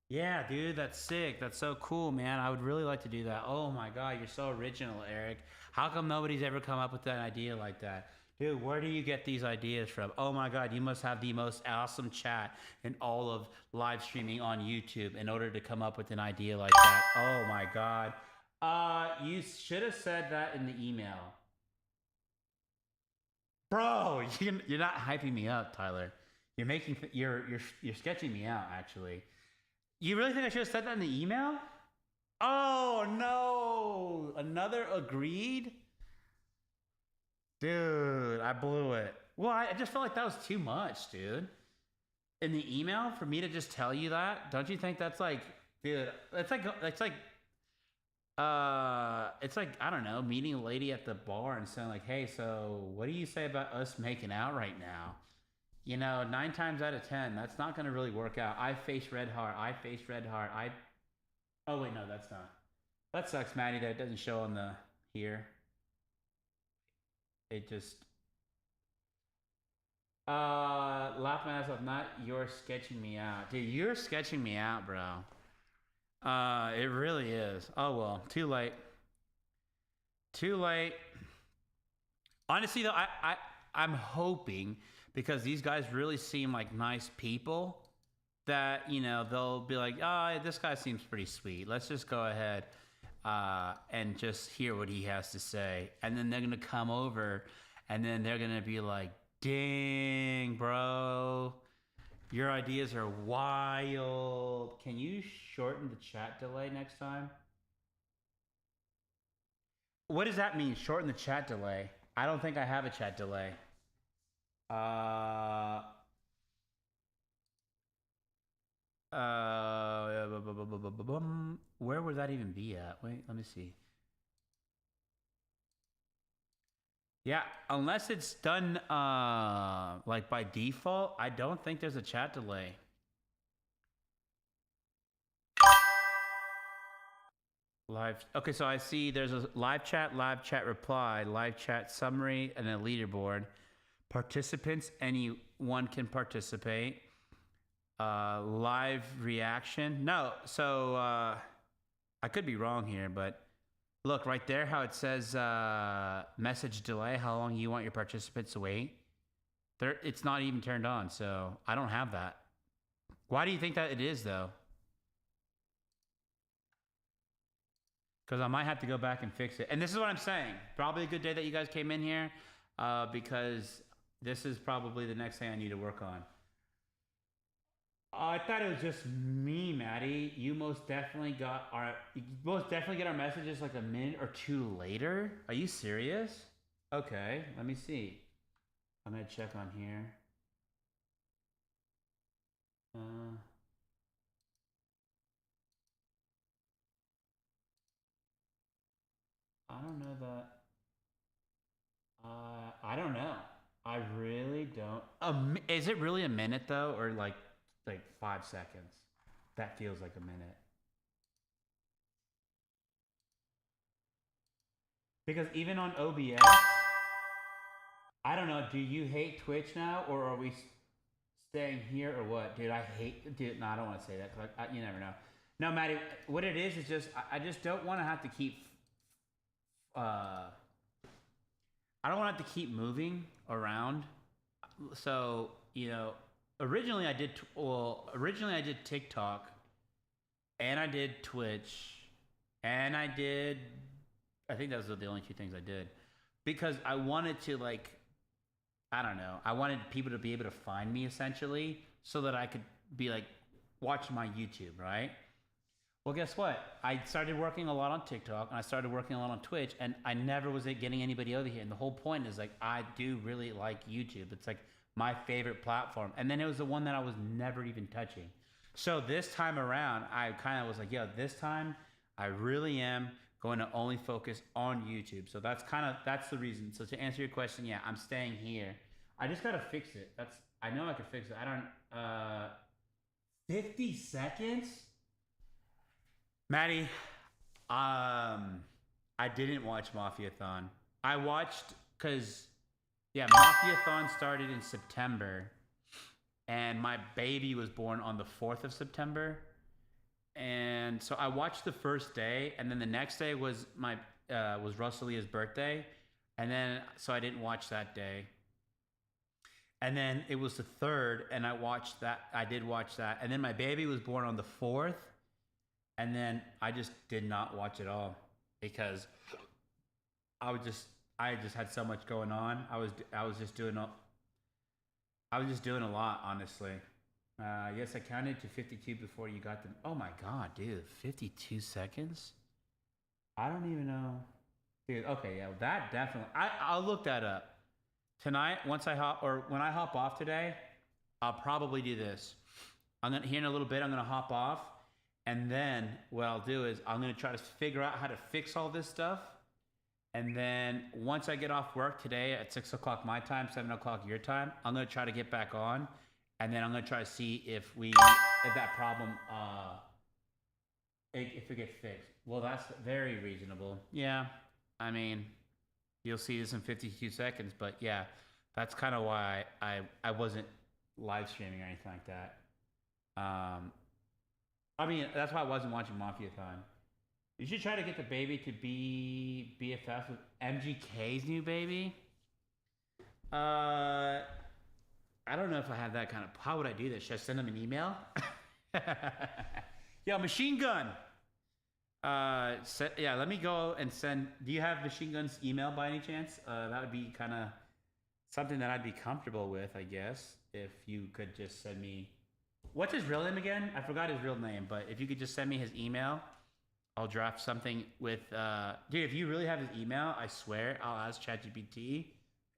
yeah, dude, that's sick. That's so cool, man. I would really like to do that. Oh my God, you're so original, Eric. How come nobody's ever come up with an idea like that? Dude, where do you get these ideas from? Oh my God, you must have the most awesome chat in all of live streaming on YouTube in order to come up with an idea like that. Oh my God. You should have said that in the email. Bro, you're not hyping me up, Tyler. You're sketching me out, actually. You really think I should have said that in the email? Oh no, another agreed? Dude, I blew it. Well, I just felt like that was too much, dude. In the email, for me to just tell you that, don't you think that's like, dude, it's like, I don't know, meeting a lady at the bar and saying like, hey, so what do you say about us making out right now? You know, 9 times out of 10, that's not going to really work out. I face red heart. Oh, wait, no, that's not. That sucks, Maddie, that it doesn't show on the here. It just... laugh my ass off, not you're sketching me out. Dude, you're sketching me out, bro. It really is. Oh, well, too late. Too late. Honestly, though, I'm hoping... because these guys really seem like nice people that, you know, they'll be like, oh, this guy seems pretty sweet. Let's just go ahead and just hear what he has to say. And then they're going to come over and then they're going to be like, dang, bro, your ideas are wild. Can you shorten the chat delay next time? What does that mean, shorten the chat delay? I don't think I have a chat delay. Where would that even be at? Wait, let me see. Yeah, unless it's done like by default, I don't think there's a chat delay. Live. Okay, so I see there's a live chat reply, live chat summary, and a leaderboard. Participants, anyone can participate. Live reaction. No, so I could be wrong here, but look right there how it says message delay, how long you want your participants to wait. There, it's not even turned on, so I don't have that. Why do you think that it is, though? Because I might have to go back and fix it. And this is what I'm saying. Probably a good day that you guys came in here because this is probably the next thing I need to work on. I thought it was just me, Maddie. You most definitely get our messages like a minute or two later. Are you serious? Okay, let me see. I'm gonna check on here. I don't know that. I don't know. I really don't. Is it really a minute though, or like 5 seconds? That feels like a minute. Because even on OBS, I don't know. Do you hate Twitch now, or are we staying here, or what? Dude, I hate. Dude, no, I don't want to say that. You never know. No, Maddie, what it is just I just don't want to have to keep. I don't want to have to keep moving around. So, you know, originally I did TikTok, and I did Twitch, and I think those are the only 2 things I did, because I wanted to, like, I don't know, I wanted people to be able to find me essentially, so that I could be like, watch my YouTube, right? Well, guess what? I started working a lot on TikTok and I started working a lot on Twitch, and I never was getting anybody over here. And the whole point is like, I do really like YouTube. It's like my favorite platform. And then it was the one that I was never even touching. So this time around, I kind of was like, yo, this time I really am going to only focus on YouTube. So that's the reason. So to answer your question, yeah, I'm staying here. I just got to fix it. I know I can fix it. 50 seconds? Maddie, I didn't watch Mafiathon. I watched, cause yeah, Mafiathon started in September, and my baby was born on the 4th of September. And so I watched the first day, and then the next day was was Rosalia's birthday. And then, so I didn't watch that day. And then it was the 3rd, and I did watch that. And then my baby was born on the 4th. And then I just did not watch it all because I just had so much going on. I was just doing a lot, honestly. Yes, I counted to 52 before you got them. Oh my God, dude, 52 seconds? I don't even know. Dude, okay, yeah, that definitely, I'll look that up. Tonight, when I hop off today, I'll probably do this. Here in a little bit, I'm gonna hop off. And then what I'll do is I'm going to try to figure out how to fix all this stuff. And then once I get off work today at 6 o'clock my time, 7 o'clock your time, I'm going to try to get back on. And then I'm going to try to see if that problem, if it gets fixed. Well, that's very reasonable. Yeah. I mean, you'll see this in 52 seconds, but yeah, that's kind of why I wasn't live streaming or anything like that. I mean, that's why I wasn't watching Mafiathon. You should try to get the baby to be BFF with MGK's new baby. I don't know if I have that kind of. How would I do this? Should I send him an email? Yo, Machine Gun. Yeah, let me go and send. Do you have Machine Gun's email by any chance? That would be kind of something that I'd be comfortable with, I guess. If you could just send me. What's his real name again? I forgot his real name, but if you could just send me his email, I'll draft something with, dude, if you really have his email, I swear I'll ask ChatGPT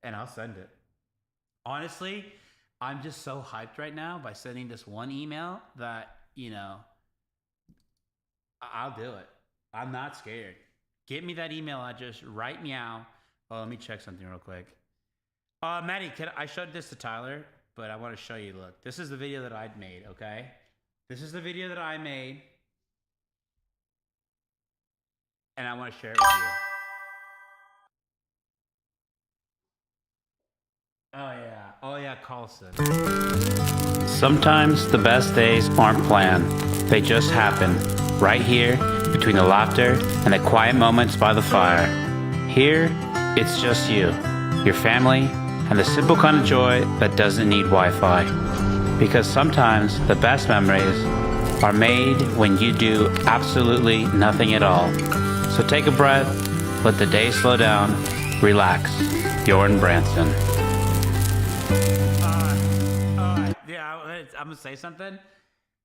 and I'll send it. Honestly, I'm just so hyped right now by sending this one email that, I'll do it. I'm not scared. Get me that email address right meow. Oh, let me check something real quick. Maddie, I showed this to Tyler. But I want to show you, look, this is the video that I'd made, okay? This is the video that I made. And I want to share it with you. Oh yeah, Carlson. Sometimes the best days aren't planned. They just happen, right here, between the laughter and the quiet moments by the fire. Here, it's just you, your family, and the simple kind of joy that doesn't need Wi-Fi. Because sometimes the best memories are made when you do absolutely nothing at all. So take a breath, let the day slow down, relax. Bjorn Branson. Yeah, I'm gonna say something.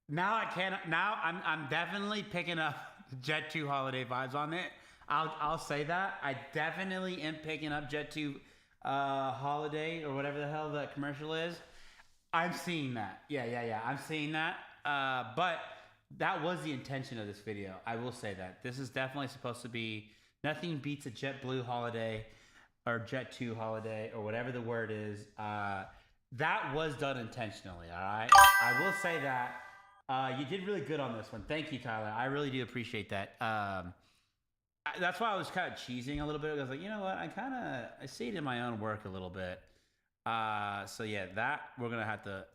Now I'm definitely picking up Jet 2 holiday vibes on it. I'll say that. I definitely am picking up Jet 2 holiday or whatever the hell that commercial is. I'm seeing that. Yeah. I'm seeing that. But that was the intention of this video. I will say that. This is definitely supposed to be nothing beats a JetBlue holiday or Jet 2 holiday or whatever the word is. That was done intentionally, all right? I will say that. You did really good on this one. Thank you, Tyler. I really do appreciate that. That's why I was kind of cheesing a little bit. I was like, you know what? I see it in my own work a little bit. So yeah, that we're gonna have to.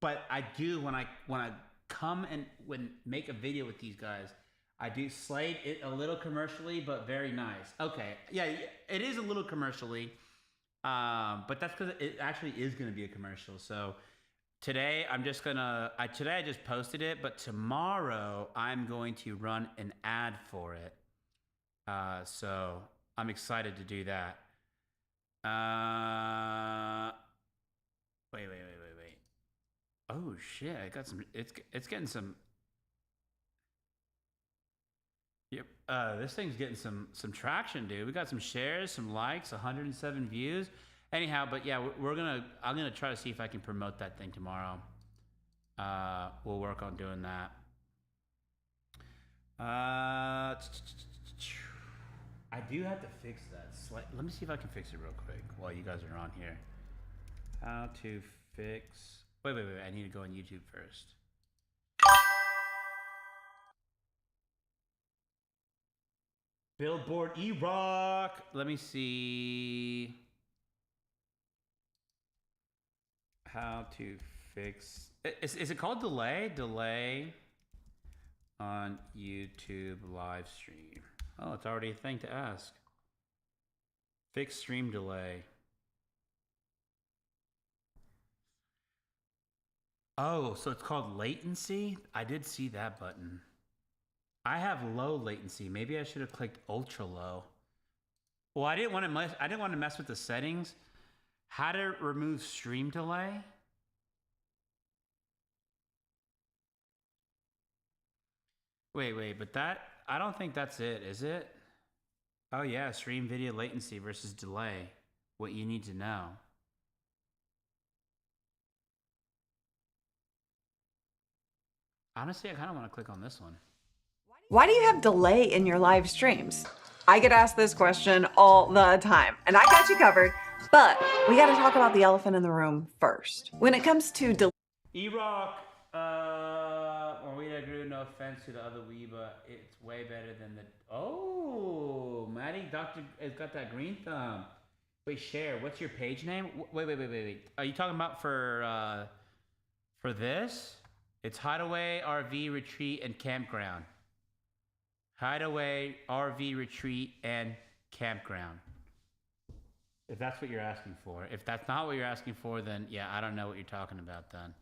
But I do when I come and make a video with these guys, I do slate it a little commercially, but very nice. Okay, yeah, it is a little commercially, but that's because it actually is gonna be a commercial. So today I just posted it, but tomorrow I'm going to run an ad for it. So I'm excited to do that. Wait. Oh shit! I got some. It's getting some. Yep. This thing's getting some traction, dude. We got some shares, some likes, 107 views. Anyhow, but yeah, I'm gonna try to see if I can promote that thing tomorrow. We'll work on doing that. I do have to fix that. Let me see if I can fix it real quick while you guys are on here. How to fix? Wait. I need to go on YouTube first. Billboard E-Rock. Let me see. How to fix? Is it called delay? Delay on YouTube live stream. Oh, it's already a thing to ask. Fix stream delay. Oh, so it's called latency? I did see that button. I have low latency. Maybe I should have clicked ultra low. Well, I didn't want to mess with the settings. How to remove stream delay? Wait, but I don't think that's it, is it? Oh yeah, stream video latency versus delay. What you need to know. Honestly, I kind of want to click on this one. Why do you have delay in your live streams? I get asked this question all the time, and I got you covered, but we got to talk about the elephant in the room first. When it comes to delay, E-Rock, well, we agree, no offense to the other Wii, but it's way better than the... Oh, Maddie, has got that green thumb. Wait, share, what's your page name? Wait. Are you talking about for this? It's Hideaway, RV, Retreat, and Campground. Hideaway, RV, Retreat, and Campground. If that's what you're asking for. If that's not what you're asking for, then yeah, I don't know what you're talking about then.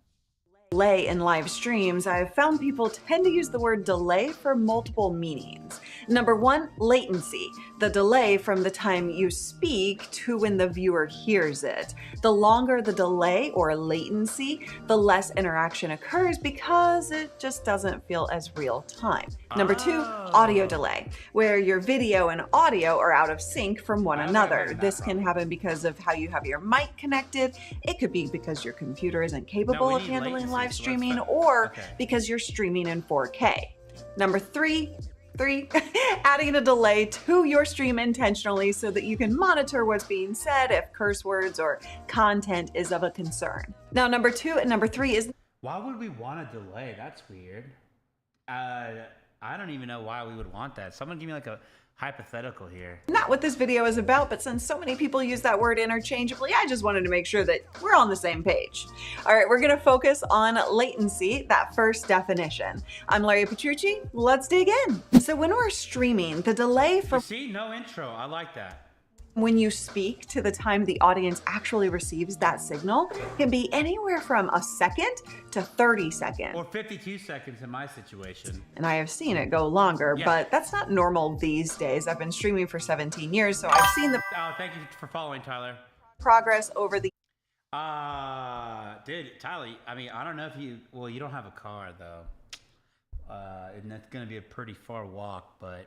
delay in live streams, I've found people tend to use the word delay for multiple meanings. Number one, latency, the delay from the time you speak to when the viewer hears it. The longer the delay or latency, the less interaction occurs because it just doesn't feel as real time. Number two, audio delay, where your video and audio are out of sync from one another. This can happen because of how you have your mic connected. It could be because your computer isn't capable of handling live streaming, or because you're streaming in 4K. Number three, adding a delay to your stream intentionally so that you can monitor what's being said if curse words or content is of a concern. Now, number two and number three is... Why would we want a delay? That's weird. I don't even know why we would want that. Someone give me like a hypothetical here. Not what this video is about, but since so many people use that word interchangeably, I just wanted to make sure that we're on the same page. All right, we're gonna focus on latency, that first definition. I'm Larry Petrucci, let's dig in. So when we're streaming, the delay from... See, no intro, I like that. When you speak to the time the audience actually receives that signal can be anywhere from a second to 30 seconds. Or 52 seconds in my situation. And I have seen it go longer, but that's not normal these days. I've been streaming for 17 years, so I've seen the thank you for following, Tyler. Progress over the... Dude, Tyler, I mean, I don't know if you don't have a car though. And that's gonna be a pretty far walk, but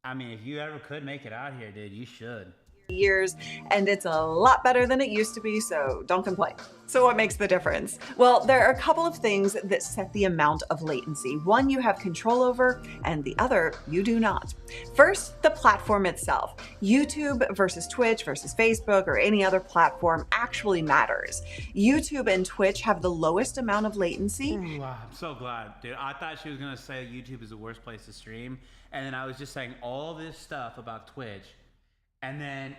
I mean, if you ever could make it out here, dude, you should. Years, and it's a lot better than it used to be, so don't complain. So what makes the difference? Well, there are a couple of things that set the amount of latency. One you have control over, and the other you do not. First, the platform itself. YouTube versus Twitch versus Facebook or any other platform actually matters. YouTube and Twitch have the lowest amount of latency. Wow, I'm so glad, dude. I thought she was gonna say YouTube is the worst place to stream, and then I was just saying all this stuff about Twitch. And then,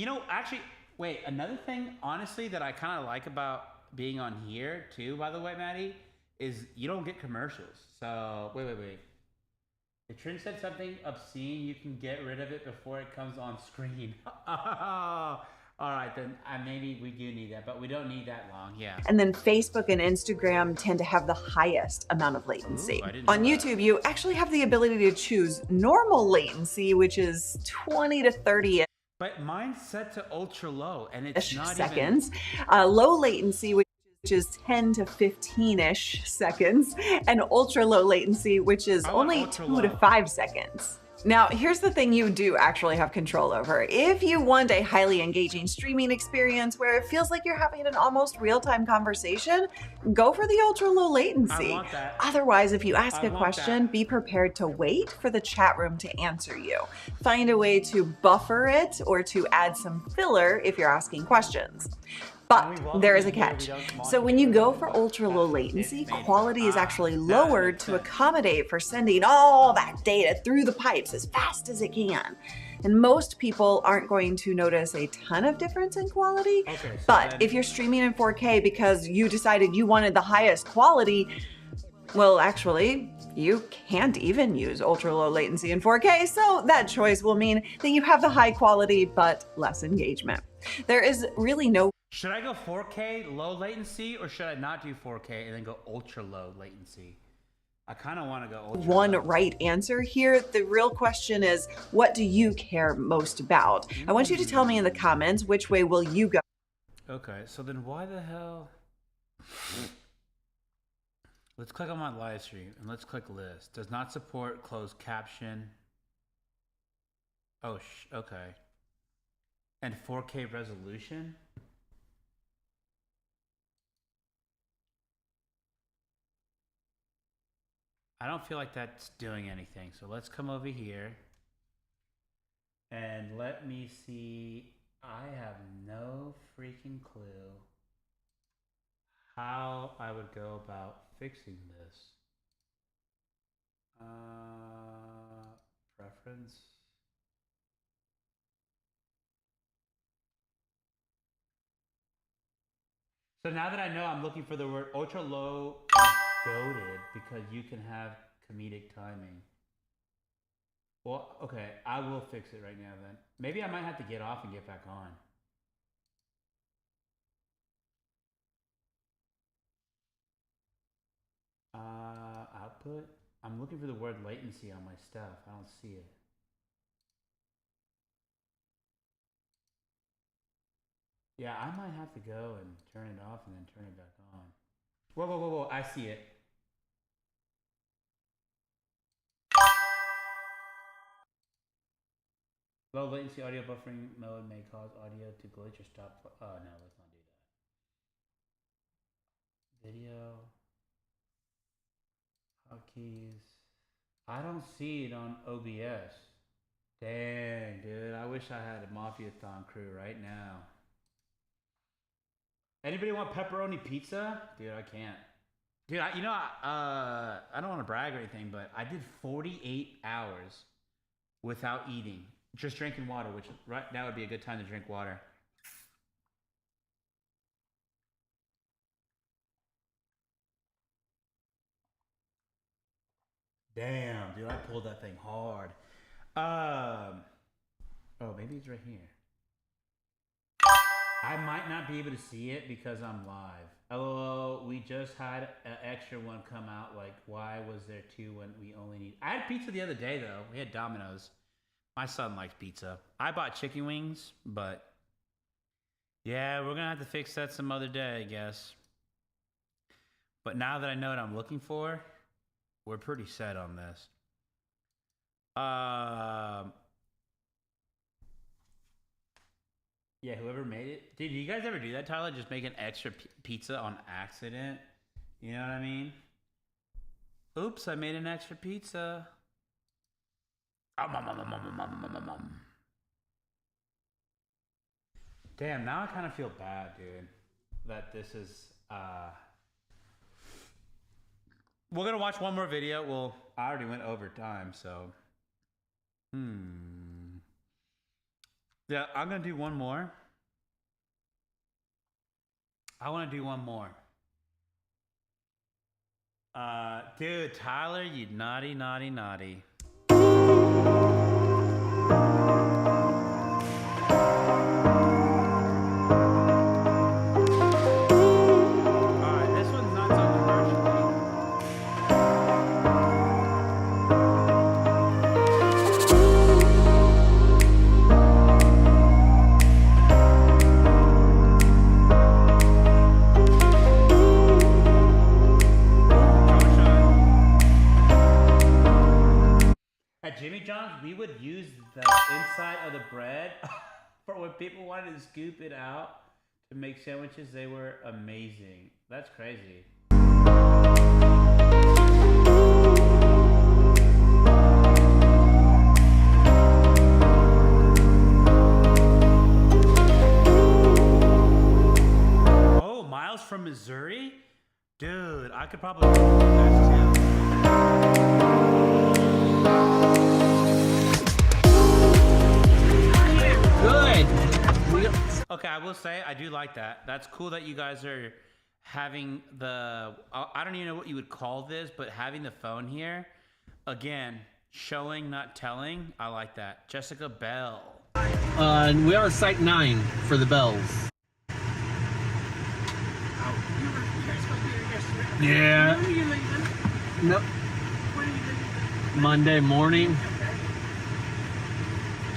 actually, wait, another thing, honestly, that I kind of like about being on here, too, by the way, Maddie, is you don't get commercials. So, wait. If Trin said something obscene, you can get rid of it before it comes on screen. All right, then maybe we do need that, but we don't need that long, yeah. And then Facebook and Instagram tend to have the highest amount of latency. On YouTube, you actually have the ability to choose normal latency, which is 20 to 30. But mine's set to ultra low, and it's not seconds. Low latency, which is which is 10 to 15-ish seconds, and ultra low latency, which is only 2 to 5 seconds. Now, here's the thing you do actually have control over. If you want a highly engaging streaming experience where it feels like you're having an almost real-time conversation, go for the ultra-low latency. I want that. Otherwise, if you ask a question, be prepared to wait for the chat room to answer you. Find a way to buffer it or to add some filler if you're asking questions. But there is a catch. So when you go for ultra low latency, quality is actually lowered to accommodate for sending all that data through the pipes as fast as it can. And most people aren't going to notice a ton of difference in quality. But if you're streaming in 4K because you decided you wanted the highest quality, well, actually, you can't even use ultra low latency in 4K, so that choice will mean that you have the high quality but less engagement. There is really no. Should I go 4K low latency, or should I not do 4K and then go ultra low latency? I kind of want to go ultra one low. right answer here. The real question is, what do you care most about? I want you to tell me in the comments which way will you go. Okay, so then why the hell? Let's click on my live stream and let's click list. Does not support closed caption. Oh, okay. And 4K resolution. I don't feel like that's doing anything. So let's come over here and let me see. I have no freaking clue how I would go about fixing this. Preference. So now that I know, I'm looking for the word ultra low is goated because you can have comedic timing. Well, okay, I will fix it right now then. Maybe I might have to get off and get back on. Output. I'm looking for the word latency on my stuff. I don't see it. Yeah, I might have to go and turn it off and then turn it back on. Whoa, whoa, whoa, whoa, I see it. Low latency audio buffering mode may cause audio to glitch or stop. Oh, no, let's not do that. Video. Hotkeys. I don't see it on OBS. Dang, dude. I wish I had a Mafia-thon crew right now. Anybody want pepperoni pizza? Dude, I can't. Dude, I don't want to brag or anything, but I did 48 hours without eating. Just drinking water, which right now would be a good time to drink water. Damn, dude, I pulled that thing hard. Oh, maybe it's right here. I might not be able to see it because I'm live. LOL, we just had an extra one come out. Like, why was there two when we only need... I had pizza the other day, though. We had Domino's. My son likes pizza. I bought chicken wings, but... yeah, we're going to have to fix that some other day, I guess. But now that I know what I'm looking for, we're pretty set on this. Yeah, whoever made it. Dude, do you guys ever do that, Tyler? Just make an extra pizza on accident? You know what I mean? Oops, I made an extra pizza. Damn, now I kind of feel bad, dude. That this is... We're going to watch one more video. Well, I already went over time, so... Yeah, I'm going to do one more. I want to do one more. Dude, Tyler, you naughty, naughty, naughty. honest, we would use the inside of the bread for when people wanted to scoop it out to make sandwiches. They were amazing. That's crazy. Oh, Miles from Missouri? Dude, I could probably do that too. Good. Okay, I will say I do like that. That's cool that you guys are having the, I don't even know what you would call this, but having the phone here. Again, showing, not telling. I like that. Jessica Bell. We're on site 9 for the bells. Yeah. When are you leaving? Nope. When are you leaving? Monday morning.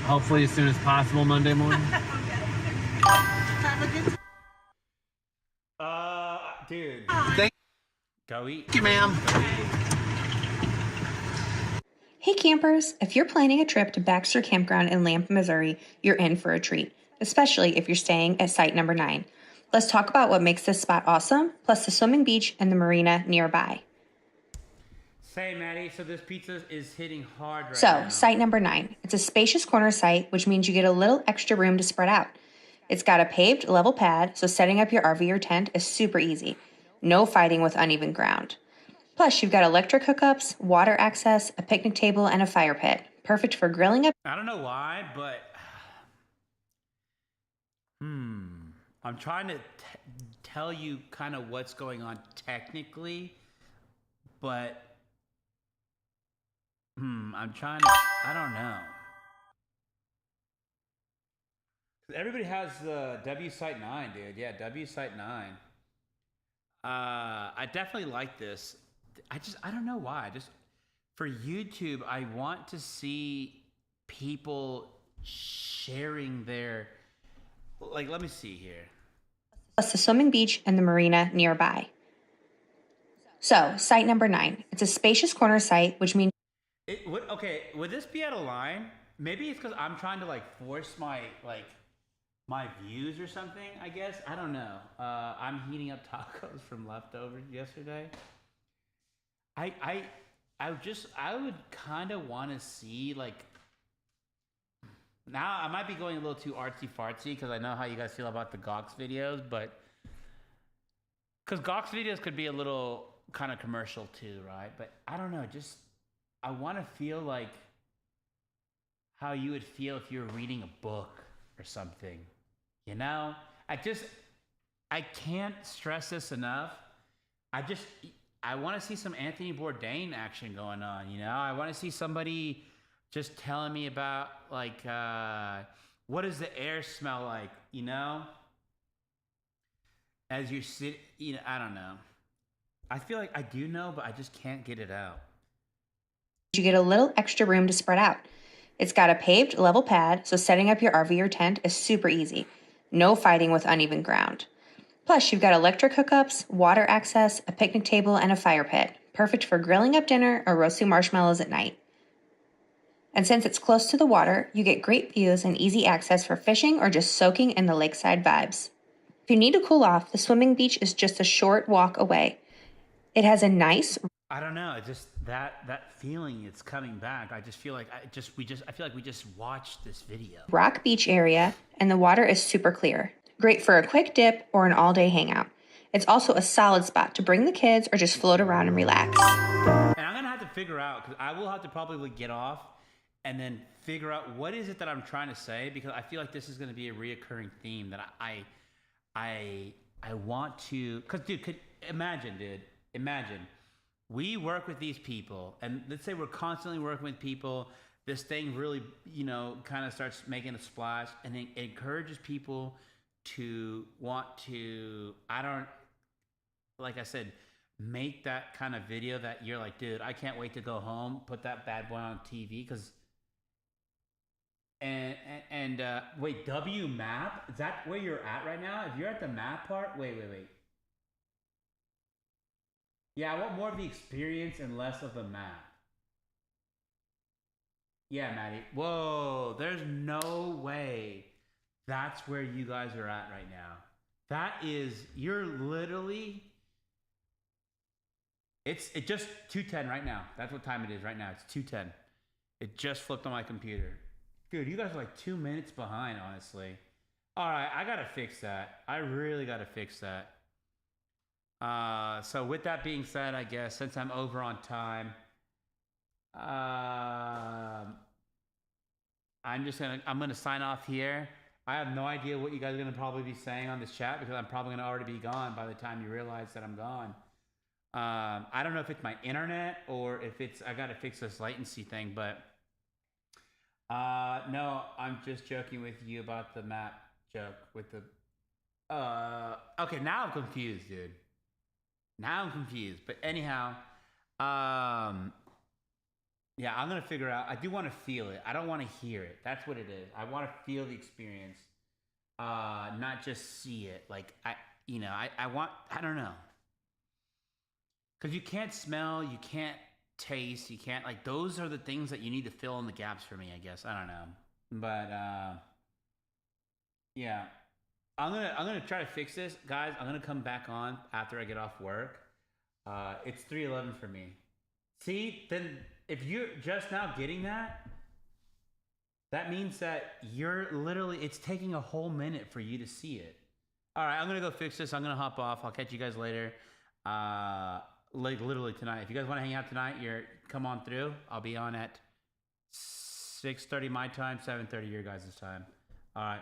Hopefully as soon as possible Monday morning. Have a good dude. Thank Go eat. you, ma'am. Hey campers, if you're planning a trip to Baxter Campground in Lamp, Missouri, you're in for a treat, especially if you're staying at site number 9. Let's talk about what makes this spot awesome, plus the swimming beach and the marina nearby. Say, Maddie, so this pizza is hitting hard right So, now. site number 9. It's a spacious corner site, which means you get a little extra room to spread out. It's got a paved level pad, so setting up your RV or tent is super easy. No fighting with uneven ground. Plus, you've got electric hookups, water access, a picnic table, and a fire pit. Perfect for grilling up. I don't know why, but I'm trying to tell you kind of what's going on technically, but I'm trying to, I don't know. Everybody has the W Site 9, dude. Yeah, W Site 9. I definitely like this. I don't know why. Just for YouTube, I want to see people sharing their, like, let me see here. Plus the swimming beach and the marina nearby. So, site number 9. It's a spacious corner site, which means Would this be out of line? Maybe it's because I'm trying to like force my views or something, I guess. I don't know. I'm heating up tacos from leftovers yesterday. I would kind of want to see, like, now I might be going a little too artsy fartsy because I know how you guys feel about the Gox videos, but because Gox videos could be a little kind of commercial too, right? But I don't know, just I want to feel like how you would feel if you were reading a book or something, you know? I can't stress this enough. I want to see some Anthony Bourdain action going on, you know? I want to see somebody just telling me about, like, what does the air smell like, you know? As you sit, you know, I don't know. I feel like I do know, but I just can't get it out. you get a little extra room to spread out. It's got a paved level pad, so setting up your RV or tent is super easy. No fighting with uneven ground. Plus, you've got electric hookups, water access, a picnic table, and a fire pit. Perfect for grilling up dinner or roasting marshmallows at night. And since it's close to the water, you get great views and easy access for fishing or just soaking in the lakeside vibes. If you need to cool off, the swimming beach is just a short walk away. It has a nice, I don't know, just that feeling, it's coming back. I just feel like I feel like we just watched this video. rock beach area, and the water is super clear. Great for a quick dip or an all-day hangout. It's also a solid spot to bring the kids or just float around and relax. And I'm gonna have to figure out, because I will have to probably get off and then figure out what is it that I'm trying to say, because I feel like this is gonna be a reoccurring theme that I want to, because dude, imagine we work with these people, and let's say we're constantly working with people, this thing really, you know, kind of starts making a splash, and it encourages people to want to, like I said, make that kind of video that you're like, dude, I can't wait to go home, put that bad boy on TV, because wait, W map, is that where you're at right now? If you're at the map part, wait. Yeah, I want more of the experience and less of the map. Yeah, Maddie. Whoa, there's no way that's where you guys are at right now. That is, you're literally, it just 2:10 right now. That's what time it is right now. It's 2:10. It just flipped on my computer. Dude, you guys are like 2 minutes behind, honestly. All right, I gotta fix that. I really gotta fix that. So with that being said, I guess since I'm over on time, I'm gonna sign off here. I have no idea what you guys are gonna probably be saying on this chat because I'm probably gonna already be gone by the time you realize that I'm gone. I don't know if it's my internet or if it's I gotta fix this latency thing, but no, I'm just joking with you about the map joke with the. Okay, now I'm confused, dude. Now I'm confused, but anyhow, yeah, I'm gonna figure out. I do want to feel it. I don't want to hear it. That's what it is. I want to feel the experience, not just see it. Like I want. I don't know, because you can't smell, you can't taste, you can't like. Those are the things that you need to fill in the gaps for me. I guess I don't know, but yeah, I'm gonna try to fix this, guys. I'm gonna come back on after I get off work. It's 3:11 for me. See, then if you're just now getting that, that means that you're literally, it's taking a whole minute for you to see it. All right, I'm gonna go fix this. I'm gonna hop off. I'll catch you guys later. Like literally tonight. If you guys want to hang out tonight, come on through. I'll be on at 6:30 my time, 7:30 your guys' time. All right.